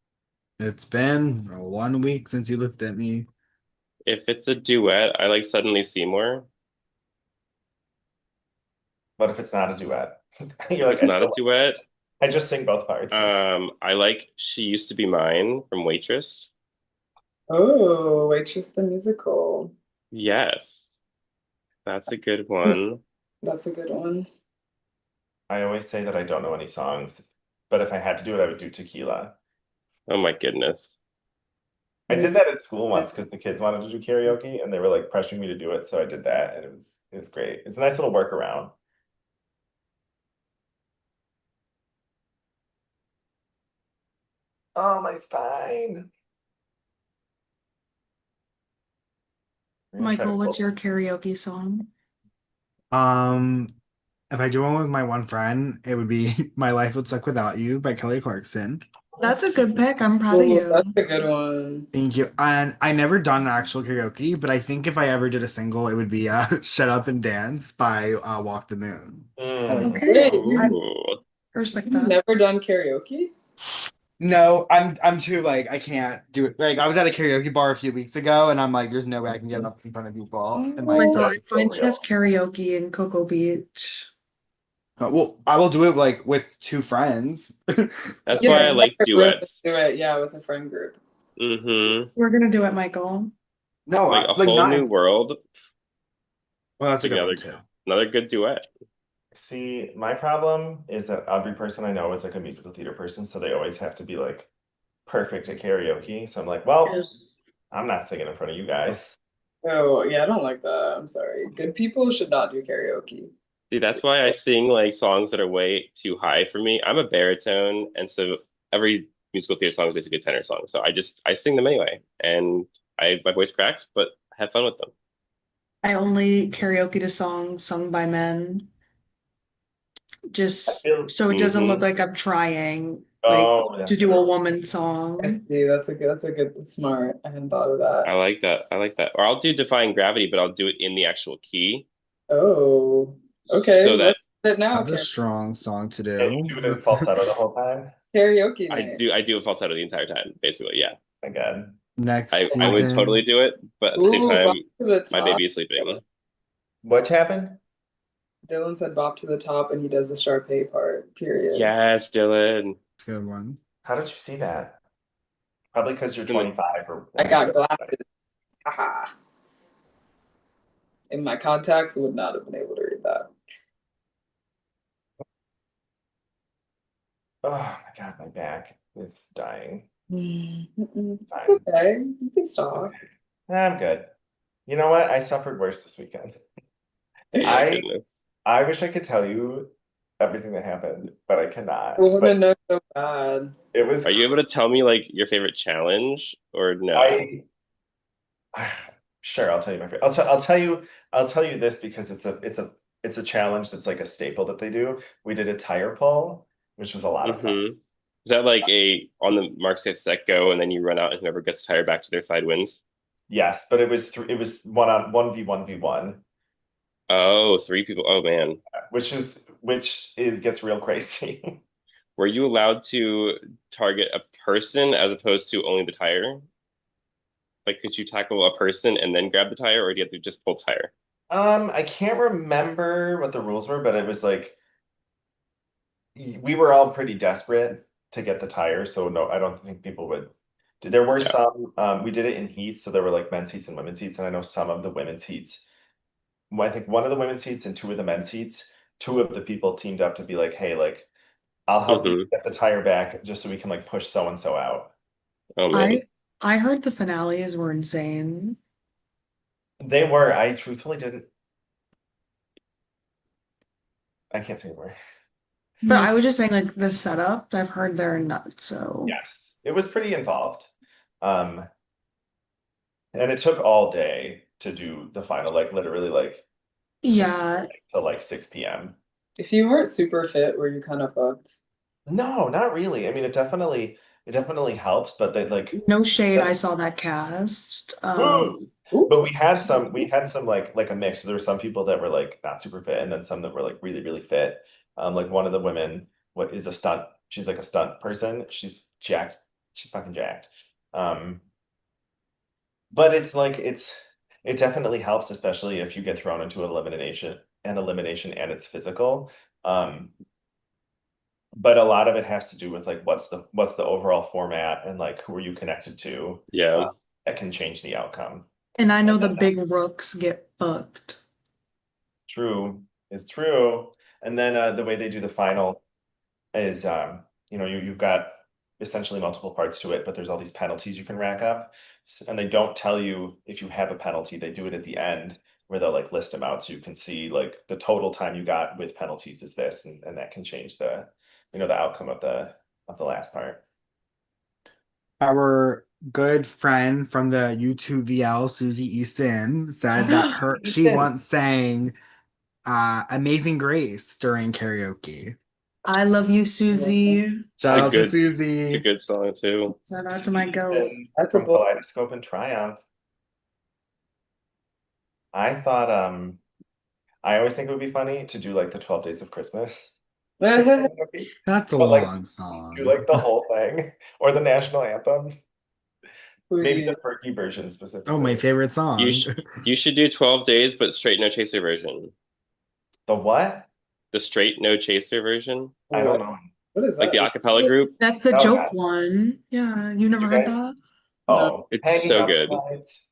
Speaker 9: It's been 1 week since you looked at me.
Speaker 3: if it's a duet, I like Suddenly Seymour.
Speaker 5: What if it's not a duet? You're
Speaker 3: If
Speaker 5: like,
Speaker 3: it's not a duet,
Speaker 5: I just sing both parts.
Speaker 3: I like She Used to Be Mine from Waitress.
Speaker 11: Oh, Waitress the musical.
Speaker 3: Yes, that's a good one.
Speaker 11: That's a good one.
Speaker 5: I always say that I don't know any songs, but if I had to do it, I would do Tequila.
Speaker 3: Oh my goodness.
Speaker 5: I did that at school once because the kids wanted to do karaoke and they were like pressuring me to do it, so I did that and it was great. It's a nice little workaround. Oh, my spine. We're gonna try to
Speaker 10: Michael, what's
Speaker 5: pull-
Speaker 10: your karaoke song?
Speaker 9: Um, if I do one with my one friend, it would be "My Life Would Suck Without You" by Kelly Clarkson.
Speaker 10: That's a good pick. I'm proud of
Speaker 11: Oh, that's
Speaker 10: you.
Speaker 11: a good one.
Speaker 9: Thank you. And I never done actual karaoke, but I think if I ever did a single, it would be "Shut Up and Dance" by Walk the Moon. I like that
Speaker 10: Okay,
Speaker 11: Wait,
Speaker 9: song.
Speaker 10: I
Speaker 3: Ooh.
Speaker 10: respect
Speaker 11: you've
Speaker 10: that.
Speaker 11: never done karaoke?
Speaker 9: No, I'm too like I can't do it. Like I was at a karaoke bar a few weeks ago, and I'm like, there's no way I can get up in front of people and like
Speaker 10: Michael,
Speaker 9: start.
Speaker 10: I find us karaoke in Cocoa Beach.
Speaker 9: Well, I will do it like with two friends.
Speaker 3: That's why I
Speaker 11: Yeah,
Speaker 3: like
Speaker 11: really
Speaker 3: duets.
Speaker 11: do it. Yeah, with a friend group.
Speaker 3: Mm-hmm.
Speaker 10: We're gonna do it, Michael.
Speaker 9: No,
Speaker 3: Like A
Speaker 9: like
Speaker 3: Whole
Speaker 9: not.
Speaker 3: New World.
Speaker 9: Well, that's a
Speaker 3: Like
Speaker 9: good one too.
Speaker 3: another good duet.
Speaker 5: See, my problem is that every person I know is like a musical theater person, so they always have to be like perfect at karaoke. So I'm like, well,
Speaker 10: Yes.
Speaker 5: I'm not singing in front of you guys.
Speaker 11: Oh, yeah, I don't like that. I'm sorry. Good people should not do karaoke.
Speaker 3: See, that's why I sing like songs that are way too high for me. I'm a baritone, and so every musical theater song is basically a tenor song. So I sing them anyway, and I my voice cracks, but I have fun with them.
Speaker 10: I only karaoke to songs sung by men,
Speaker 5: I
Speaker 10: just
Speaker 5: feel,
Speaker 10: so it doesn't look
Speaker 3: Hmm.
Speaker 10: like I'm trying, like
Speaker 5: oh,
Speaker 10: to
Speaker 5: that's
Speaker 10: do a
Speaker 5: true.
Speaker 10: woman
Speaker 11: I
Speaker 10: song.
Speaker 11: see. That's smart. I hadn't thought of that.
Speaker 3: I like that. I like that. Or I'll do Defying Gravity, but I'll do it in the actual key,
Speaker 11: Oh, okay.
Speaker 3: so that
Speaker 11: Let's do it now,
Speaker 9: That's a strong song to
Speaker 5: And you
Speaker 9: do.
Speaker 5: do it in falsetto the whole time?
Speaker 11: karaoke
Speaker 3: I
Speaker 11: night.
Speaker 3: do I do a falsetto the entire time, basically. Yeah,
Speaker 5: My God.
Speaker 9: Next
Speaker 3: I would totally
Speaker 9: season.
Speaker 3: do it, but at the same
Speaker 11: Ooh, bop
Speaker 3: time,
Speaker 11: to the
Speaker 3: my
Speaker 11: top.
Speaker 3: baby is sleeping.
Speaker 5: What happened?
Speaker 11: Dylan said bop to the top, and he does the Sharpay part. Period.
Speaker 3: Yes, Dylan.
Speaker 9: Good one.
Speaker 5: How did you see that? Probably because you're
Speaker 3: In the
Speaker 5: 25 or
Speaker 11: I got glasses. Haha. In my contacts, would not have been able to read that.
Speaker 5: Oh my God, my back is dying.
Speaker 11: It's
Speaker 5: Fine.
Speaker 11: okay. You can stop.
Speaker 5: I'm good. You know what? I suffered worse this weekend.
Speaker 3: Hey, my
Speaker 5: I
Speaker 3: goodness.
Speaker 5: I wish I could tell you everything that happened, but I
Speaker 11: I
Speaker 5: cannot.
Speaker 11: want to
Speaker 5: But
Speaker 11: know so bad.
Speaker 5: it was
Speaker 3: Are you able to tell me like your favorite challenge or no?
Speaker 5: I sure I'll tell you my favorite. I'll tell you this because it's a challenge that's like a staple that they do. We did a tire pull, which was a lot of fun.
Speaker 3: Mm-hmm. Is that like a on the mark, get set, go, and then you run out and whoever gets the tire back to their side wins?
Speaker 5: Yes, but it was one v one v one,
Speaker 3: Oh, three people. Oh man.
Speaker 5: which is gets real crazy.
Speaker 3: Were you allowed to target a person as opposed to only the tire? Like, could you tackle a person and then grab the tire, or do you have to just pull tire?
Speaker 5: I can't remember what the rules were, but it was like we were all pretty desperate to get the tire, so no, I don't think people would. There were
Speaker 3: Yeah.
Speaker 5: some, we did it in heats, so there were like men's heats and women's heats, and I know some of the women's heats. Well, I think one of the women's heats and two of the men's heats, two of the people teamed up to be like, hey, like, I'll help you
Speaker 3: Mm-hmm.
Speaker 5: get the tire back just so we can like push so and so out.
Speaker 3: Oh man.
Speaker 10: I heard the finales were insane.
Speaker 5: They were, I truthfully didn't, I can't say more.
Speaker 10: But I was just saying, like, the setup, I've heard they're nuts, so.
Speaker 5: Yes, it was pretty involved. Um, and it took all day to do the final, like literally like 6
Speaker 10: Yeah,
Speaker 5: to like 6 p.m.
Speaker 11: If you weren't super fit, were you kind of fucked?
Speaker 5: No, not really. I mean, it definitely helps, but they like
Speaker 10: no shade, I
Speaker 5: that-
Speaker 10: saw that cast.
Speaker 5: Woo!
Speaker 11: Ooh.
Speaker 5: But we had some like a mix. So there were some people that were like not super fit, and then some that were like really, really fit. Like one of the women, what is a stunt, she's like a stunt person. She's jacked, she's fucking jacked. Um, but it's like it definitely helps, especially if you get thrown into an elimination and it's physical. Um, but a lot of it has to do with like what's the overall format and like who are you connected to
Speaker 3: Yeah.
Speaker 5: that can change the outcome.
Speaker 10: And I know
Speaker 5: And
Speaker 10: the
Speaker 5: then
Speaker 10: big rooks get booked.
Speaker 5: true is true. And then the way they do the final is you've got essentially multiple parts to it, but there's all these penalties you can rack up. And they don't tell you if you have a penalty, they do it at the end where they'll like list them out so you can see like the total time you got with penalties is this, and that can change the outcome of the last part.
Speaker 9: Our good friend from the YouTube VL, Susie Easton, said that she
Speaker 5: Easton.
Speaker 9: once sang Amazing Grace during karaoke.
Speaker 10: I love you, Susie.
Speaker 9: Shout
Speaker 3: It's
Speaker 9: out to
Speaker 3: a
Speaker 9: Susie.
Speaker 3: good song too.
Speaker 10: Shout out to
Speaker 5: Susie
Speaker 10: my goat.
Speaker 5: Easton
Speaker 11: That's a
Speaker 5: from
Speaker 11: bold.
Speaker 5: Kaleidoscope and Triumph. I thought I always think it would be funny to do like the 12 Days of Christmas.
Speaker 9: That's a
Speaker 5: But like
Speaker 9: long
Speaker 5: do
Speaker 9: song.
Speaker 5: like the whole thing or the national anthem. Maybe the
Speaker 11: Please.
Speaker 5: Fergie version
Speaker 9: Oh, my
Speaker 5: specifically.
Speaker 9: favorite
Speaker 3: You
Speaker 9: song.
Speaker 3: sh you should do 12 days, but straight no chaser version.
Speaker 5: The what?
Speaker 3: The straight no chaser version,
Speaker 5: I don't know.
Speaker 11: What is
Speaker 3: like the
Speaker 11: that?
Speaker 3: acapella group.
Speaker 10: That's the
Speaker 5: Oh,
Speaker 10: joke
Speaker 5: God.
Speaker 10: one. Yeah, you
Speaker 5: Did
Speaker 10: never
Speaker 5: you
Speaker 10: heard
Speaker 5: guys?
Speaker 10: that?
Speaker 11: No.
Speaker 5: Oh,
Speaker 3: It's
Speaker 5: hanging
Speaker 3: so
Speaker 5: up
Speaker 3: good.
Speaker 5: the lights.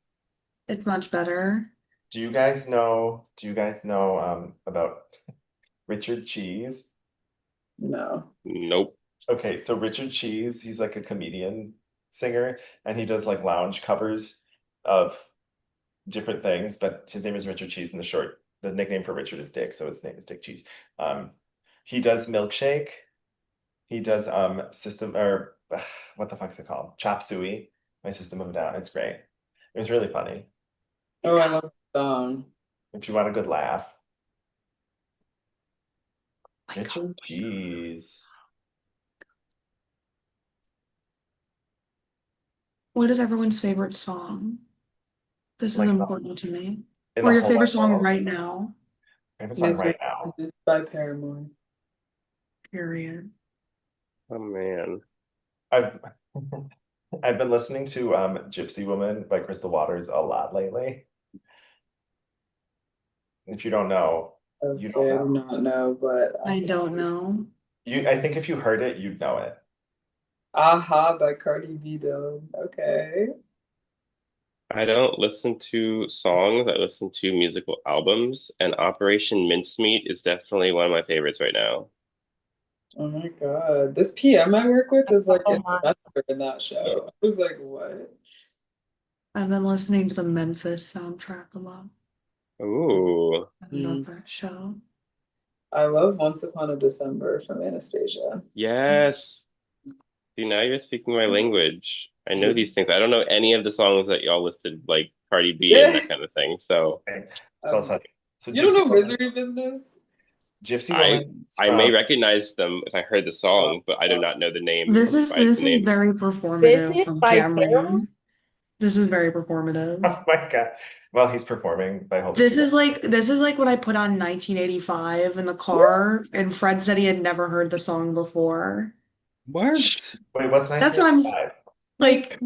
Speaker 10: It's much better.
Speaker 5: Do you guys know about Richard Cheese?
Speaker 11: No.
Speaker 3: Nope.
Speaker 5: Okay, so Richard Cheese, he's like a comedian singer, and he does like lounge covers of different things, but his name is Richard Cheese, and the nickname for Richard is Dick, so his name is Dick Cheese. He does Milkshake. He does System or what the fuck is it called? Chop Suey, My System of a Down. It's great. It was really funny.
Speaker 11: Oh, I love the song.
Speaker 5: If you want a good laugh.
Speaker 10: My God.
Speaker 5: Richard Cheese.
Speaker 10: What is everyone's favorite song? This is
Speaker 5: Like
Speaker 10: important to me.
Speaker 5: in
Speaker 10: Or
Speaker 5: the
Speaker 10: your
Speaker 5: whole
Speaker 10: favorite
Speaker 5: wide
Speaker 10: song
Speaker 5: world.
Speaker 10: right now,
Speaker 5: Favorite song
Speaker 11: Misery
Speaker 5: right now.
Speaker 11: is by Paramore.
Speaker 10: period.
Speaker 3: Oh man.
Speaker 5: I've I've been listening to Gypsy Woman by Crystal Waters a lot lately. If you don't know,
Speaker 11: I
Speaker 5: you
Speaker 11: say I
Speaker 5: don't
Speaker 11: do
Speaker 5: know.
Speaker 11: not know, but
Speaker 10: I don't know.
Speaker 5: I think if you heard it, you'd know it.
Speaker 11: Aha by Cardi B though. Okay.
Speaker 3: I don't listen to songs, I listen to musical albums, and Operation Mincemeat is definitely one of my favorites right now.
Speaker 11: Oh my God. This PM I work with is like
Speaker 2: Oh
Speaker 11: an
Speaker 2: my.
Speaker 11: investor in that show. I was like, what?
Speaker 10: I've been listening to the Memphis soundtrack a lot.
Speaker 3: Ooh.
Speaker 10: I love that show.
Speaker 11: I love Once Upon a December from Anastasia.
Speaker 3: Yes. See, now you're speaking my language. I know these things. I don't know any of the songs that y'all listed, like Cardi B and that kind of thing. So
Speaker 5: Okay. Spells honey. So
Speaker 11: You don't know
Speaker 5: Gypsy Woman.
Speaker 11: Misery Business?
Speaker 5: Gypsy
Speaker 3: I
Speaker 5: Woman is
Speaker 3: I may
Speaker 5: from
Speaker 3: recognize them if I heard the song, but I do not know the name by
Speaker 10: This
Speaker 3: the
Speaker 10: is
Speaker 3: name.
Speaker 10: very
Speaker 2: This
Speaker 10: performative
Speaker 2: is
Speaker 10: from
Speaker 2: by Carol.
Speaker 10: Cameron. This is very performative.
Speaker 5: Oh my God. Well, he's performing by holding
Speaker 10: This
Speaker 5: keyboard.
Speaker 10: is like when I put on 1985 in the car, and Fred said he had never heard the song before.
Speaker 9: What?
Speaker 5: Wait, what's
Speaker 10: That's what
Speaker 5: 1985?
Speaker 10: like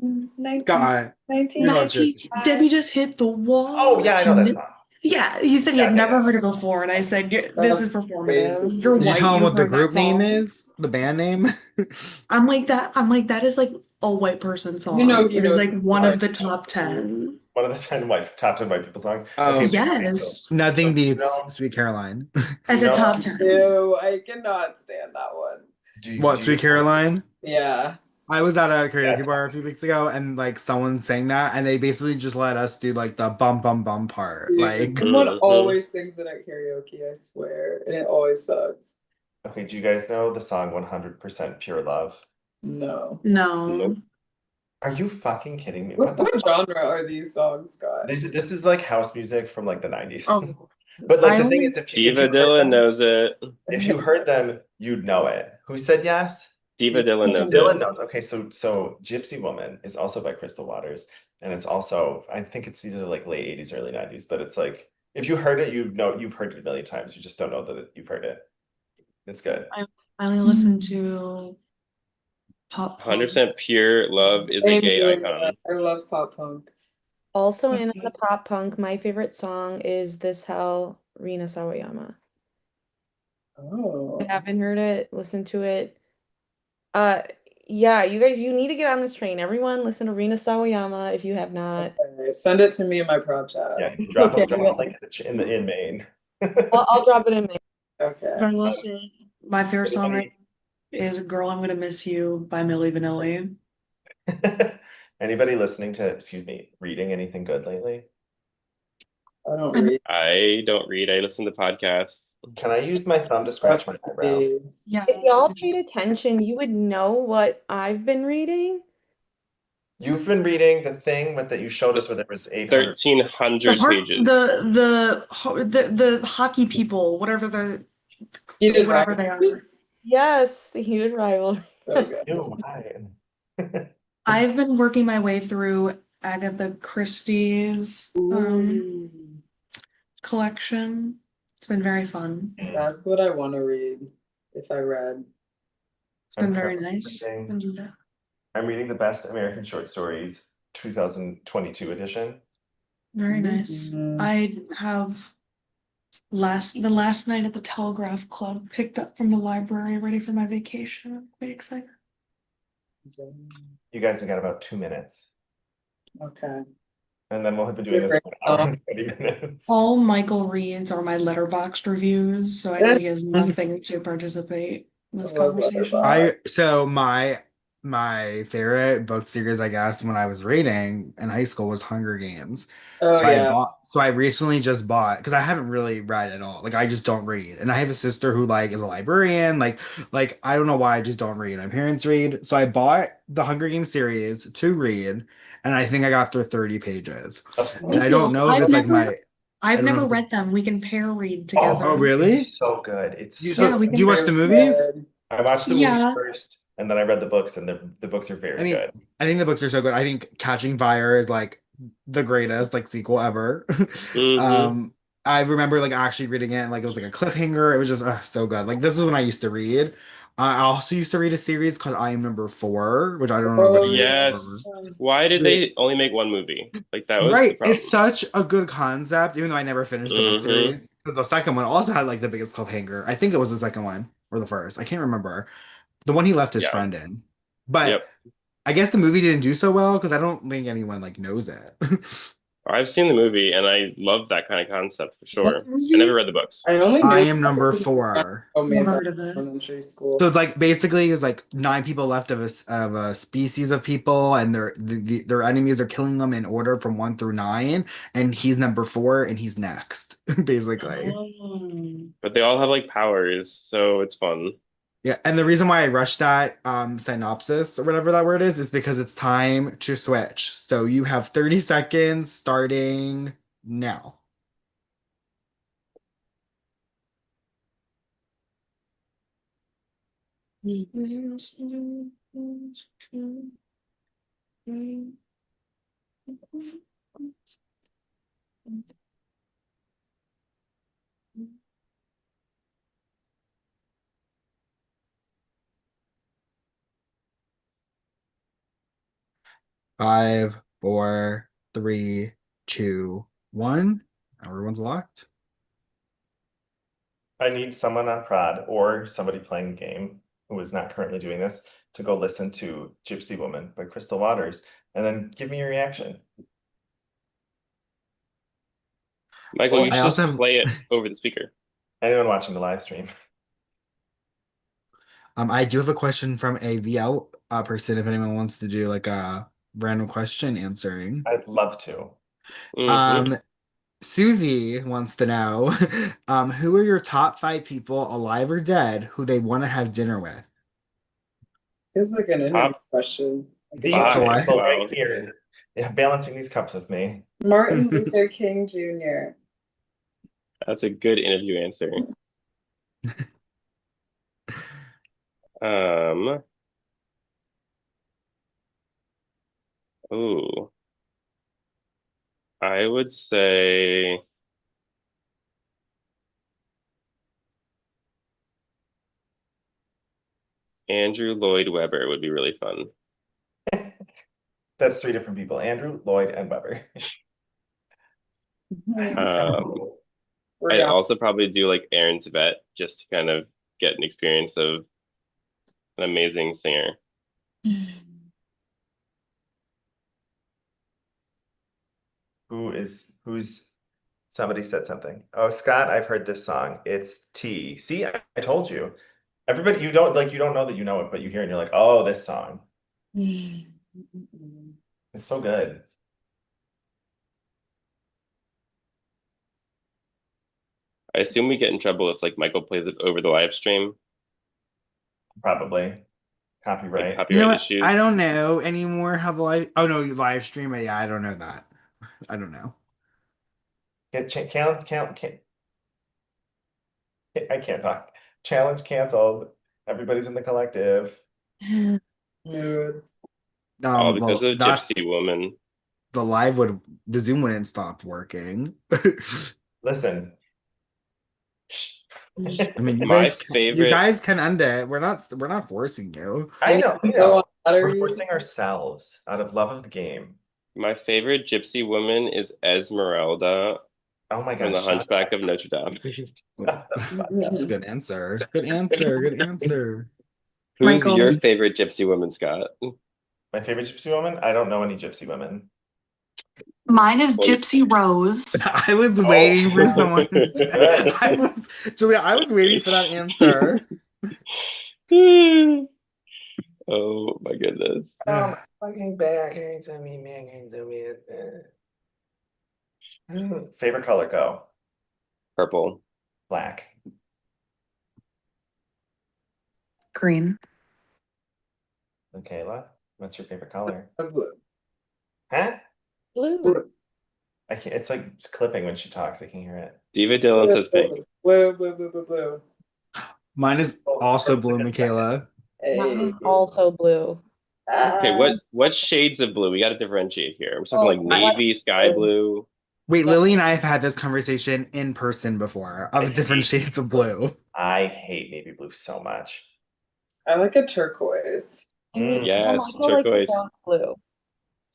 Speaker 9: Scott, you're not
Speaker 10: 19
Speaker 9: Gypsy.
Speaker 10: Debbie just hit the
Speaker 5: Oh
Speaker 10: wall.
Speaker 5: yeah, I know that song.
Speaker 10: Yeah, he said he
Speaker 5: Yeah,
Speaker 10: had
Speaker 5: yeah,
Speaker 10: never
Speaker 5: yeah.
Speaker 10: heard it before, and I said, This
Speaker 11: That's
Speaker 10: is performative.
Speaker 11: crazy.
Speaker 10: You're
Speaker 9: Did you
Speaker 10: white,
Speaker 9: tell him
Speaker 10: you've
Speaker 9: what the
Speaker 10: heard that
Speaker 9: group name
Speaker 10: song.
Speaker 9: is? The band name?
Speaker 10: I'm like, that is like a white person
Speaker 11: You know
Speaker 10: song.
Speaker 11: he
Speaker 10: It is
Speaker 11: knows
Speaker 10: like
Speaker 11: it's
Speaker 10: one of
Speaker 11: white.
Speaker 10: the top 10.
Speaker 5: One of the 10 top 10 white people songs.
Speaker 9: Oh,
Speaker 5: Okay, wait,
Speaker 10: Yes.
Speaker 5: so
Speaker 9: nothing
Speaker 5: do you
Speaker 9: beats
Speaker 5: know
Speaker 9: Sweet Caroline.
Speaker 5: do
Speaker 10: I
Speaker 5: you
Speaker 10: said
Speaker 5: know
Speaker 10: top 10.
Speaker 11: Ew, I cannot stand that one.
Speaker 9: What,
Speaker 5: do you
Speaker 9: Sweet Caroline?
Speaker 11: Yeah.
Speaker 9: I was at a karaoke
Speaker 5: Yes.
Speaker 9: bar a few weeks ago and like someone sang that and they basically just let us do like the bum bum bum part.
Speaker 11: Dude,
Speaker 9: Like
Speaker 11: someone
Speaker 3: Hmm.
Speaker 11: always sings it at karaoke, I swear. And it always sucks.
Speaker 5: Okay, do you guys know the song 100% Pure Love?
Speaker 11: No.
Speaker 10: No.
Speaker 5: Are you fucking kidding me?
Speaker 11: What,
Speaker 5: What the
Speaker 11: what
Speaker 5: fuck?
Speaker 11: genre are these songs, Scott?
Speaker 5: This is like house music from like the 90s.
Speaker 10: Oh,
Speaker 5: But like
Speaker 10: I
Speaker 5: the thing
Speaker 10: only
Speaker 5: is if
Speaker 3: Diva
Speaker 5: you heard
Speaker 3: Dylan
Speaker 5: them,
Speaker 3: knows it.
Speaker 5: if you heard them, you'd know it. Who said yes?
Speaker 3: Diva Dylan knows
Speaker 5: Dylan
Speaker 3: it.
Speaker 5: knows. Okay, so Gypsy Woman is also by Crystal Waters, and it's also I think it's either like late 80s, early 90s, but it's like if you heard it, you've heard it a million times. You just don't know that you've heard it. It's good.
Speaker 10: I only listen to pop punk.
Speaker 3: 100% Pure Love is a
Speaker 11: Same
Speaker 3: gay
Speaker 11: here.
Speaker 3: icon.
Speaker 11: I love pop punk.
Speaker 2: Also in
Speaker 10: That's
Speaker 2: the pop punk, my favorite song is This Hell, Rina Sawayama.
Speaker 11: Oh.
Speaker 2: I haven't heard it, listen to it. Uh yeah, you guys, you need to get on this train. Everyone listen to Rina Sawayama if you have not.
Speaker 11: Okay. Send it to me in my prop chat.
Speaker 5: Yeah,
Speaker 2: Okay,
Speaker 5: drop a link in Maine.
Speaker 2: I'll drop it in my
Speaker 11: Okay.
Speaker 10: But I will say my favorite song
Speaker 5: Anybody-
Speaker 10: right is Girl, I'm Gonna Miss You by Milli Vanilli.
Speaker 5: Anybody listening to, excuse me, reading anything good lately?
Speaker 11: I don't
Speaker 10: I'm-
Speaker 11: read.
Speaker 3: I don't read, I listen to podcasts.
Speaker 5: Can I use my thumb to scratch my eyebrow?
Speaker 10: Yeah.
Speaker 2: If y'all paid attention, you would know what I've been reading.
Speaker 5: You've been reading the thing that you showed us where there was 800.
Speaker 3: 1,300 pages.
Speaker 10: The hockey people, whatever
Speaker 11: Heated
Speaker 10: whatever they are.
Speaker 2: Yes, Heated Rivalry.
Speaker 11: Okay.
Speaker 5: Ew, why?
Speaker 10: I've been working my way through Agatha Christie's collection. It's been very fun.
Speaker 11: That's what I want to read if I read.
Speaker 10: It's been
Speaker 5: I'm
Speaker 10: very
Speaker 5: currently
Speaker 10: nice.
Speaker 5: reading- I'm reading the Best American Short Stories 2022 edition.
Speaker 10: Very nice.
Speaker 11: Mhm.
Speaker 10: I have the last night at the Telegraph Club picked up from the library, ready for my vacation. I'm quite excited.
Speaker 5: You guys have got about 2 minutes.
Speaker 11: Okay.
Speaker 5: And then we'll have been doing this for an hour and 20 minutes.
Speaker 10: All Michael reads are my letterboxed reviews, so I know he has nothing to participate in this
Speaker 11: I love
Speaker 10: conversation.
Speaker 9: My favorite book series, I guess, when I was reading in high school was Hunger Games.
Speaker 11: Oh yeah.
Speaker 9: So I recently just bought because I haven't really read at all. Like I just don't read. And I have a sister who like is a librarian. Like I don't know why I just don't read. My parents read. So I bought the Hunger Games series to read, and I think I got through 30 pages. And I don't know if it's like my
Speaker 10: I've
Speaker 9: don't know
Speaker 10: never
Speaker 9: if
Speaker 10: read them. We can pair read together.
Speaker 9: Oh, really?
Speaker 5: It's so good. It's
Speaker 9: You,
Speaker 5: so
Speaker 10: Yeah, we
Speaker 9: do
Speaker 10: can
Speaker 9: you watch the
Speaker 11: very
Speaker 9: movies?
Speaker 11: good.
Speaker 5: I watched the movies
Speaker 10: Yeah.
Speaker 5: first, and then I read the books, and the books are very good.
Speaker 9: I think the books are so good. I think Catching Fire is like the greatest like sequel ever.
Speaker 3: Mhm.
Speaker 9: I remember like actually reading it and like it was like a cliffhanger. It was just so good. Like this is when I used to read. I also used to read a series called I Am Number Four, which I don't know if
Speaker 11: Oh,
Speaker 9: you
Speaker 3: Yes.
Speaker 9: remember.
Speaker 3: Why did they only make one movie? Like that was the
Speaker 9: Right.
Speaker 3: problem.
Speaker 9: It's such a good concept, even though I never finished the book
Speaker 3: Mhm.
Speaker 9: series. Because the second one also had like the biggest cliffhanger. I think it was the second one or the first. I can't remember. The one he left his
Speaker 3: Yeah.
Speaker 9: friend in. But
Speaker 3: Yep.
Speaker 9: I guess the movie didn't do so well because I don't think anyone like knows it.
Speaker 3: I've seen the movie and I love that kind of concept for
Speaker 10: What
Speaker 3: sure. I
Speaker 10: movie
Speaker 3: never
Speaker 10: is
Speaker 3: read the books.
Speaker 11: I only
Speaker 9: I
Speaker 11: knew
Speaker 9: am number 4.
Speaker 11: homemade
Speaker 10: Never
Speaker 11: by
Speaker 10: heard of it.
Speaker 11: elementary school.
Speaker 9: So it's like basically it's like 9 people left of a species of people, and their enemies are killing them in order from 1 through 9, and he's number 4, and he's next, basically.
Speaker 10: Oh.
Speaker 3: But they all have like powers, so it's fun.
Speaker 9: Yeah, and the reason why I rushed that synopsis or whatever that word is because it's time to switch. So you have 30 seconds starting now. Five, four, three, two, one. Everyone's locked.
Speaker 5: I need someone on prod or somebody playing the game who is not currently doing this to go listen to Gypsy Woman by Crystal Waters and then give me your reaction.
Speaker 3: Michael, you
Speaker 9: I
Speaker 3: should
Speaker 9: also
Speaker 3: just
Speaker 9: have
Speaker 3: play it over the speaker.
Speaker 5: Anyone watching the live stream?
Speaker 9: I do have a question from a VL person if anyone wants to do like a random question answering.
Speaker 5: I'd love to.
Speaker 3: Mhm.
Speaker 9: Susie wants to know, who are your top 5 people, alive or dead, who they want to have dinner with?
Speaker 11: It's like an interview
Speaker 3: Top
Speaker 11: question.
Speaker 5: These two
Speaker 9: 5,
Speaker 5: people
Speaker 3: wow.
Speaker 5: right here, yeah, balancing these cups with me.
Speaker 11: Martin Luther King Jr.
Speaker 3: That's a good interview answer. Um, ooh, I would say Andrew Lloyd Webber would be really fun.
Speaker 5: That's 3 different people: Andrew, Lloyd, and Weber.
Speaker 3: Um, I'd
Speaker 11: Rihanna.
Speaker 3: also probably do like Aaron Tveit just to kind of get an experience of an amazing singer.
Speaker 5: Who's somebody said something. Oh, Scott, I've heard this song. It's T. See, I told you. Everybody, you don't know that you know it, but you hear it and you're like, oh, this song. It's so good.
Speaker 3: I assume we get in trouble if like Michael plays it over the live stream,
Speaker 5: Probably.
Speaker 3: like
Speaker 5: Copyright.
Speaker 9: You know
Speaker 3: copyright
Speaker 9: what? I
Speaker 3: issues.
Speaker 9: don't know anymore how the live. Oh no, you live stream it. Yeah, I don't know that. I don't know.
Speaker 5: Can't, I can't talk. Challenge canceled. Everybody's in the collective.
Speaker 11: Mood.
Speaker 3: All because
Speaker 9: Well,
Speaker 3: of
Speaker 9: that's
Speaker 3: Gypsy Woman.
Speaker 9: the Zoom wouldn't stop working.
Speaker 5: Listen. Shh.
Speaker 9: I mean,
Speaker 3: My
Speaker 9: you
Speaker 3: favorite,
Speaker 9: guys can end it. We're not forcing you.
Speaker 5: I know, we
Speaker 11: Go on
Speaker 5: know. We're
Speaker 11: batteries.
Speaker 5: forcing ourselves out of love of the game.
Speaker 3: my favorite Gypsy Woman is Esmeralda
Speaker 5: Oh my
Speaker 3: from The
Speaker 5: gosh, shut
Speaker 3: Hunchback of Notre Dame.
Speaker 9: That's a good answer. Good answer. Good answer.
Speaker 3: Who's
Speaker 10: Michael.
Speaker 3: your favorite Gypsy Woman, Scott?
Speaker 5: My favorite gypsy woman? I don't know any gypsy women.
Speaker 10: Mine is
Speaker 3: Well,
Speaker 10: Gypsy Rose.
Speaker 9: I was waiting for someone. Julia, I was waiting for that answer.
Speaker 3: Oh my goodness.
Speaker 5: Fucking back to me, man, to me. Favorite color, go.
Speaker 3: Purple.
Speaker 5: Black.
Speaker 10: Green.
Speaker 5: Michaela, what's your favorite color?
Speaker 11: Blue.
Speaker 5: Huh?
Speaker 2: Blue.
Speaker 5: I can't, it's like it's clipping when she talks. I can't hear it.
Speaker 3: Diva Dylan says pink.
Speaker 11: Blue, blue, blue, blue, blue.
Speaker 9: Mine is also blue, Michaela.
Speaker 2: Mine
Speaker 11: Hey.
Speaker 2: is also blue.
Speaker 3: Okay,
Speaker 11: Ah.
Speaker 3: what shades of blue? We got to differentiate here. We're talking like
Speaker 11: Oh,
Speaker 3: navy, sky blue.
Speaker 9: Wait, Lily and I have had this conversation in person before of different shades of blue.
Speaker 5: I hate navy blue so much.
Speaker 11: I like a turquoise.
Speaker 3: Yes,
Speaker 2: Michael likes a
Speaker 3: turquoise.
Speaker 2: dark blue.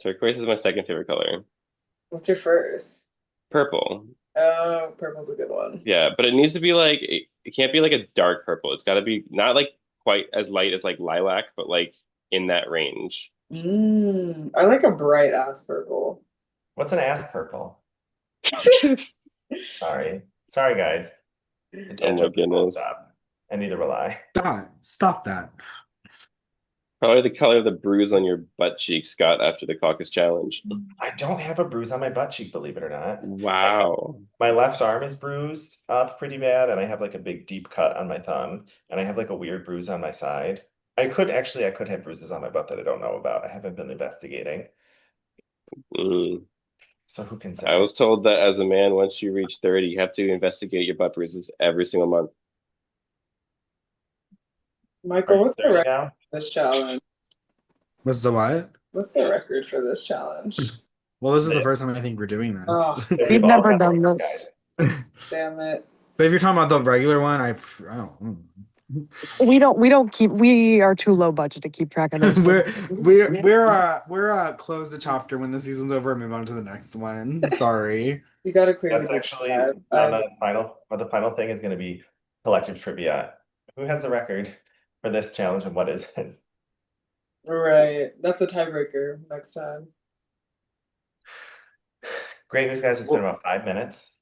Speaker 3: Turquoise is my second favorite color.
Speaker 11: What's your first?
Speaker 3: Purple.
Speaker 11: Oh, purple's a good one.
Speaker 3: Yeah, but it needs to be like it can't be like a dark purple. It's got to be not like quite as light as like lilac, but like in that range.
Speaker 11: I like a bright ass purple.
Speaker 5: What's an ass purple? Sorry, guys. The
Speaker 3: Oh
Speaker 5: dad
Speaker 3: my
Speaker 5: jokes won't
Speaker 3: goodness.
Speaker 5: stop, and neither will I.
Speaker 9: Stop that.
Speaker 3: Probably the color of the bruise on your butt cheek, Scott, after the caucus challenge.
Speaker 5: I don't have a bruise on my butt cheek, believe it or not.
Speaker 3: Wow.
Speaker 5: My left arm is bruised up pretty bad, and I have like a big deep cut on my thumb, and I have like a weird bruise on my side. I could have bruises on my butt that I don't know about. I haven't been investigating,
Speaker 3: Mm.
Speaker 5: so who can
Speaker 3: I
Speaker 5: say?
Speaker 3: was told that as a man, once you reach 30, you have to investigate your butt bruises every single month.
Speaker 5: Are
Speaker 11: Michael,
Speaker 5: you
Speaker 11: what's the
Speaker 5: 30
Speaker 11: record
Speaker 5: now?
Speaker 11: for this challenge?
Speaker 9: What's the what?
Speaker 11: What's the record for this challenge?
Speaker 9: Well, this is the first time I think we're doing this.
Speaker 11: Oh,
Speaker 7: We've
Speaker 5: all
Speaker 7: never
Speaker 5: got
Speaker 7: done
Speaker 5: records,
Speaker 7: this.
Speaker 11: damn it.
Speaker 9: But if you're talking about the regular one, I don't.
Speaker 12: We are too low budget to keep track of those
Speaker 9: we're
Speaker 12: things.
Speaker 9: we're close the chapter when the season's over and move on to the next one. Sorry.
Speaker 11: You gotta clearly
Speaker 5: That's
Speaker 11: do
Speaker 5: actually
Speaker 11: that.
Speaker 5: on the final, but the final thing is going to be collective trivia. Who has the record for this challenge and what is it?
Speaker 11: Right. That's the tiebreaker next time.
Speaker 5: Great news, guys. It's been about 5 minutes.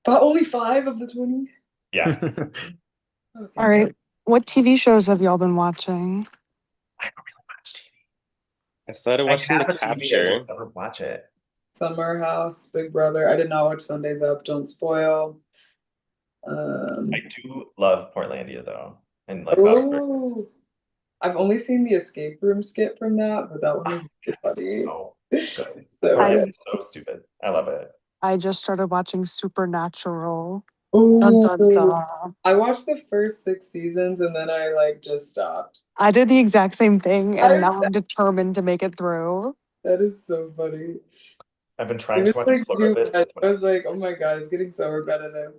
Speaker 11: But only 5 of the 20?
Speaker 5: Yeah.
Speaker 11: Okay.
Speaker 12: All right. What TV shows have y'all been watching?
Speaker 5: I don't really watch TV.
Speaker 3: I started
Speaker 5: I
Speaker 3: watching
Speaker 5: have
Speaker 3: The
Speaker 5: a TV, I
Speaker 3: Capture.
Speaker 5: just never watch it.
Speaker 11: Summer House, Big Brother. I did not watch Sundays Up, Don't Spoil.
Speaker 5: I do love Portlandia though, and like Bob's Burgers.
Speaker 11: Oh, I've only seen the escape room skit from that, but that one was really funny.
Speaker 5: So good.
Speaker 11: So
Speaker 5: Portlandia is so stupid. I love it.
Speaker 12: I just started watching Supernatural. Dun, dun,
Speaker 11: Ooh,
Speaker 12: dun.
Speaker 11: I watched the first 6 seasons and then I like just stopped.
Speaker 12: I did the exact same thing,
Speaker 11: I-
Speaker 12: and now I'm determined to make it through.
Speaker 11: That is so funny.
Speaker 5: I've been
Speaker 11: It
Speaker 5: trying
Speaker 11: was
Speaker 5: to watch
Speaker 11: like too
Speaker 5: Pluribus
Speaker 11: much.
Speaker 5: with
Speaker 11: I
Speaker 5: my
Speaker 11: was like, oh my God, it's getting so repetitive.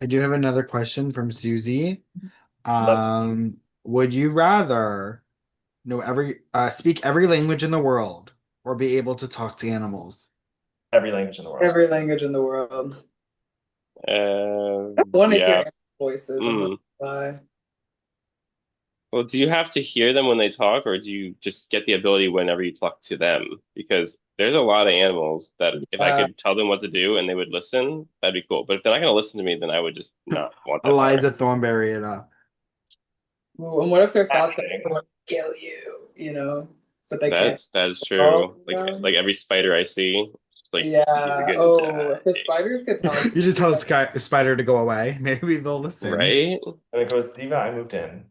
Speaker 9: I do have another question from Susie.
Speaker 5: Love
Speaker 9: Would you rather speak every language in the world or be able to talk to animals?
Speaker 5: every language in the world.
Speaker 11: Every language in the world. I
Speaker 3: Uh,
Speaker 11: want to hear
Speaker 3: yeah.
Speaker 11: animal voices. I'm not
Speaker 3: Mm.
Speaker 11: gonna lie.
Speaker 3: Well, do you have to hear them when they talk, or do you just get the ability whenever you talk to them? Because there's a lot of animals that if I could tell them what to do and they would listen, that'd be cool. But if they're not going to listen to me, then I would just not want that power.
Speaker 9: Eliza Thornberry it up.
Speaker 11: Ooh, and what if their thoughts are
Speaker 5: Fascinating.
Speaker 11: I want to kill you, but they can't.
Speaker 3: That's true.
Speaker 11: Oh,
Speaker 3: Like every spider I see, just like
Speaker 11: Yeah.
Speaker 3: you're good.
Speaker 11: Oh, the spiders could talk.
Speaker 9: You just tell Spider to go away. Maybe they'll listen.
Speaker 3: Right?
Speaker 5: And it goes, Diva, I moved in.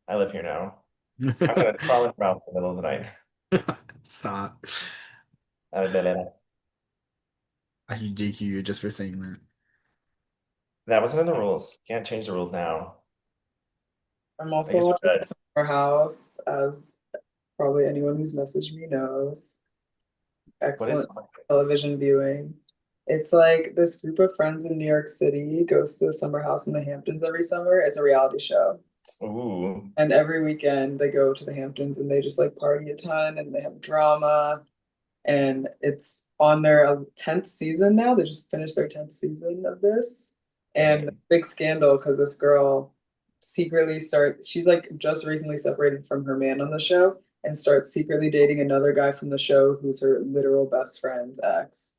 Speaker 5: I live here now. I'm gonna crawl in your mouth in the middle of the night.
Speaker 9: Stop.
Speaker 5: I admit it.
Speaker 9: I should DQ you just for saying that.
Speaker 5: That wasn't in the rules. Can't change the rules now.
Speaker 11: I'm
Speaker 5: I
Speaker 11: also
Speaker 5: guess we
Speaker 11: watching
Speaker 5: could.
Speaker 11: Summer House, as probably anyone who's messaged me knows.
Speaker 5: What is
Speaker 11: Excellent television viewing. It's like this group of friends in New York City goes to the summer house in the Hamptons every summer. It's a reality show.
Speaker 5: Ooh.
Speaker 11: And every weekend they go to the Hamptons and they just like party a ton and they have drama. And it's on their 10th season now. They just finished their 10th season of this. And big scandal because this girl she's like just recently separated from her man on the show and starts secretly dating another guy from the show who's her literal best friend's ex.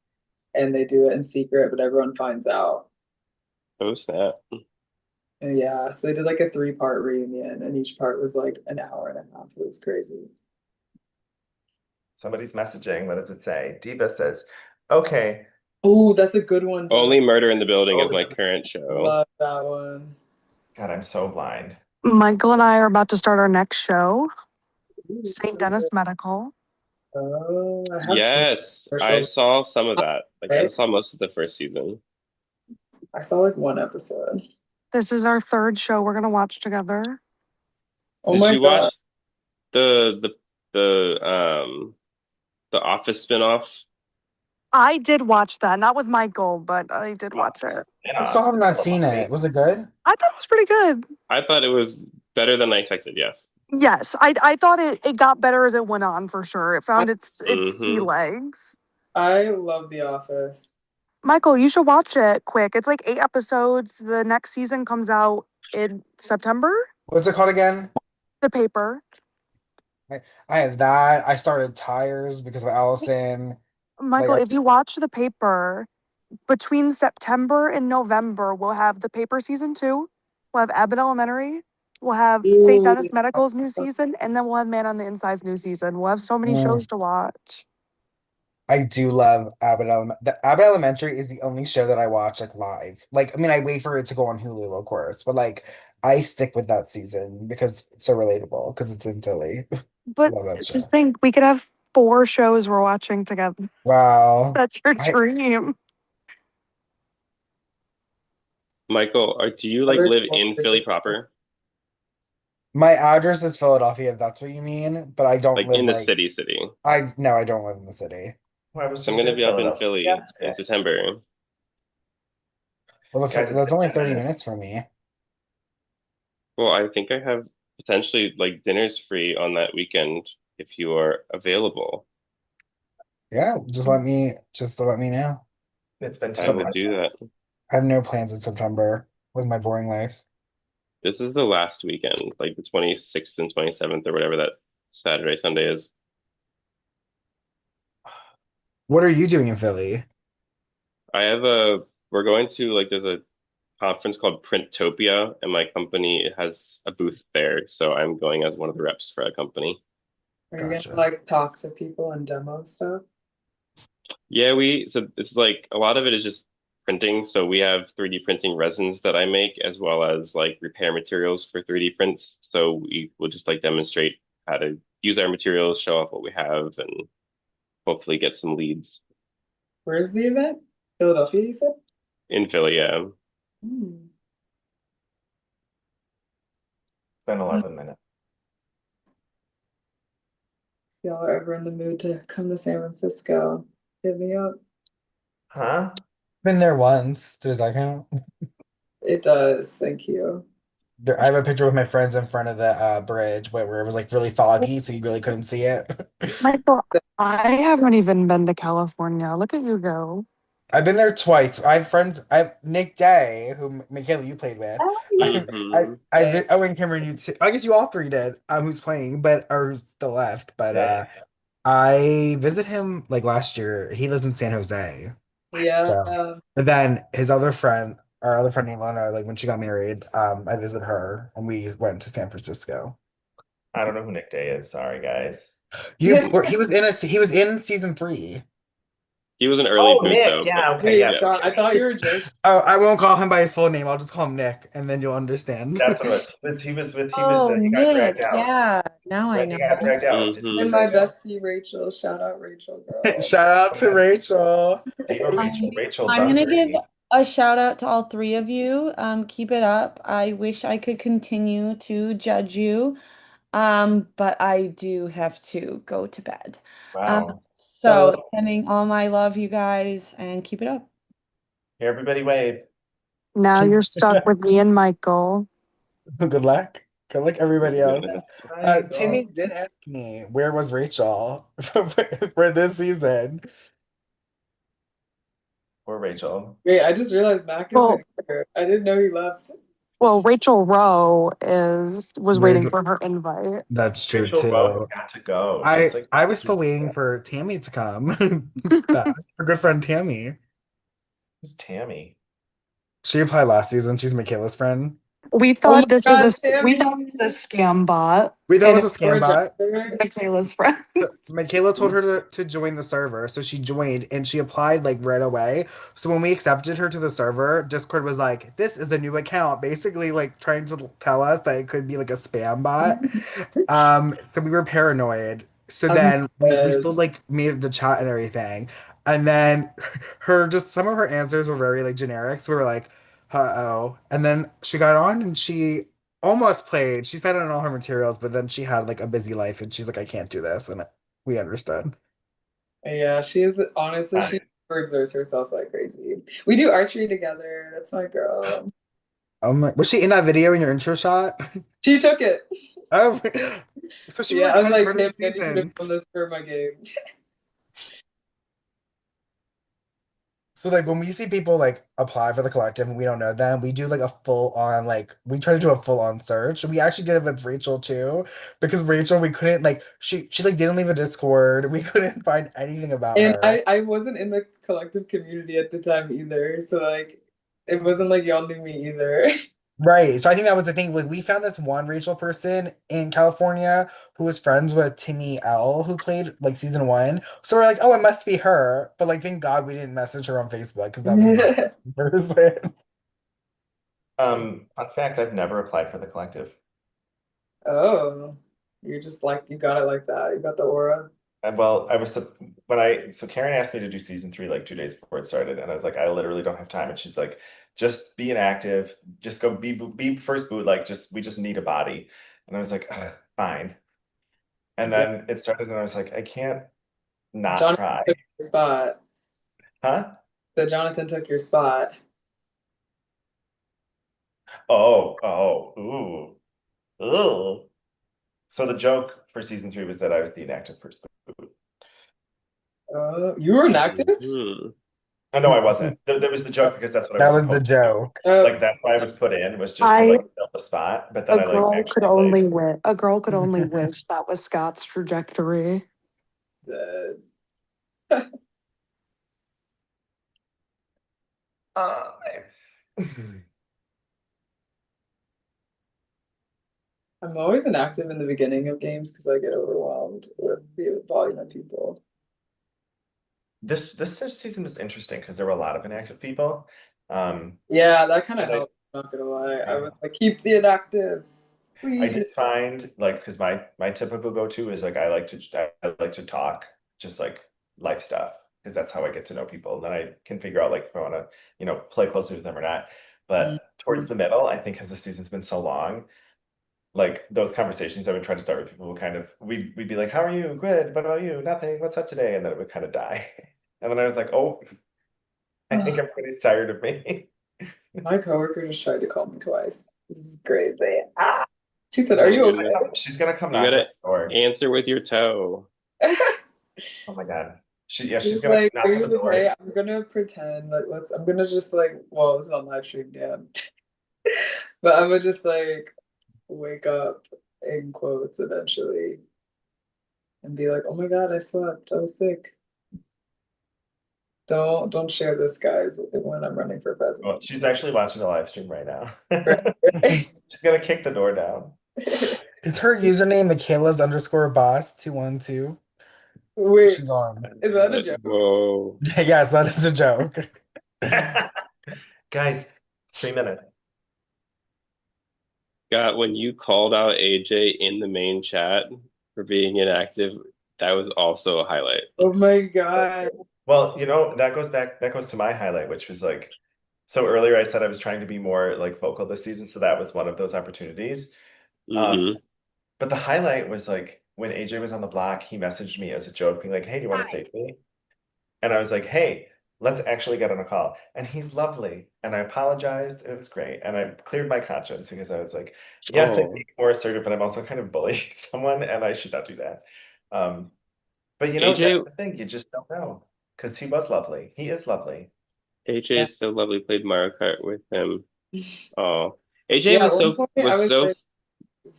Speaker 11: And they do it in secret, but everyone finds out.
Speaker 3: Oh snap.
Speaker 11: And yeah, so they did like a 3-part reunion, and each part was like an hour and a half. It was crazy.
Speaker 5: Somebody's messaging. What does it say? Diva says, okay.
Speaker 11: Oh, that's a good one.
Speaker 3: Only Murder in the Building is
Speaker 5: Only-
Speaker 3: my current show.
Speaker 11: Love that one.
Speaker 5: God, I'm so blind.
Speaker 12: Michael and I are about to start our next show, St. Dennis Medical.
Speaker 11: Oh, I have seen
Speaker 3: Yes, I
Speaker 11: commercials.
Speaker 3: saw some of that. Like I
Speaker 11: Right?
Speaker 3: saw most of the first season.
Speaker 11: I saw like 1 episode.
Speaker 12: This is our third show we're gonna watch together.
Speaker 11: Oh
Speaker 3: Did
Speaker 11: my
Speaker 3: you
Speaker 11: God.
Speaker 3: watch the Office spinoff?
Speaker 12: I did watch that, not with Michael, but I did watch it.
Speaker 9: I still have not seen it. Was it good?
Speaker 12: I thought it was pretty good.
Speaker 3: I thought it was better than I expected. Yes.
Speaker 12: Yes, I thought it got better as it went on for sure. It found its sea
Speaker 3: Mhm.
Speaker 12: legs.
Speaker 11: I love The Office.
Speaker 12: Michael, you should watch it quick. It's like 8 episodes. The next season comes out in September.
Speaker 9: What's it called again?
Speaker 12: The Paper.
Speaker 9: I have that. I started Tires because of Allison. Like
Speaker 12: Michael,
Speaker 9: I
Speaker 12: if you watch the paper, between September and November, we'll have the paper season 2, we'll have Abbott Elementary, we'll have St.
Speaker 10: Ooh.
Speaker 12: Dennis Medical's new season, and then we'll have Man on the Inside's new season. We'll have so many shows to watch.
Speaker 9: I do love Abbott The Abbott Elementary is the only show that I watch like live. Like, I mean, I wait for it to go on Hulu, of course, but like I stick with that season because it's so relatable because it's in Philly.
Speaker 12: But
Speaker 9: Love that
Speaker 12: just
Speaker 9: show.
Speaker 12: think, we could have 4 shows we're watching together.
Speaker 9: Wow.
Speaker 12: That's your
Speaker 9: I
Speaker 12: dream.
Speaker 3: Michael, do you like
Speaker 11: Other
Speaker 3: live in Philly
Speaker 11: courses.
Speaker 3: proper?
Speaker 9: My address is Philadelphia, if that's what you mean, but I don't
Speaker 3: Like
Speaker 9: live
Speaker 3: in the
Speaker 9: like
Speaker 3: city?
Speaker 9: I no, I don't live in the city.
Speaker 5: I was
Speaker 3: I'm
Speaker 5: just
Speaker 3: gonna
Speaker 5: in
Speaker 3: be up in
Speaker 5: Philadelphia
Speaker 3: Philly in
Speaker 5: yesterday.
Speaker 3: September.
Speaker 9: Well,
Speaker 5: Guys, it's
Speaker 9: that's
Speaker 5: been
Speaker 9: only
Speaker 5: 10
Speaker 9: 30
Speaker 5: minutes.
Speaker 9: minutes for me.
Speaker 3: Well, I think I have potentially like dinners free on that weekend if you are available.
Speaker 9: Yeah, just to let me know.
Speaker 5: It's been
Speaker 3: I
Speaker 5: 10
Speaker 3: will
Speaker 5: minutes.
Speaker 3: do that.
Speaker 9: I have no plans in September with my boring life.
Speaker 3: This is the last weekend, like the 26th and 27th or whatever that Saturday, Sunday is.
Speaker 9: What are you doing in Philly?
Speaker 3: We're going to like, there's a conference called Printopia, and my company has a booth there. So I'm going as one of the reps for a company.
Speaker 11: Are you
Speaker 9: Gotcha.
Speaker 11: gonna like talk to people and demo stuff?
Speaker 3: Yeah, so it's like a lot of it is just printing. So we have 3D printing resins that I make, as well as like repair materials for 3D prints. So we will just like demonstrate how to use our materials, show off what we have, and hopefully get some leads
Speaker 11: Where's the event? Philadelphia, you said?
Speaker 3: in Philly. Yeah.
Speaker 11: Hmm.
Speaker 5: It's been 11 minutes.
Speaker 11: If y'all are ever in the mood to come to San Francisco, hit me up.
Speaker 5: Huh?
Speaker 9: Been there once. Does that count?
Speaker 11: It does. Thank you.
Speaker 9: I have a picture with my friends in front of the bridge where it was like really foggy, so you really couldn't see it.
Speaker 12: Michael, I haven't even been to California. Look at you go.
Speaker 9: I've been there twice. I have friends. I have Nick Day, who Michaela you played with.
Speaker 10: Oh,
Speaker 9: I,
Speaker 10: yes.
Speaker 3: Hmm.
Speaker 9: oh, and Cameron, you too. I guess you all three did. Who's playing, but or who's still left. But
Speaker 5: Yeah.
Speaker 9: I visited him like last year. He lives in San Jose.
Speaker 11: Yeah.
Speaker 9: So, but then his other friend, our other friend Ilona, like when she got married, I visited her and we went to San Francisco.
Speaker 5: I don't know who Nick Day is. Sorry, guys.
Speaker 9: He was in season 3.
Speaker 3: He was an early
Speaker 5: Oh,
Speaker 3: boot
Speaker 5: Nick.
Speaker 3: though, but
Speaker 5: Yeah, okay.
Speaker 11: Wait,
Speaker 5: Yeah.
Speaker 11: so I thought you were joking.
Speaker 9: Oh, I won't call him by his full name. I'll just call him Nick, and then you'll understand.
Speaker 5: That's what it was.
Speaker 2: Oh,
Speaker 5: He got
Speaker 2: Nick.
Speaker 5: dragged out.
Speaker 2: Yeah, now I
Speaker 5: Right, he
Speaker 2: know.
Speaker 5: got dragged out. Did he
Speaker 3: Mhm.
Speaker 5: get
Speaker 11: And my
Speaker 5: dragged out?
Speaker 11: bestie Rachel. Shout out Rachel, girl.
Speaker 9: Shout out to Rachel.
Speaker 5: Diva Rachel. Rachel
Speaker 2: I'm gonna give
Speaker 5: Dunkery.
Speaker 2: a shout out to all 3 of you. Keep it up. I wish I could continue to judge you, but I do have to go to bed.
Speaker 5: Wow.
Speaker 2: So sending all my love, you guys, and keep it up.
Speaker 5: Here, everybody wave.
Speaker 12: Now you're stuck with me and Michael.
Speaker 9: Good luck. Good luck, everybody else.
Speaker 5: Bye,
Speaker 9: Timmy did ask me where was Rachel for this season.
Speaker 5: Poor Rachel.
Speaker 11: Wait, I just realized Mac
Speaker 12: Well,
Speaker 11: isn't here. I didn't know he left.
Speaker 12: Rachel Rowe was waiting for her invite.
Speaker 9: That's true
Speaker 5: Rachel Rowe
Speaker 9: too.
Speaker 5: got to go.
Speaker 9: I
Speaker 5: Just like
Speaker 9: I was still waiting for Tammy to come back. Our good friend Tammy.
Speaker 5: who's Tammy?
Speaker 9: She applied last season. She's Michaela's friend.
Speaker 12: We
Speaker 11: Oh my
Speaker 12: thought this
Speaker 11: God,
Speaker 12: was we thought
Speaker 11: Tammy.
Speaker 12: it was a scam bot,
Speaker 9: We thought
Speaker 12: and
Speaker 9: it
Speaker 12: it
Speaker 9: was a
Speaker 11: Or
Speaker 9: scam
Speaker 11: a
Speaker 9: bot.
Speaker 12: was
Speaker 11: driver.
Speaker 12: Michaela's friend.
Speaker 9: Michaela told her to join the server, so she joined and she applied like right away. So when we accepted her to the server, Discord was like, "This is a new account," basically like trying to tell us that it could be like a spam bot. So we were paranoid. So
Speaker 11: I'm
Speaker 9: then we
Speaker 11: dead.
Speaker 9: still like made the chat and everything, and then some of her answers were very like generic. So we were like, "Uh-oh," and then she got on and she almost played. She sent in all her materials, but then she had like a busy life and she's like, I can't do this. And we understood.
Speaker 11: Yeah, she is honestly, she exerts herself like crazy. We do archery together. That's my girl.
Speaker 9: Was she in that video in your intro shot?
Speaker 11: She took it.
Speaker 9: Oh, so she was
Speaker 11: Yeah,
Speaker 9: like
Speaker 11: I was
Speaker 9: kind of
Speaker 11: like,
Speaker 9: part of
Speaker 11: Tim,
Speaker 9: the
Speaker 11: I need you to
Speaker 9: season.
Speaker 11: film this for my game.
Speaker 9: So like when we see people like apply for the collective and we don't know them, we do like a full on like we try to do a full on search. We actually did it with Rachel too, because Rachel we couldn't like she like didn't leave a Discord. We couldn't find anything about
Speaker 11: And
Speaker 9: her.
Speaker 11: I wasn't in the collective community at the time either, so like it wasn't like y'all knew me either.
Speaker 9: Right. So I think that was the thing. Like we found this one Rachel person in California who was friends with Timmy L, who played like season one. So we're like, oh, it must be her. But like, thank God we didn't message her on Facebook because that was not the person.
Speaker 5: Fun fact, I've never applied for the collective.
Speaker 11: Oh, you're just like you got it like that. You got the aura.
Speaker 5: Well, I was so Karen asked me to do season 3 like 2 days before it started, and I was like, I literally don't have time. And she's like, just be inactive, just go be first boot, like we just need a body. And I was like, "Ugh, fine. And
Speaker 11: Yeah.
Speaker 5: then it started, and I was like, I can't not
Speaker 11: Jonathan
Speaker 5: try.
Speaker 11: took your spot.
Speaker 5: Huh?
Speaker 11: So Jonathan took your spot.
Speaker 5: Ooh. Ooh. So the joke for season 3 was that I was the inactive first boot.
Speaker 11: You were inactive?
Speaker 3: Mhm.
Speaker 5: Oh, no, I wasn't. There was the joke because that's what I
Speaker 9: That
Speaker 5: was
Speaker 9: was the
Speaker 5: supposed to do.
Speaker 9: joke.
Speaker 5: Like that's why I was put in, was just to
Speaker 12: I
Speaker 5: like fill the spot. But then
Speaker 12: a
Speaker 5: I like
Speaker 12: girl could
Speaker 5: actually
Speaker 12: only
Speaker 5: played.
Speaker 12: wish a girl could only wish that was Scott's trajectory.
Speaker 5: Uh,
Speaker 11: I'm always inactive in the beginning of games because I get overwhelmed with the volume of people.
Speaker 5: this season was interesting because there were a lot of inactive people.
Speaker 11: Yeah, that kind of
Speaker 5: And I,
Speaker 11: helped. Not gonna lie, I
Speaker 5: yeah.
Speaker 11: was like, keep the inactives,
Speaker 5: I
Speaker 11: please.
Speaker 5: did find like because my typical go-to is like I like to talk just like life stuff because that's how I get to know people. And then I can figure out like if I want to play closely with them or not. But towards the middle, I think because the season's been so long, like those conversations I would try to start with people who kind of we'd be like, how are you? Good. What about you? Nothing. What's up today? And then it would kind of die. And then I was like, oh, I think everybody's tired of me.
Speaker 11: My coworker just tried to call me twice. This is crazy. Ah! She said,
Speaker 3: Oh
Speaker 11: "Are
Speaker 3: my
Speaker 11: you
Speaker 3: goodness.
Speaker 11: okay?"
Speaker 5: She's gonna come
Speaker 3: You
Speaker 5: knock
Speaker 3: gotta
Speaker 5: at the door.
Speaker 3: answer with your toe.
Speaker 5: Oh my God. She's
Speaker 11: She's
Speaker 5: gonna
Speaker 11: like,
Speaker 5: knock
Speaker 11: "Are
Speaker 5: at
Speaker 11: you
Speaker 5: the door.
Speaker 11: okay?" I'm gonna pretend like I'm gonna just like, well, it's on live stream, damn. But I'm gonna just like wake up in quotes eventually and be like, "Oh my God, I slept. I was sick." Don't share this, guys, when I'm running for
Speaker 5: Well,
Speaker 11: president.
Speaker 5: she's actually watching the live stream right now.
Speaker 11: Right.
Speaker 5: She's gonna kick the door down.
Speaker 9: Is her username Michaela's underscore boss 212?
Speaker 11: Wait,
Speaker 9: She's on.
Speaker 11: is that a joke?
Speaker 3: Whoa.
Speaker 9: Yes, that is a joke.
Speaker 5: Guys, 3 minutes.
Speaker 3: God, when you called out AJ in the main chat for being inactive, that was also a highlight.
Speaker 11: Oh my God.
Speaker 5: Well, that goes to my highlight, which was like, so earlier I said I was trying to be more like vocal this season, so that was one of those opportunities.
Speaker 3: Mm-hmm.
Speaker 5: But the highlight was like when AJ was on the block, he messaged me as a joke, being like, hey, do you want to save me? And I was like, hey, let's actually get on a call. And he's lovely. And I apologized. And it was great. And I cleared my conscience because I was like, yes, I
Speaker 3: Oh,
Speaker 5: can be more assertive, but I'm also kind of bullying someone, and I should not do that. But that's
Speaker 3: AJ
Speaker 5: the thing. You just don't know. Because he was lovely. He is lovely.
Speaker 3: AJ is so lovely. Played Mario Kart with him. Oh, AJ
Speaker 11: Yeah,
Speaker 3: was
Speaker 11: at one
Speaker 3: so
Speaker 11: point I
Speaker 3: was
Speaker 11: was
Speaker 3: so
Speaker 11: like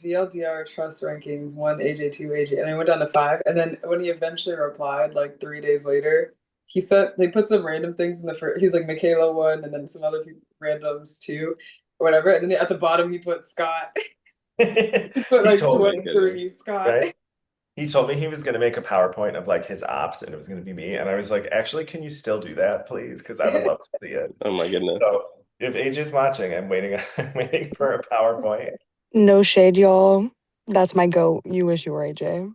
Speaker 11: VLDR trust rankings, 1 AJ, 2 AJ, and I went down to 5. And then when he eventually replied, like 3 days later, he said they put some random things in the first. He's like Michaela 1, and then some other people, randoms 2, or whatever. And then at the bottom he put Scott. He put
Speaker 5: He
Speaker 11: like
Speaker 5: told
Speaker 3: Oh my
Speaker 5: me,
Speaker 11: 23
Speaker 3: goodness.
Speaker 11: Scott.
Speaker 5: right? He told me he was going to make a PowerPoint of like his ops and it was going to be me. And I was like, actually, can you still do that, please? Because I would love to see it.
Speaker 3: Oh my goodness.
Speaker 5: So if AJ's watching, I'm waiting, I'm waiting for a PowerPoint.
Speaker 12: No shade, y'all. That's my goat. You wish you were AJ.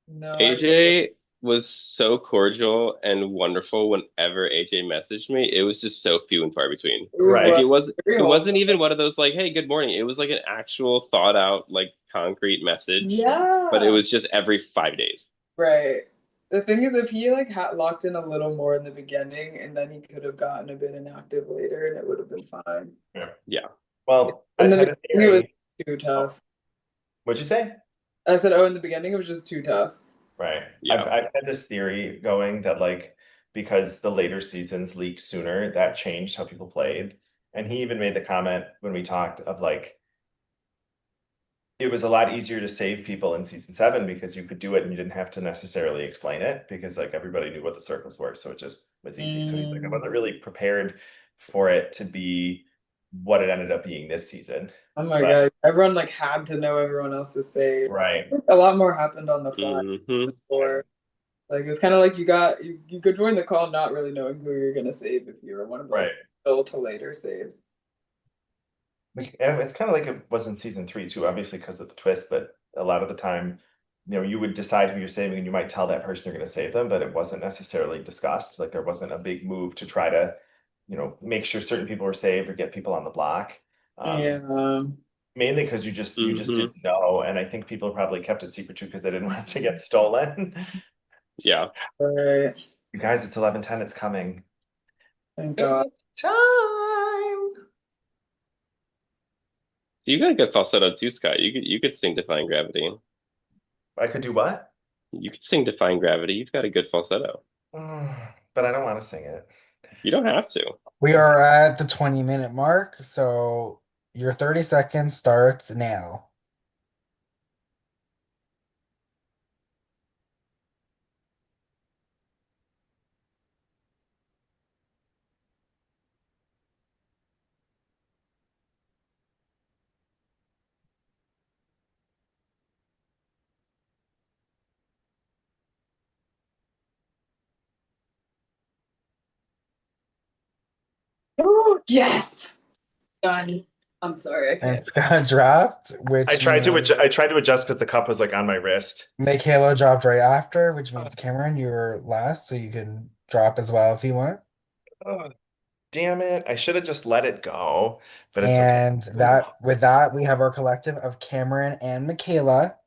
Speaker 11: No, I
Speaker 3: AJ was so cordial and wonderful whenever AJ messaged me. It was just so few and far between.
Speaker 5: Right.
Speaker 3: Like
Speaker 11: very
Speaker 3: it wasn't
Speaker 11: wholesome.
Speaker 3: even one of those like, hey, good morning. It was like an actual thought out, like concrete message.
Speaker 11: Yeah.
Speaker 3: But it was just every 5 days.
Speaker 11: Right. The thing is, if he like had locked in a little more in the beginning, and then he could have gotten a bit inactive later, and it would have been fine.
Speaker 3: Yeah.
Speaker 5: Well,
Speaker 11: In
Speaker 5: I
Speaker 11: the
Speaker 5: had a
Speaker 11: beginning, it was
Speaker 5: theory.
Speaker 11: too tough.
Speaker 5: What'd you say?
Speaker 11: I said, oh, in the beginning, it was just too tough.
Speaker 5: Right.
Speaker 3: Yeah.
Speaker 5: I've had this theory going that like because the later seasons leaked sooner, that changed how people played. And he even made the comment when we talked of like, it was a lot easier to save people in season 7 because you could do it and you didn't have to necessarily explain it because like everybody knew what the circles were, so it just was easy. So he's like, I wasn't really prepared for it to be what it ended up being this season.
Speaker 11: Oh my
Speaker 5: But-
Speaker 11: god, everyone like had to know everyone else's save.
Speaker 5: Right.
Speaker 11: A lot more happened on the fly
Speaker 3: Mhm.
Speaker 11: before. Like it was kind of like you could join the call not really knowing who you're gonna save if you were one of like
Speaker 5: Right.
Speaker 11: middle to later saves.
Speaker 5: Like, it's kind of like it was in season 3 too, obviously because of the twist, but a lot of the time, you would decide who you're saving and you might tell that person you're going to save them, but it wasn't necessarily discussed. Like there wasn't a big move to try to, make sure certain people were saved or get people on the block.
Speaker 11: Yeah.
Speaker 5: Mainly because you just
Speaker 3: Mhm.
Speaker 5: didn't know, and I think people probably kept it secret too because they didn't want it to get stolen.
Speaker 3: Yeah.
Speaker 11: Right.
Speaker 5: You guys, it's 11:10. It's coming.
Speaker 11: Thank God.
Speaker 5: It's time.
Speaker 3: You got a good falsetto too, Scott. You could sing Defying Gravity.
Speaker 5: I could do what?
Speaker 3: You could sing Defying Gravity. You've got a good falsetto.
Speaker 5: But I don't want to sing it.
Speaker 3: You don't have to.
Speaker 9: We are at the 20-minute mark, so your 30 seconds starts now.
Speaker 11: Ooh, yes. Done. I'm sorry, I
Speaker 9: And
Speaker 11: can't.
Speaker 9: it's got a draft, which
Speaker 5: I tried to
Speaker 9: means
Speaker 5: adjust because the cup was like on my wrist.
Speaker 9: Michaela dropped right after, which means Cameron, you're last, so you can drop as well if you want.
Speaker 5: Oh, damn it. I should have just let it go, but it's okay.
Speaker 9: And with that, we have our collective of Cameron and Michaela.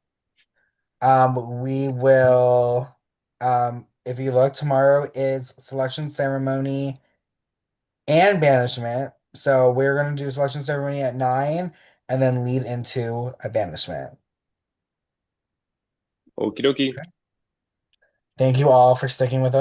Speaker 9: We will, if you look, tomorrow is selection ceremony and banishment. So we're gonna do selection ceremony at 9 and then lead into a banishment.
Speaker 3: Okie dokie.
Speaker 9: Thank you all for sticking with us.